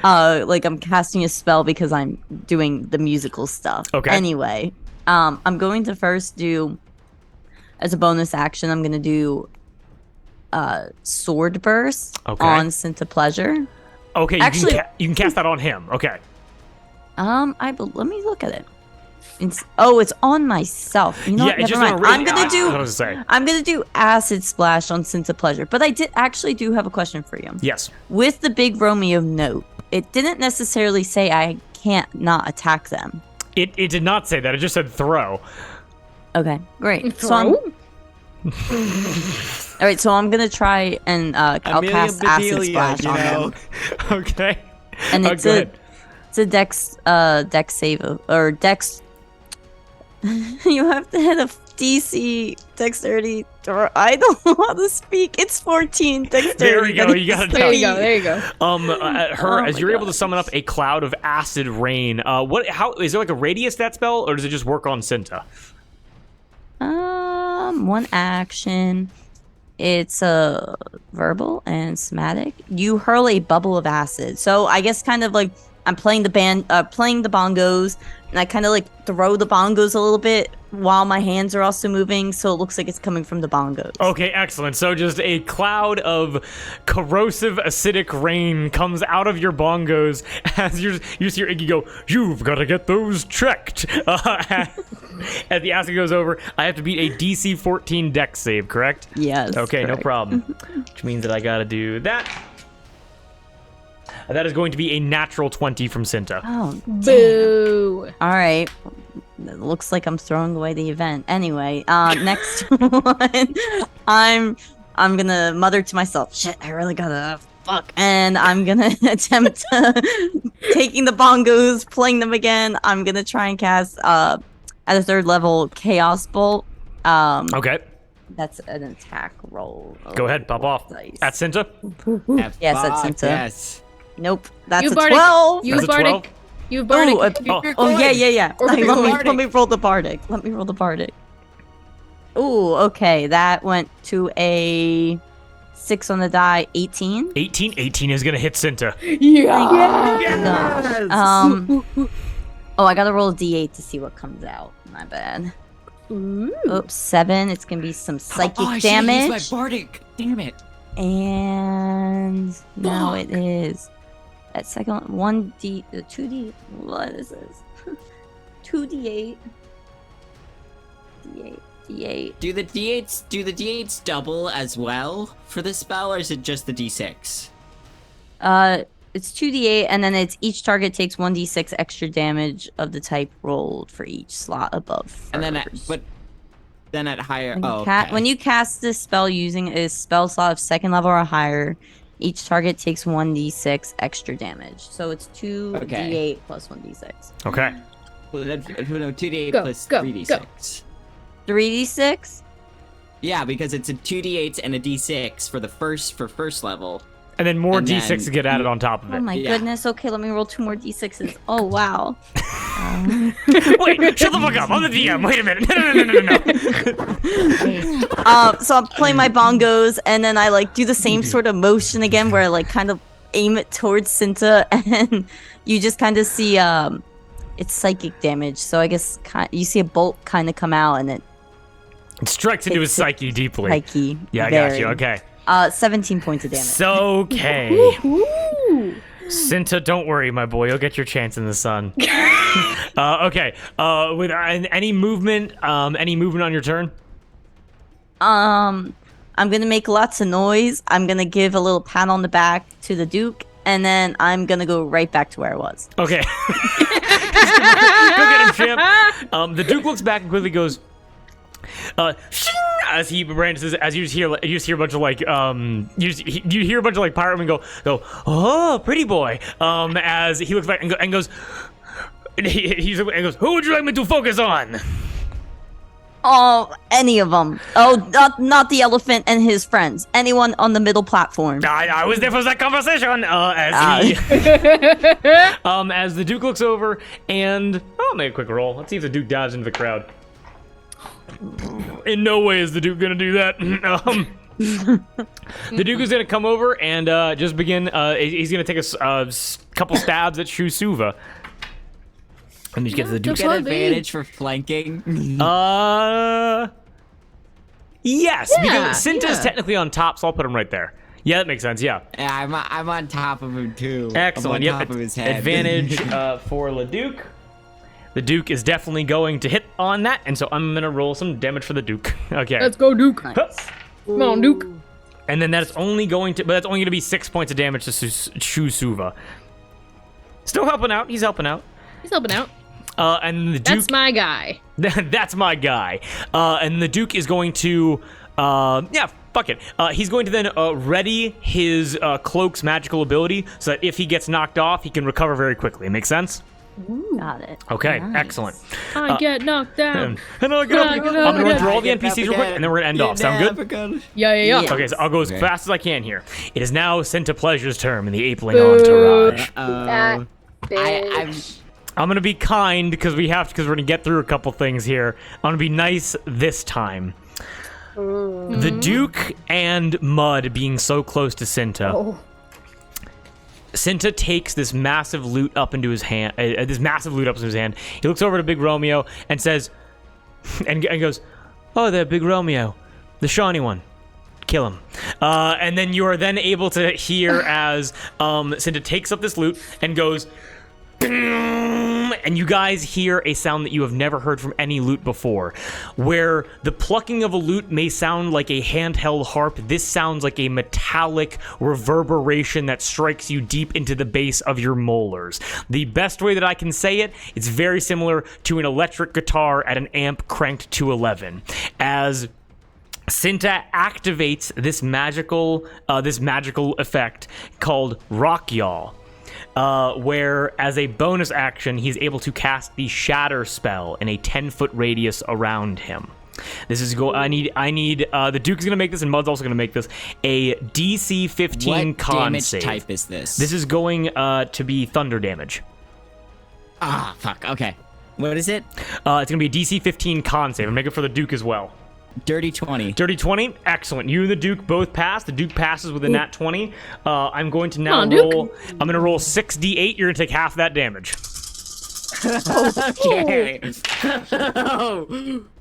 like I'm casting a spell because I'm doing the musical stuff. Okay. Anyway, I'm going to first do, as a bonus action, I'm going to do Sword Burst on Cinta Pleasure. Okay, Actually, you can cast that on him. Okay. Let me look at it. It's on myself. You know what? it's Never just mind. on a I'm gonna do Acid Splash on Cinta Pleasure. But I do have a question for you. Yes. With the big Romeo note, it didn't necessarily say I can't not attack them. It did not say that. It just said throw. Okay, great. Throw? All right, so I'm gonna try and I'll cast Acid Splash on them. Okay. And it's a dex save or dex. You have to hit a DC dexterity. I don't know how to speak. It's 14 dexterity. There we go. You got it. There you go. As you're able to summon up a cloud of acid rain. How is there like a radius that spell, or does it just work on Cinta? One action. It's verbal and somatic. You hurl a bubble of acid. So I guess kind of like I'm playing the bongos, and I kind of like throw the bongos a little bit while my hands are also moving, so it looks like it's coming from the bongos. Okay, excellent. So just a cloud of corrosive acidic rain comes out of your bongos as you see your Iggy go, "You've got to get those checked." As the acid goes over, I have to beat a DC 14 dex save, correct? Yes. Okay, correct. no problem. Which means that I got to do that. That is going to be a natural 20 from Cinta. Oh, Boo. all right. It looks like I'm throwing away the event. Anyway, next one, I'm gonna mutter to myself, "Shit, I really gotta fuck," and I'm gonna attempt taking the bongos, playing them again. I'm gonna try and cast at a 3rd level Chaos Bolt. Okay. That's an attack roll. Go ahead, pop off. Dice. At Cinta? Yes, that's Cinta. Yes. Nope, that's You a bardic. 12. You That's a 12? bardic. You bardic. Yeah. Or Let bardic. me roll the bardic. Ooh, okay, that went to a 6 on the die. 18. 18 is going to hit Cinta. Yeah. Oh, I gotta roll a d8 to see what comes out. My bad. Oops, 7. It's gonna be some psychic damage. My bardic. Damn it. And no, it is. That second 2d. What is this? 2d8. D8. Do the d8s double as well for the spell, or is it just the d6? It's 2d8, and then it's each target takes 1d6 extra damage of the type rolled for each slot above. And then at higher. Okay. When you cast this spell using a spell slot of 2nd level or higher, each target takes 1d6 extra damage. So it's 2d8 plus 1d6. Okay. Well, no, 2d8 Go, plus go, 3d6. 3d6? Yeah, because it's a 2d8 and a d6 for first level. And then more And D6 then- to get added on top of Oh it. my Yeah. goodness. Okay, let me roll 2 more d6s. Oh, wow. Wait, shut the fuck up. I'm the DM. Wait a minute. No. So I'm playing my bongos, and then I like do the same sort of motion again where I like kind of aim it towards Cinta, and you just kind of see it's psychic damage. So I guess you see a bolt kind of come out, and it Strikes into his psyche deeply. psyche. Yeah, I got you. Okay. 17 points of damage. So, okay. Cinta, don't worry, my boy. You'll get your chance in the sun. Okay. With any movement on your turn? I'm gonna make lots of noise. I'm gonna give a little pat on the back to the Duke, and then I'm gonna go right back to where I was. Okay. Go get him, champ. The Duke looks back and quickly goes, as he brandishes, as you just hear a bunch of like you hear a bunch of like piratemen go, "Oh, pretty boy." As he looks back and goes, who would you like me to focus on? Oh, any of them. Oh, not the elephant and his friends. Anyone on the middle platform. I was there for that conversation. As the Duke looks over and I'll make a quick roll. Let's see if the Duke dives into the crowd. In no way is the Duke gonna do that. The Duke is gonna come over and just begin. He's gonna take a couple stabs at Shusuva. Let me just get to the Duke. Get advantage for flanking. Yes, because Cinta is technically on top, so I'll put him right there. Yeah, that makes sense. Yeah. Yeah, I'm on top of him too. Excellent. I'm on top of his head. Advantage for the Duke. The Duke is definitely going to hit on that, and so I'm gonna roll some damage for the Duke. Okay. Let's go, Duke. Huh. Come on, Duke. And then that's only going to be 6 points of damage to Shusuva. Still helping out. He's helping out. He's helping out. And the Duke. That's my guy. That's my guy. And the Duke is going to, fuck it. He's going to then ready his cloak's magical ability so that if he gets knocked off, he can recover very quickly. Make sense? Got it. Okay, Nice. excellent. I get knocked down. And I'll get up. I'm going to run through all the Get up NPCs real quick, again. and then we're going to end off. Sound good? Yeah. Yeah. Okay, so I'll go as fast as I can here. It is now Cinta Pleasure's turn in the Apeling Boo. entourage. That bitch. I'm gonna be kind because we're gonna get through a couple things here. I'm gonna be nice this time. The Duke and Mud being so close to Cinta. Oh. Cinta takes this massive loot up into his hand. He looks over to Big Romeo and says, and goes, "Oh, there, Big Romeo, the shiny one. Kill him." And then you are then able to hear as Cinta takes up this loot and goes, and you guys hear a sound that you have never heard from any lute before. Where the plucking of a lute may sound like a handheld harp, this sounds like a metallic reverberation that strikes you deep into the base of your molars. The best way that I can say it, it's very similar to an electric guitar at an amp cranked to 11. As Cinta activates this magical effect called Rock Y'all. Where, as a bonus action, he's able to cast the Shatter spell in a 10-foot radius around him. This is I need the Duke's gonna make this, and Mud's also gonna make this a DC 15 What con damage save. type is this? This is going to be thunder damage. Ah, fuck. Okay. What is it? It's gonna be a DC 15 con save. I'm making it for the Duke as well. Dirty 20. Dirty 20, excellent. You and the Duke both pass. The Duke passes with a nat 20. I'm going to now Come on, Duke. roll. I'm gonna roll 6d8. You're gonna take half that damage. Okay.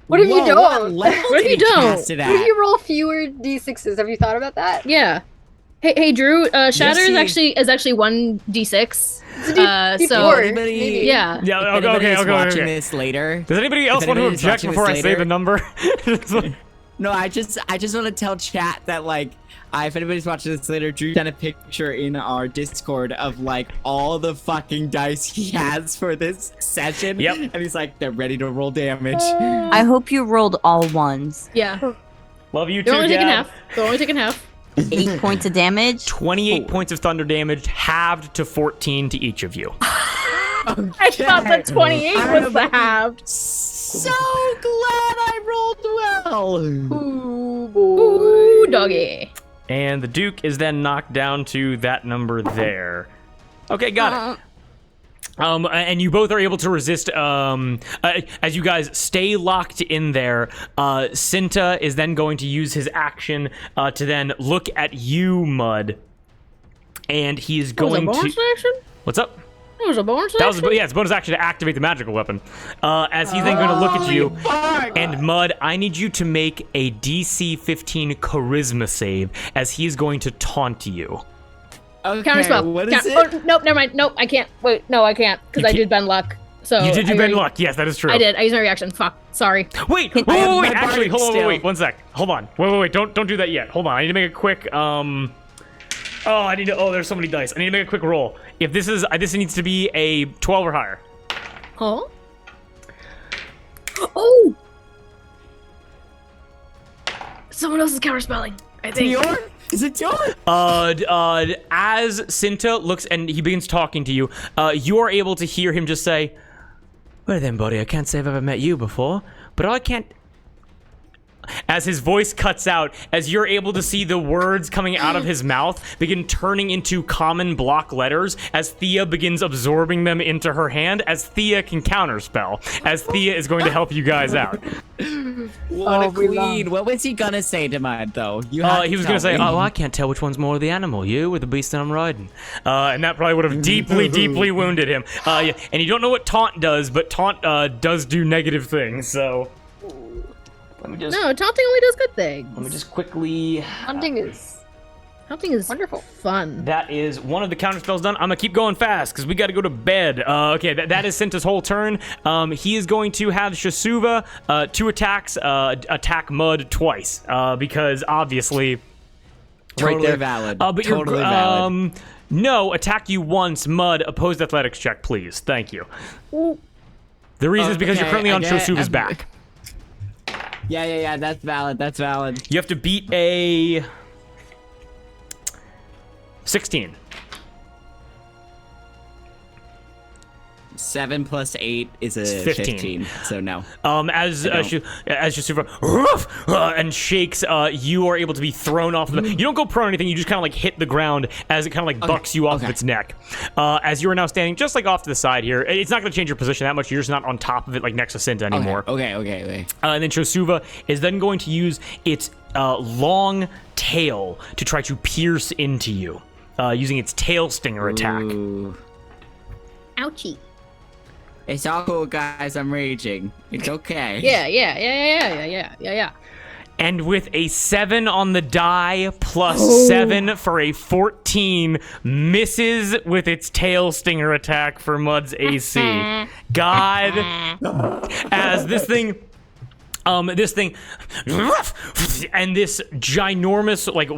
What if you don't? What if you don't? What if you roll fewer d6s? Have you thought about that? Yeah. Hey, Drew. Shatter see. is actually 1d6. It's a D4, So maybe. yeah. Yeah. If anybody is Okay. watching this later. Does anybody else want to anybody's object watching before I this say later- the number? No, I just want to tell chat that like if anybody's watching this later, Drew sent a picture in our Discord of like all the fucking dice he has for this session. Yep. And he's like, they're ready to roll damage. I hope you rolled all ones. Yeah. Love you too, They're only taking Gab. half. They're only taking half. 8 points of damage. 28 points of thunder damage, halved to 14 to each of you. I thought that 28 was the half. So glad I rolled well. Ooh, boy. Ooh, doggy. And the Duke is then knocked down to that number there. Okay, got it. And you both are able to resist, as you guys stay locked in there. Cinta is then going to use his action to then look at you, Mud. And he is That was a going bonus to... action? What's up? That was a bonus That was action? it's a bonus action to activate the magical weapon. As he's then going to look at you, Fuck. and Mud, I need you to make a DC 15 Charisma save, as he's going to taunt you. Okay, Counter spell. what is it? Oh, nope, never mind. Nope, I can't. Wait, no, I can't. Because You I can't- did bend luck. So You did do I bend already- luck. Yes, that is true. I did. I used my reaction. Fuck. Sorry. Wait. I Wait. have my Actually, hold on. still. Wait. 1 sec. Hold on. Wait. Don't do that yet. Hold on. I need to make a quick. Oh, I need to. Oh, there's so many dice. I need to make a quick roll. If this is, this needs to be a 12 or higher. Huh? Oh! Someone else is counterspelling. I think. Is it yours? As Cinta looks and he begins talking to you, you are able to hear him just say, "Well then, buddy, I can't say I've ever met you before, but I can't as his voice cuts out, as you're able to see the words coming out of his mouth begin turning into common block letters as Thea begins absorbing them into her hand, as Thea can counterspell, as Thea is going to help you guys out. What a queen. What was he gonna say to Mud, though? He was going to say, oh, I can't tell which one's more the animal, you or the beast that I'm riding. And that probably would have deeply, deeply wounded him. Yeah, and you don't know what taunt does, but taunt does do negative things, so... Let me just... No, taunting only does good things. Let me just quickly... Taunting is wonderful. Fun. That is one of the counter spells done. I'm gonna keep going fast because we got to go to bed. Okay, that is Cinta's whole turn. He is going to have Shasuva 2 attacks, attack Mud twice because obviously Totally valid. But totally valid. No, attack you once. Mud, opposed athletics check, please. Thank you. The reason is because you're currently on Shasuva's back. Yeah, that's valid. That's valid. You have to beat a 16. 7 plus 8 is a 15. So no. As Shasuva and shakes, you are able to be thrown off. You don't go prone or anything. You just kind of like hit the ground as it kind of like bucks you off of its neck. As you are now standing just like off to the side here. It's not going to change your position that much. You're just not on top of it like next to Cinta anymore. Okay. And then Shasuva is then going to use its long tail to try to pierce into you, using its tail stinger attack. Ooh. Ouchie. It's all cool, guys. I'm raging. It's okay. Yeah. And with a 7 on the die plus 7 for a 14, misses with its tail stinger attack for Mud's AC. God, as this thing, and this ginormous like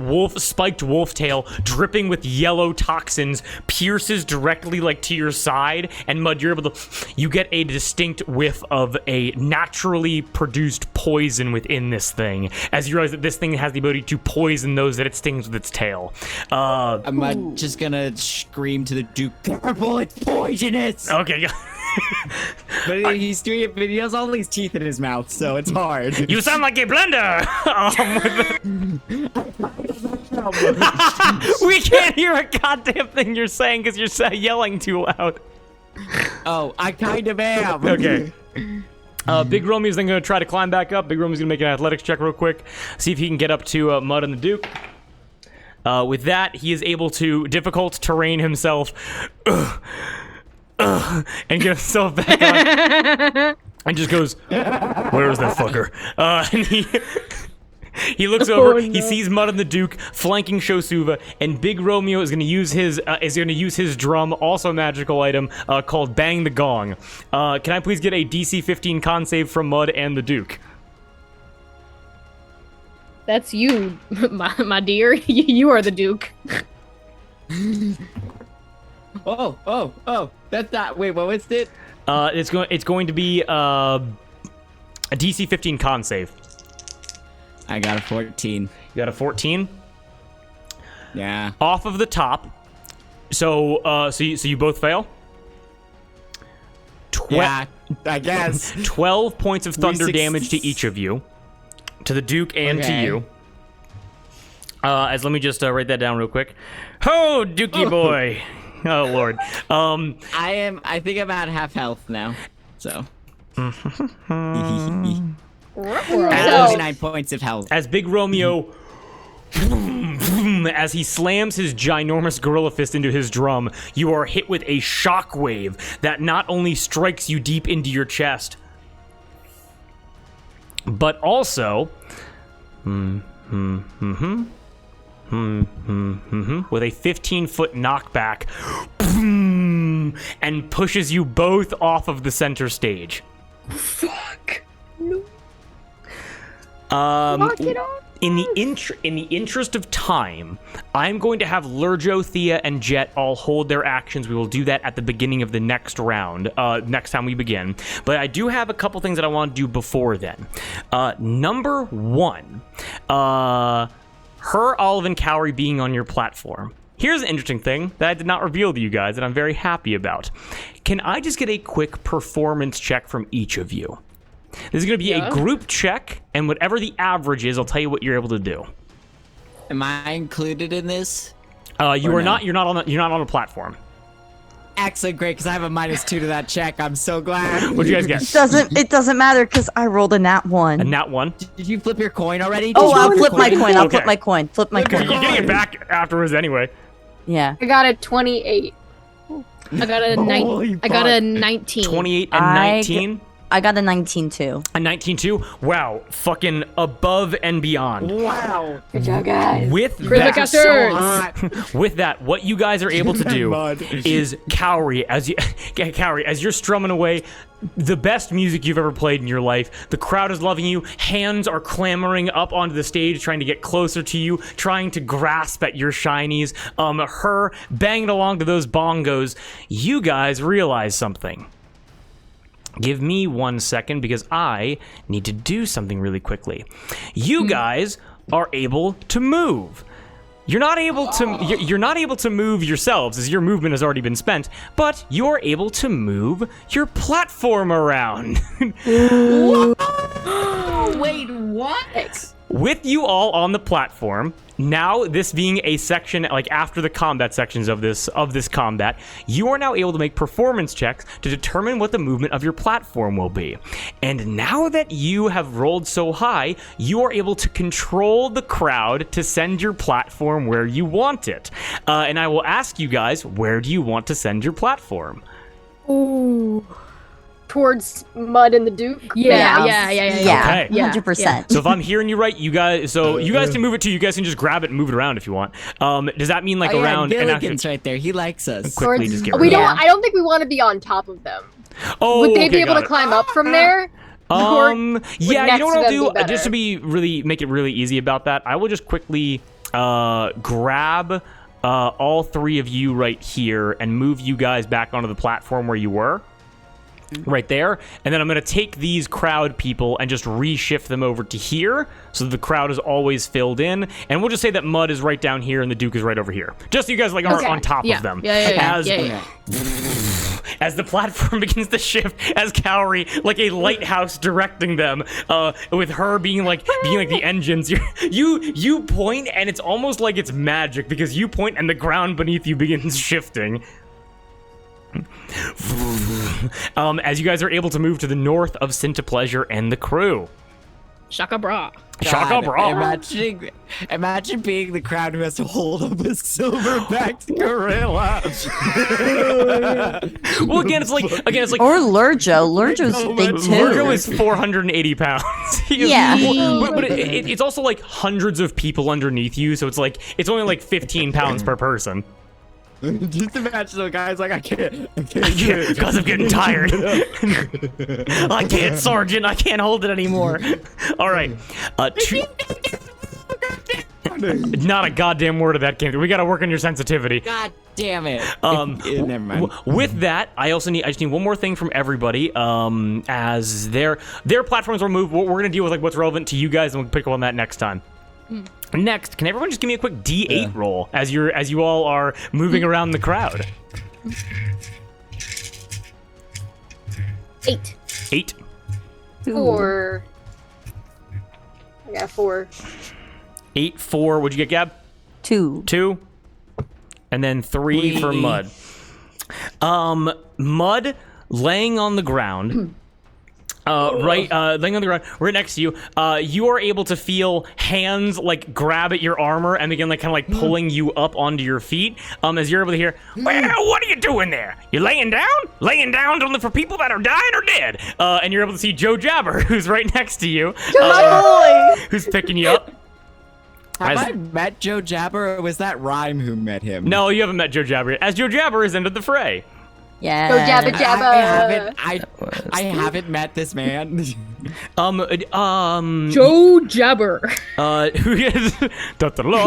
spiked wolf tail dripping with yellow toxins pierces directly like to your side, and Mud, you get a distinct whiff of a naturally produced poison within this thing as you realize that this thing has the ability to poison those that it stings with its tail. I'm just gonna scream to the Duke, "Careful, it's poisonous!" Okay. But he's doing it, but he has all these teeth in his mouth, so it's hard. You sound like a blender! We can't hear a goddamn thing you're saying because you're yelling too loud. Oh, I kind of am. Okay. Big Romeo's then going to try to climb back up. Big Romeo's going to make an athletics check real quick. See if he can get up to Mud and the Duke. With that, he is able to difficult terrain himself. And get himself back on. And just goes, "Where is that fucker?" And he looks over. He sees Mud and the Duke flanking Shasuva, and Big Romeo is going to use his drum, also a magical item called Bang the Gong. Can I please get a DC 15 con save from Mud and the Duke? That's you, my dear. You are the Duke. Oh, that's not. Wait, what was it? It's going to be a DC 15 con save. I got a 14. You got a 14? Yeah. Off of the top. So you both fail? Yeah, I guess. 12 points of thunder damage to each of you. To the Duke and to you. Let me just write that down real quick. Ho, Dukey boy! Oh, Lord. I think I'm at half health now, so. At 9 points of health. As Big Romeo, as he slams his ginormous gorilla fist into his drum, you are hit with a shockwave that not only strikes you deep into your chest, but also with a 15-foot knockback and pushes you both off of the center stage. Fuck. No. Knock it off. In the interest of time, I'm going to have Lurjo, Thea, and Jet all hold their actions. We will do that at the beginning of the next round, next time we begin. But I do have a couple things that I want to do before then. Number one, Olive, and Cowrie being on your platform. Here's an interesting thing that I did not reveal to you guys that I'm very happy about. Can I just get a quick performance check from each of you? This is going to be Yeah. a group check, and whatever the average is, I'll tell you what you're able to do. Am I included in this? You Or are no? not. You're not on a platform. Excellent, great, because I have a -2 to that check. I'm so glad. What'd you guys get? It doesn't matter because I rolled a nat one. A nat 1. Did you flip your coin already? Oh, Did you I'll your flip my coin. I'll Okay. flip my coin. Flip my You're coin. getting it back afterwards anyway. Yeah. I got a 28. I got a Holy I got a 19. 28 and I 19. I got a 19 too. A 19 too. Wow, fucking above and beyond. Wow. Good job, guys. With Charisma that, casters. So hot. with that, what you guys are able to do Mud. is Cowrie, as you're strumming away, the best music you've ever played in your life. The crowd is loving you. Hands are clamoring up onto the stage, trying to get closer to you, trying to grasp at your shinies. Her banging along to those bongos. You guys realize something. Give me 1 second because I need to do something really quickly. You guys are able to move. You're not able to move yourselves as your movement has already been spent, but you're able to move your platform around. Wait, what? With you all on the platform, now this being a section like after the combat sections of this combat, you are now able to make performance checks to determine what the movement of your platform will be. And now that you have rolled so high, you are able to control the crowd to send your platform where you want it. And I will ask you guys, where do you want to send your platform? Ooh. Towards Mud and the Duke. Yeah. Okay. 100%. So if I'm hearing you right, you guys can move it too. You guys can just grab it and move it around if you want. Does that mean like Oh, yeah, around and actually Gilligan's right there. He likes us. quickly just get rid We of it? don't. I don't think we want to be on top of them. Oh, Would they okay, be able got to it. climb up from there? Yeah, you next know what to I'll them do? be better? Just to make it really easy about that, I will just quickly grab all three of you right here and move you guys back onto the platform where you were. Right there, and then I'm going to take these crowd people and just reshift them over to here so that the crowd is always filled in, and we'll just say that Mud is right down here and the Duke is right over here, just so you guys like aren't Okay. on top Yeah. of them. Yeah. As the platform begins to shift, as Cowrie, like a lighthouse, directing them, with her being like the engines. You point, and it's almost like it's magic because you point, and the ground beneath you begins shifting. As you guys are able to move to the north of Cinta Pleasure and the crew. Shaka bra. Shaka bra. Imagine being the crowd who has to hold up a silverbacked gorilla. Well, again, it's like Or Lurjo. Lurjo's big too. Virgo is 480 pounds. Yeah. but it's also like hundreds of people underneath you, so it's only like 15 pounds per person. Just imagine the guy's like, I can't Because I'm getting tired. I can't, Sergeant. I can't hold it anymore. All right. Not a goddamn word of that came through. We got to work on your sensitivity. God damn it. Never mind. With that, I just need one more thing from everybody. As their platforms will move, we're gonna deal with like what's relevant to you guys, and we'll pick up on that next time. Next, can everyone just give me a quick D8 roll as you all are moving around the crowd? 8. 8. 4. I got 4. 8, 4. What'd you get, Gab? 2. 2. And then 3 for Mud. Mud laying on the ground. Laying on the ground, right next to you. You are able to feel hands like grab at your armor and begin like kind of like pulling you up onto your feet. As you're able to hear, well, what are you doing there? You laying down? Laying down only for people that are dying or dead. And you're able to see Joe Jabber, who's right next to you, who's picking you up. Have I met Joe Jabber, or was that Rhyme who met him? No, you haven't met Joe Jabber yet, as Joe Jabber has entered the fray. Yeah. Go jabba jabba. I haven't met this man. Joe Jabber. Who is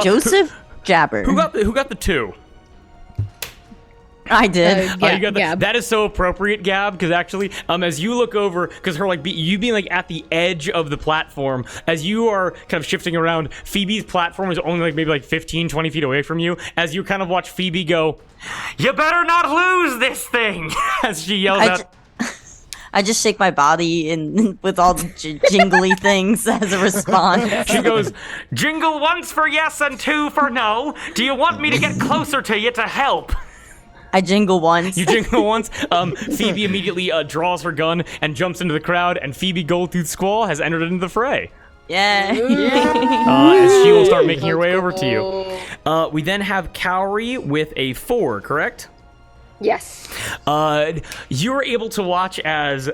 Joseph Jabber. Who got the 2? I did. You got the, Gab. that is so appropriate, Gab, because actually, as you look over, because her you being like at the edge of the platform, as you are kind of shifting around, Phoebe's platform is only like maybe like 15, 20 feet away from you, as you kind of watch Phoebe go, "You better not lose this thing," as she yells out. I just shake my body and with all the jingly things as a response. She goes, jingle once for yes and two for no. Do you want me to get closer to you to help? I jingle once. You jingle once. Phoebe immediately draws her gun and jumps into the crowd, and Phoebe Goldtooth Squall has entered into the fray. Yeah. As she will start making her way over to you. We then have Cowrie with a 4, correct? Yes. You're able to watch as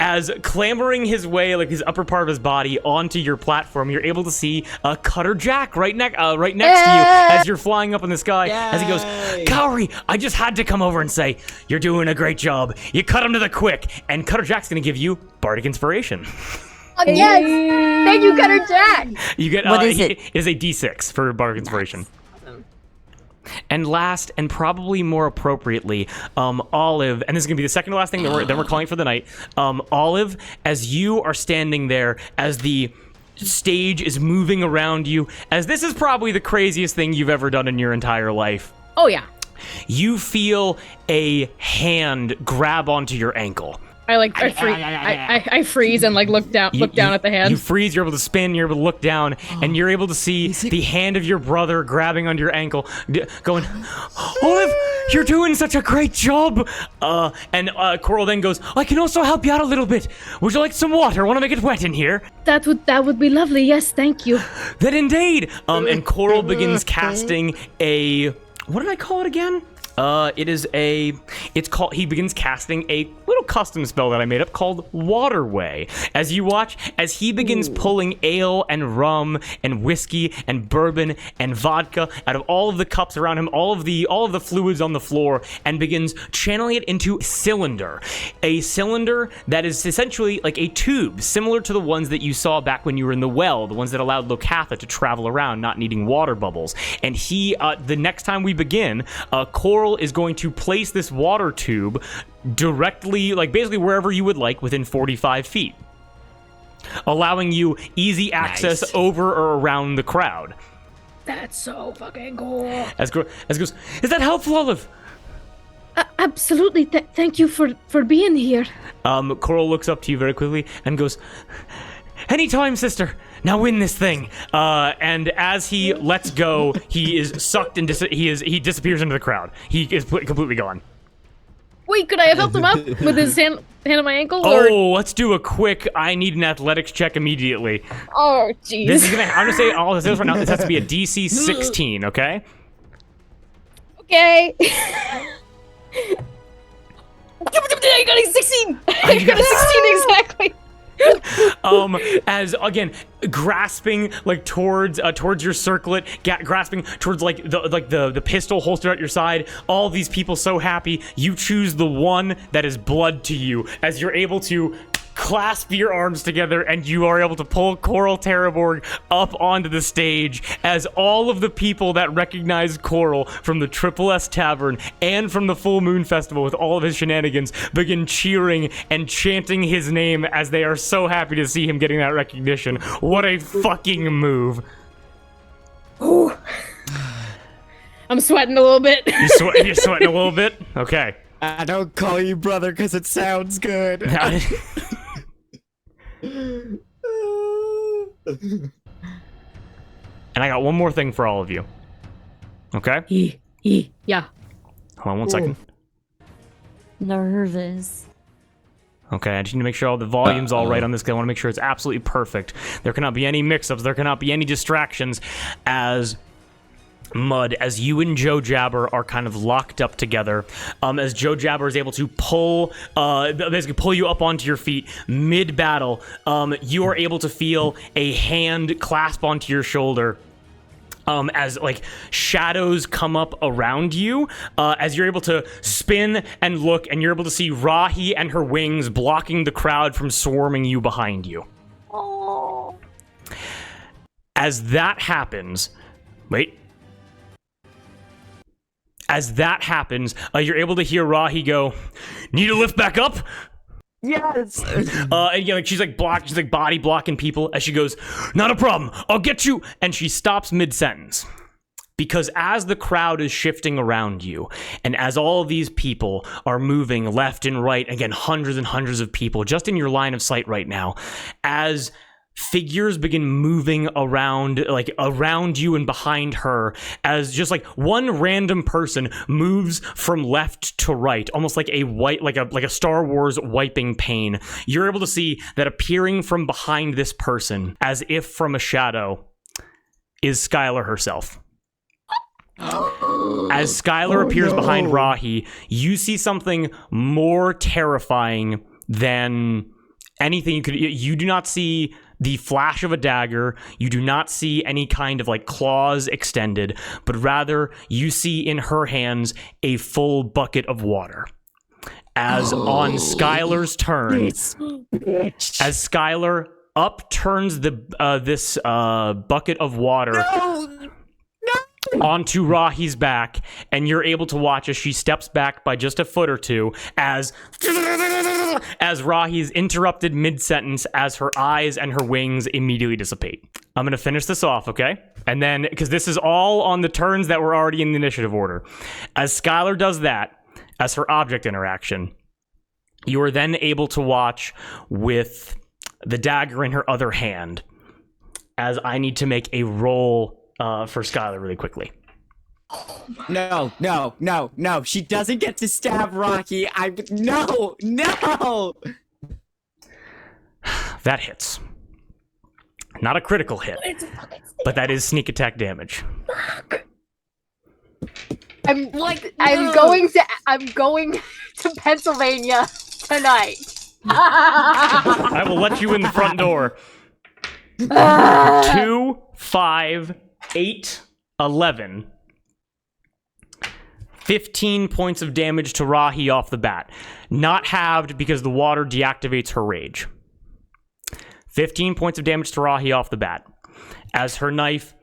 as clambering his way, like his upper part of his body, onto your platform. You're able to see Cutter Jack right next to you as you're flying up in the sky. As he goes, Cowrie, I just had to come over and say you're doing a great job. You cut him to the quick, and Cutter Jack's gonna give you Bardic Inspiration. Yes. Thank you, Cutter Jack. You get What is it? It is a D6 for Bardic Inspiration. And last, and probably more appropriately, Olive, and this is going to be the second to last thing that we're calling for the night. Olive, as you are standing there, as the stage is moving around you, as this is probably the craziest thing you've ever done in your entire life, Oh yeah. you feel a hand grab onto your ankle. I freeze and like look down at the hand. You freeze, you're able to spin, you're able to look down, and you're able to see the hand of your brother grabbing onto your ankle, going, Olive, you're doing such a great job. And Coral then goes, I can also help you out a little bit. Would you like some water? Want to make it wet in here? That would be lovely. Yes, thank you. Then indeed. And Coral begins casting a, what did I call it again? He begins casting a little custom spell that I made up called Waterway. As you watch, as he begins pulling ale and rum and whiskey and bourbon and vodka out of all of the cups around him, all of the fluids on the floor, and begins channeling it into a cylinder that is essentially like a tube, similar to the ones that you saw back when you were in the well, the ones that allowed Locatha to travel around, not needing water bubbles. And the next time we begin, Coral is going to place this water tube directly, like basically wherever you would like, within 45 feet, allowing you easy access over or around the crowd. That's so fucking cool. As goes, is that helpful, Olive? Absolutely. Thank you for being here. Coral looks up to you very quickly and goes, anytime, sister. Now win this thing. And as he lets go, he is sucked and he disappears into the crowd. He is completely gone. Wait, could I have helped him up with his hand on my ankle? Oh, let's do a quick. I need an athletics check immediately. Oh, jeez. This is gonna. I'm gonna say all this is right now. This has to be a DC 16. Okay. Okay. I got a 16. I got a 16 exactly. As again, grasping like towards your circlet, grasping towards like the pistol holstered at your side. All these people so happy. You choose the one that is blood to you, as you're able to clasp your arms together, and you are able to pull Coral Terraborg up onto the stage, as all of the people that recognize Coral from the Triple S Tavern and from the Full Moon Festival with all of his shenanigans begin cheering and chanting his name, as they are so happy to see him getting that recognition. What a fucking move. Ooh. I'm sweating a little bit. You're sweating a little bit? Okay. I don't call you brother because it sounds good. And I got one more thing for all of you. Okay? Yeah. Hold on one second. Nervous. Okay, I just need to make sure all the volume's all right on this, because I want to make sure it's absolutely perfect. There cannot be any mix-ups. There cannot be any distractions, as Mud, as you and Joe Jabber are kind of locked up together, as Joe Jabber is able to basically pull you up onto your feet mid-battle, you are able to feel a hand clasp onto your shoulder. As like shadows come up around you, as you're able to spin and look, and you're able to see Rahi and her wings blocking the crowd from swarming you behind you. Oh. As that happens, you're able to hear Rahi go, "Need to lift back up?" Yes. And you know, she's like body blocking people as she goes, "Not a problem, I'll get you." And she stops mid-sentence because as the crowd is shifting around you, and as all of these people are moving left and right, again, hundreds and hundreds of people just in your line of sight right now, as figures begin moving around, like around you and behind her, as just like one random person moves from left to right, almost like a Star Wars wiping pane. You're able to see that appearing from behind this person, as if from a shadow, is Skylar herself. As Skylar appears behind Rahi, you see something more terrifying than anything you could. You do not see the flash of a dagger. You do not see any kind of like claws extended, but rather you see in her hands a full bucket of water. As on Skylar's turn, as Skylar upturns this bucket of water onto Rahi's back, and you're able to watch as she steps back by just a foot or two as Rahi's interrupted mid-sentence as her eyes and her wings immediately dissipate. I'm going to finish this off, okay? And then, because this is all on the turns that were already in the initiative order. As Skylar does that, as her object interaction, you are then able to watch with the dagger in her other hand, as I need to make a roll for Skylar really quickly. No. She doesn't get to stab Rocky. No. That hits. Not a critical hit, but that is sneak attack damage. I'm going to Pennsylvania tonight. I will let you in the front door. 2, 5, 8, 11. 15 points of damage to Rahi off the bat. Not halved because the water deactivates her rage. 15 points of damage to Rahi off the bat. As her knife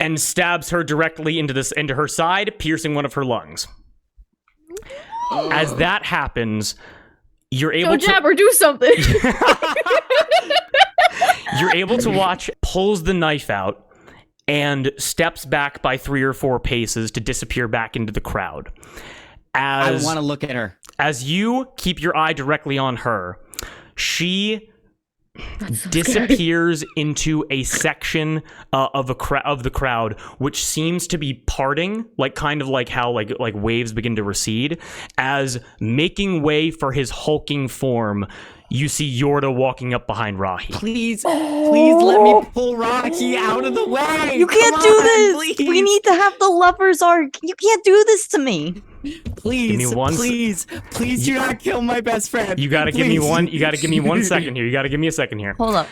and stabs her directly into her side, piercing one of her lungs. As that happens, you're able to... Jabber, do something! You're able to watch, pulls the knife out, and steps back by 3 or 4 paces to disappear back into the crowd. I want to look at her. As you keep your eye directly on her, she disappears into a section of the crowd, which seems to be parting, like kind of like how like waves begin to recede. As making way for his hulking form, you see Yorda walking up behind Rahi. Please let me pull Rocky out of the way. You can't do this. Please. We need to have the lover's arc. You can't do this to me. Please do not kill my best friend. You gotta give me one. You gotta give me 1 second here. You gotta give me a second here. Hold up.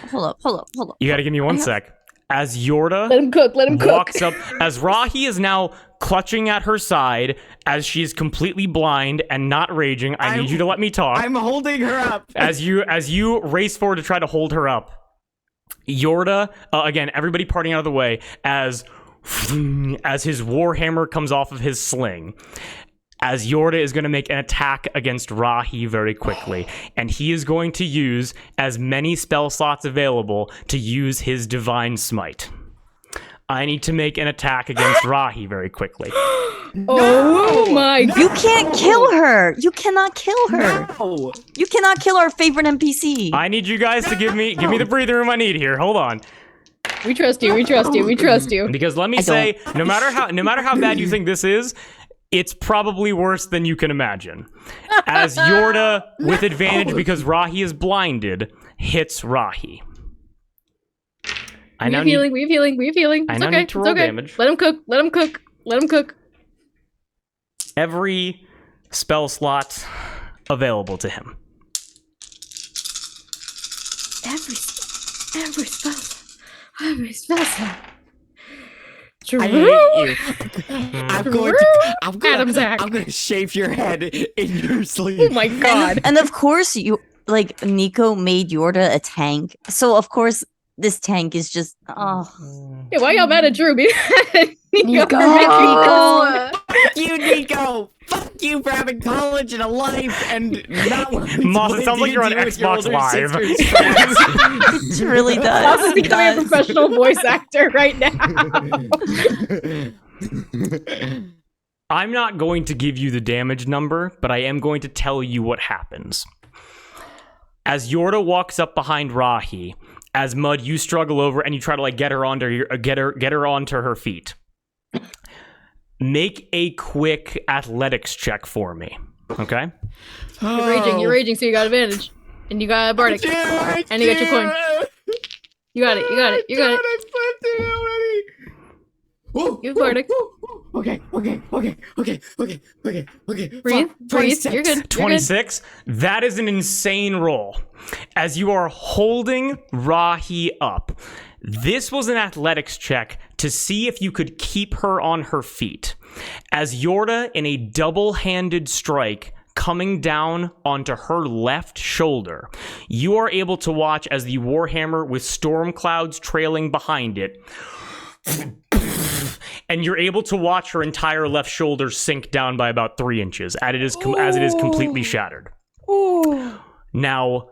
You gotta give me 1 sec. As Yorda Let him cook. walks up, as Rahi is now clutching at her side, as she is completely blind and not raging. I need you to let me talk. I'm holding her up. As you race forward to try to hold her up, Yorda, again, everybody parting out of the way, as his warhammer comes off of his sling. As Yorda is going to make an attack against Rahi very quickly, and he is going to use as many spell slots available to use his Divine Smite. I need to make an attack against Rahi very quickly. Oh my god. You can't kill her. You cannot kill her. No. You cannot kill our favorite NPC. I need you guys to give me the breathing room I need here. Hold on. We trust you. Because let me say, no matter how bad you think this is, it's probably worse than you can imagine. As Yorda, with advantage because Rahi is blinded, hits Rahi. We have healing. I now need to roll damage. Let him cook. Every spell slot available to him. Every spell slot. I hate you. I'm going to shave your head in your sleep. Oh my god. And of course, Nico made Yorda a tank. So of course, this tank is just Hey, why y'all mad at Drew? Nico. Fuck you, Nico. Fuck you for having college and a life and not wanting Moss, to it sounds like you're on D&D with your Xbox older Live. sister's friends. It really does. Moss is It becoming a does. professional voice actor right now. I'm not going to give you the damage number, but I am going to tell you what happens. As Yorda walks up behind Rahi, as Mud, you struggle over and you try to like get her onto her feet. Make a quick athletics check for me, okay? You're raging, so you got advantage. And you got a bardic. And you got your coin. You got it. You have bardic. Okay. Breathe. Breathe. You're good. 26. That is an insane roll. As you are holding Rahi up, this was an athletics check to see if you could keep her on her feet. As Yorda, in a double-handed strike, coming down onto her left shoulder, you are able to watch as the Warhammer with storm clouds trailing behind it, and you're able to watch her entire left shoulder sink down by about 3 inches as it is completely shattered. Now,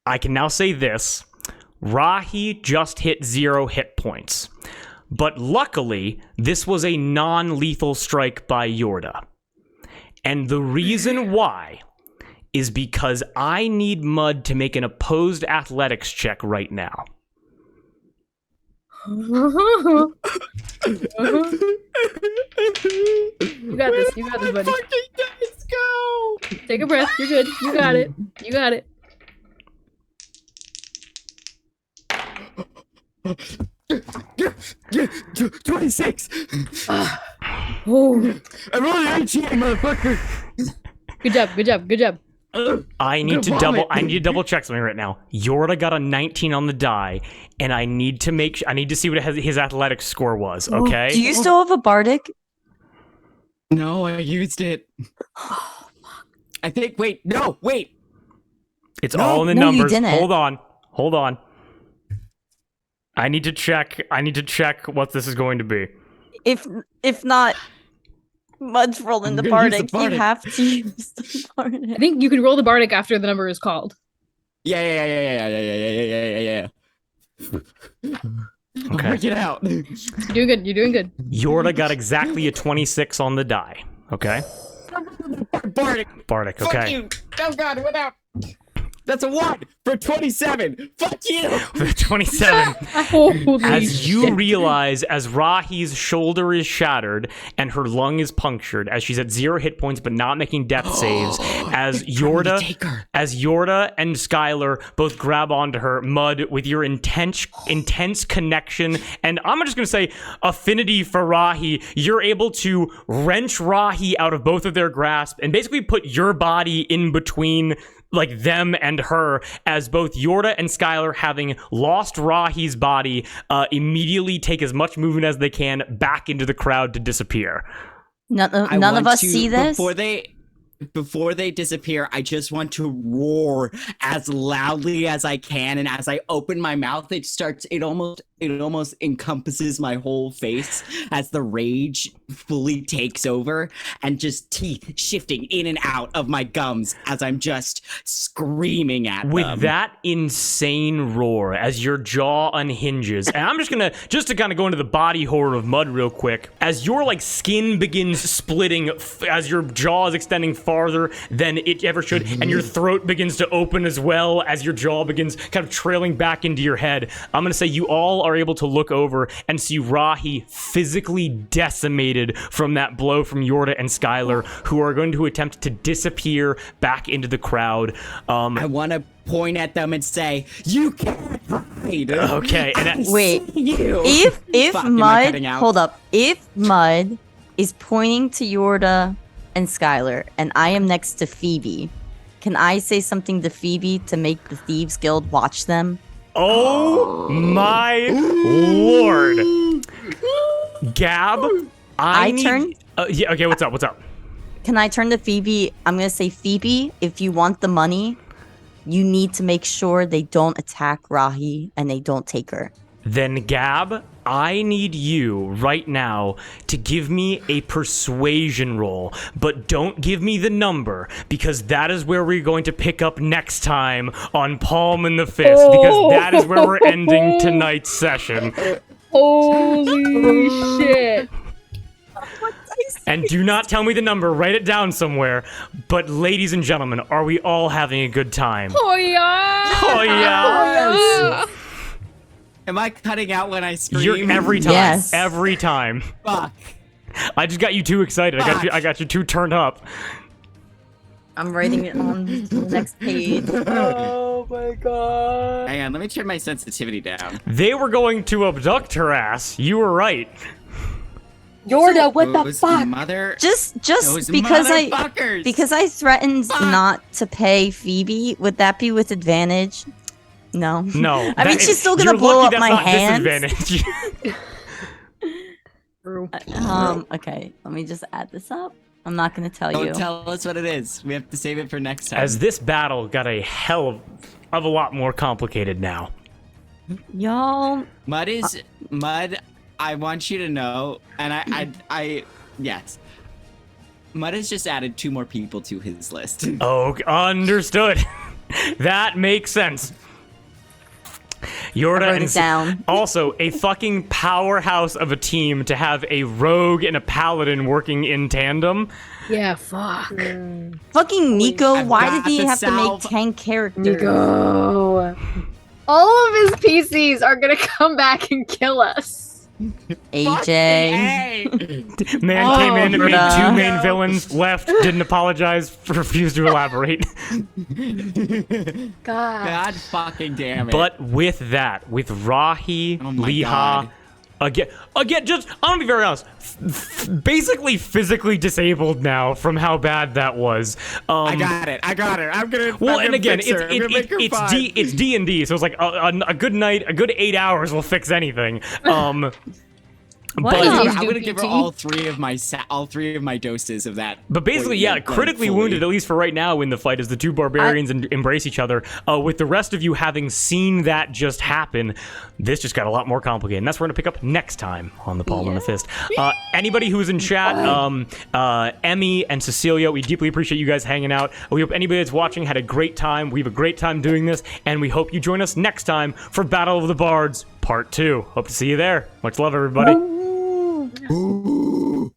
I can now say this. Rahi just hit 0 hit points. But luckily, this was a non-lethal strike by Yorda. And the reason why is because I need Mud to make an opposed athletics check right now. You got this, buddy. Let's go. Take a breath. You're good. You got it. 26. Oh. I'm rolling 19, motherfucker. Good job. I need to double check something right now. Yorda got a 19 on the die, and I need to see what his athletics score was, okay? Do you still have a bardic? No, I used it. I think. Wait. It's all in the No, you numbers. didn't. Hold on. I need to check what this is going to be. If not, Mud's rolling the I'm gonna use bardic. the You bardic. have to use the I bardic. think you can roll the bardic after the number is called. Yeah. Okay. Work it out. You're doing good. Yorda got exactly a 26 on the die, okay? Bardic, Fuck okay. you. Oh God, what up? That's a 1 for 27. Fuck you. 27. Holy As you shit. realize, as Rahi's shoulder is shattered and her lung is punctured, as she's at 0 hit points but not making death saves, as Yorda and Skylar both grab onto her, Mud, with your intense connection, and I'm just gonna say affinity for Rahi, you're able to wrench Rahi out of both of their grasp and basically put your body in between like them and her, as both Yorda and Skylar, having lost Rahi's body, immediately take as much movement as they can back into the crowd to disappear. None I of want us to- see this. Before they disappear, I just want to roar as loudly as I can, and as I open my mouth, it almost encompasses my whole face as the rage fully takes over, and just teeth shifting in and out of my gums as I'm just screaming at With them. that insane roar, as your jaw unhinges, and I'm just to kind of go into the body horror of Mud real quick, as your like skin begins splitting, as your jaw is extending farther than it ever should, and your throat begins to open as well as your jaw begins kind of trailing back into your head, I'm gonna say you all are able to look over and see Rahi physically decimated from that blow from Yorda and Skylar, who are going to attempt to disappear back into the crowd. I want to point at them and say, "You can't hide." Okay, and Wait, you. if Fuck, am I Mud, cutting out? hold up. If Mud is pointing to Yorda and Skylar, and I am next to Phoebe, can I say something to Phoebe to make the Thieves Guild watch them? oh my lord, Gab, I need- turn? Yeah. Okay. What's up? Can I turn to Phoebe? I'm gonna say, Phoebe, if you want the money, you need to make sure they don't attack Rahi and they don't take her. then Gab, I need you right now to give me a persuasion roll, but don't give me the number, because that is where we're going to pick up next time on Palm in the Fist, because that is where we're ending tonight's session. Holy shit. And do not tell me the number, write it down somewhere. But ladies and gentlemen, are we all having a good time? Oh yeah. Oh yeah. Am I cutting out when I scream? You're every time. Yes. Every time. Fuck. I just got you too excited. I got you too turned up. I'm writing it on the next page. Oh my god. Hang on, let me turn my sensitivity down. They were going to abduct her ass. You were right. Yorda, what the Those fuck? Just Those because motherfuckers. I threatened not to pay Phoebe, would that be with advantage? No. No. I mean, she's still gonna you're blow lucky up that's my not hands. disadvantage. Okay, let me just add this up. I'm not gonna tell you. Don't tell us what it is. We have to save it for next time. As this battle got a hell of a lot more complicated now. Y'all, Mud, I want you to know, and yes. Mud has just added 2 more people to his list. Oh, understood. That makes sense. Yorda I wrote and it down. Also, a fucking powerhouse of a team to have a rogue and a paladin working in tandem. Yeah, fuck. fucking Nico, I've why got did he the have to make salve. 10 characters? Nico. All of his PCs are gonna come back and kill us. AJ. Hey! Man came in and made Yorda. 2 main villains, left, didn't apologize, refused to elaborate. God. God fucking damn it. But with that, with Rahi, Oh my Liha, God. again, just, I'm gonna be very honest, basically physically disabled now from how bad that was. I got it. I'm gonna. Well, I'm and gonna again, fix her. I'm gonna make her it's fine. it's D&D, so it's like a good night, a good 8 hours will fix anything. What But, is I'm it? gonna give her all 3 of my doses of that. but basically, yeah, critically wounded, at least for right now in the fight, as the 2 barbarians embrace each other. With the rest of you having seen that just happen, this just got a lot more complicated. And that's what we're going to pick up next time on the Palm and the Fist. Anybody who's in chat, Emmy and Cecilia, we deeply appreciate you guys hanging out. We hope anybody that's watching had a great time. We have a great time doing this, and we hope you join us next time for Battle of the Bards Part 2. Hope to see you there. Much love, everybody. Ooh.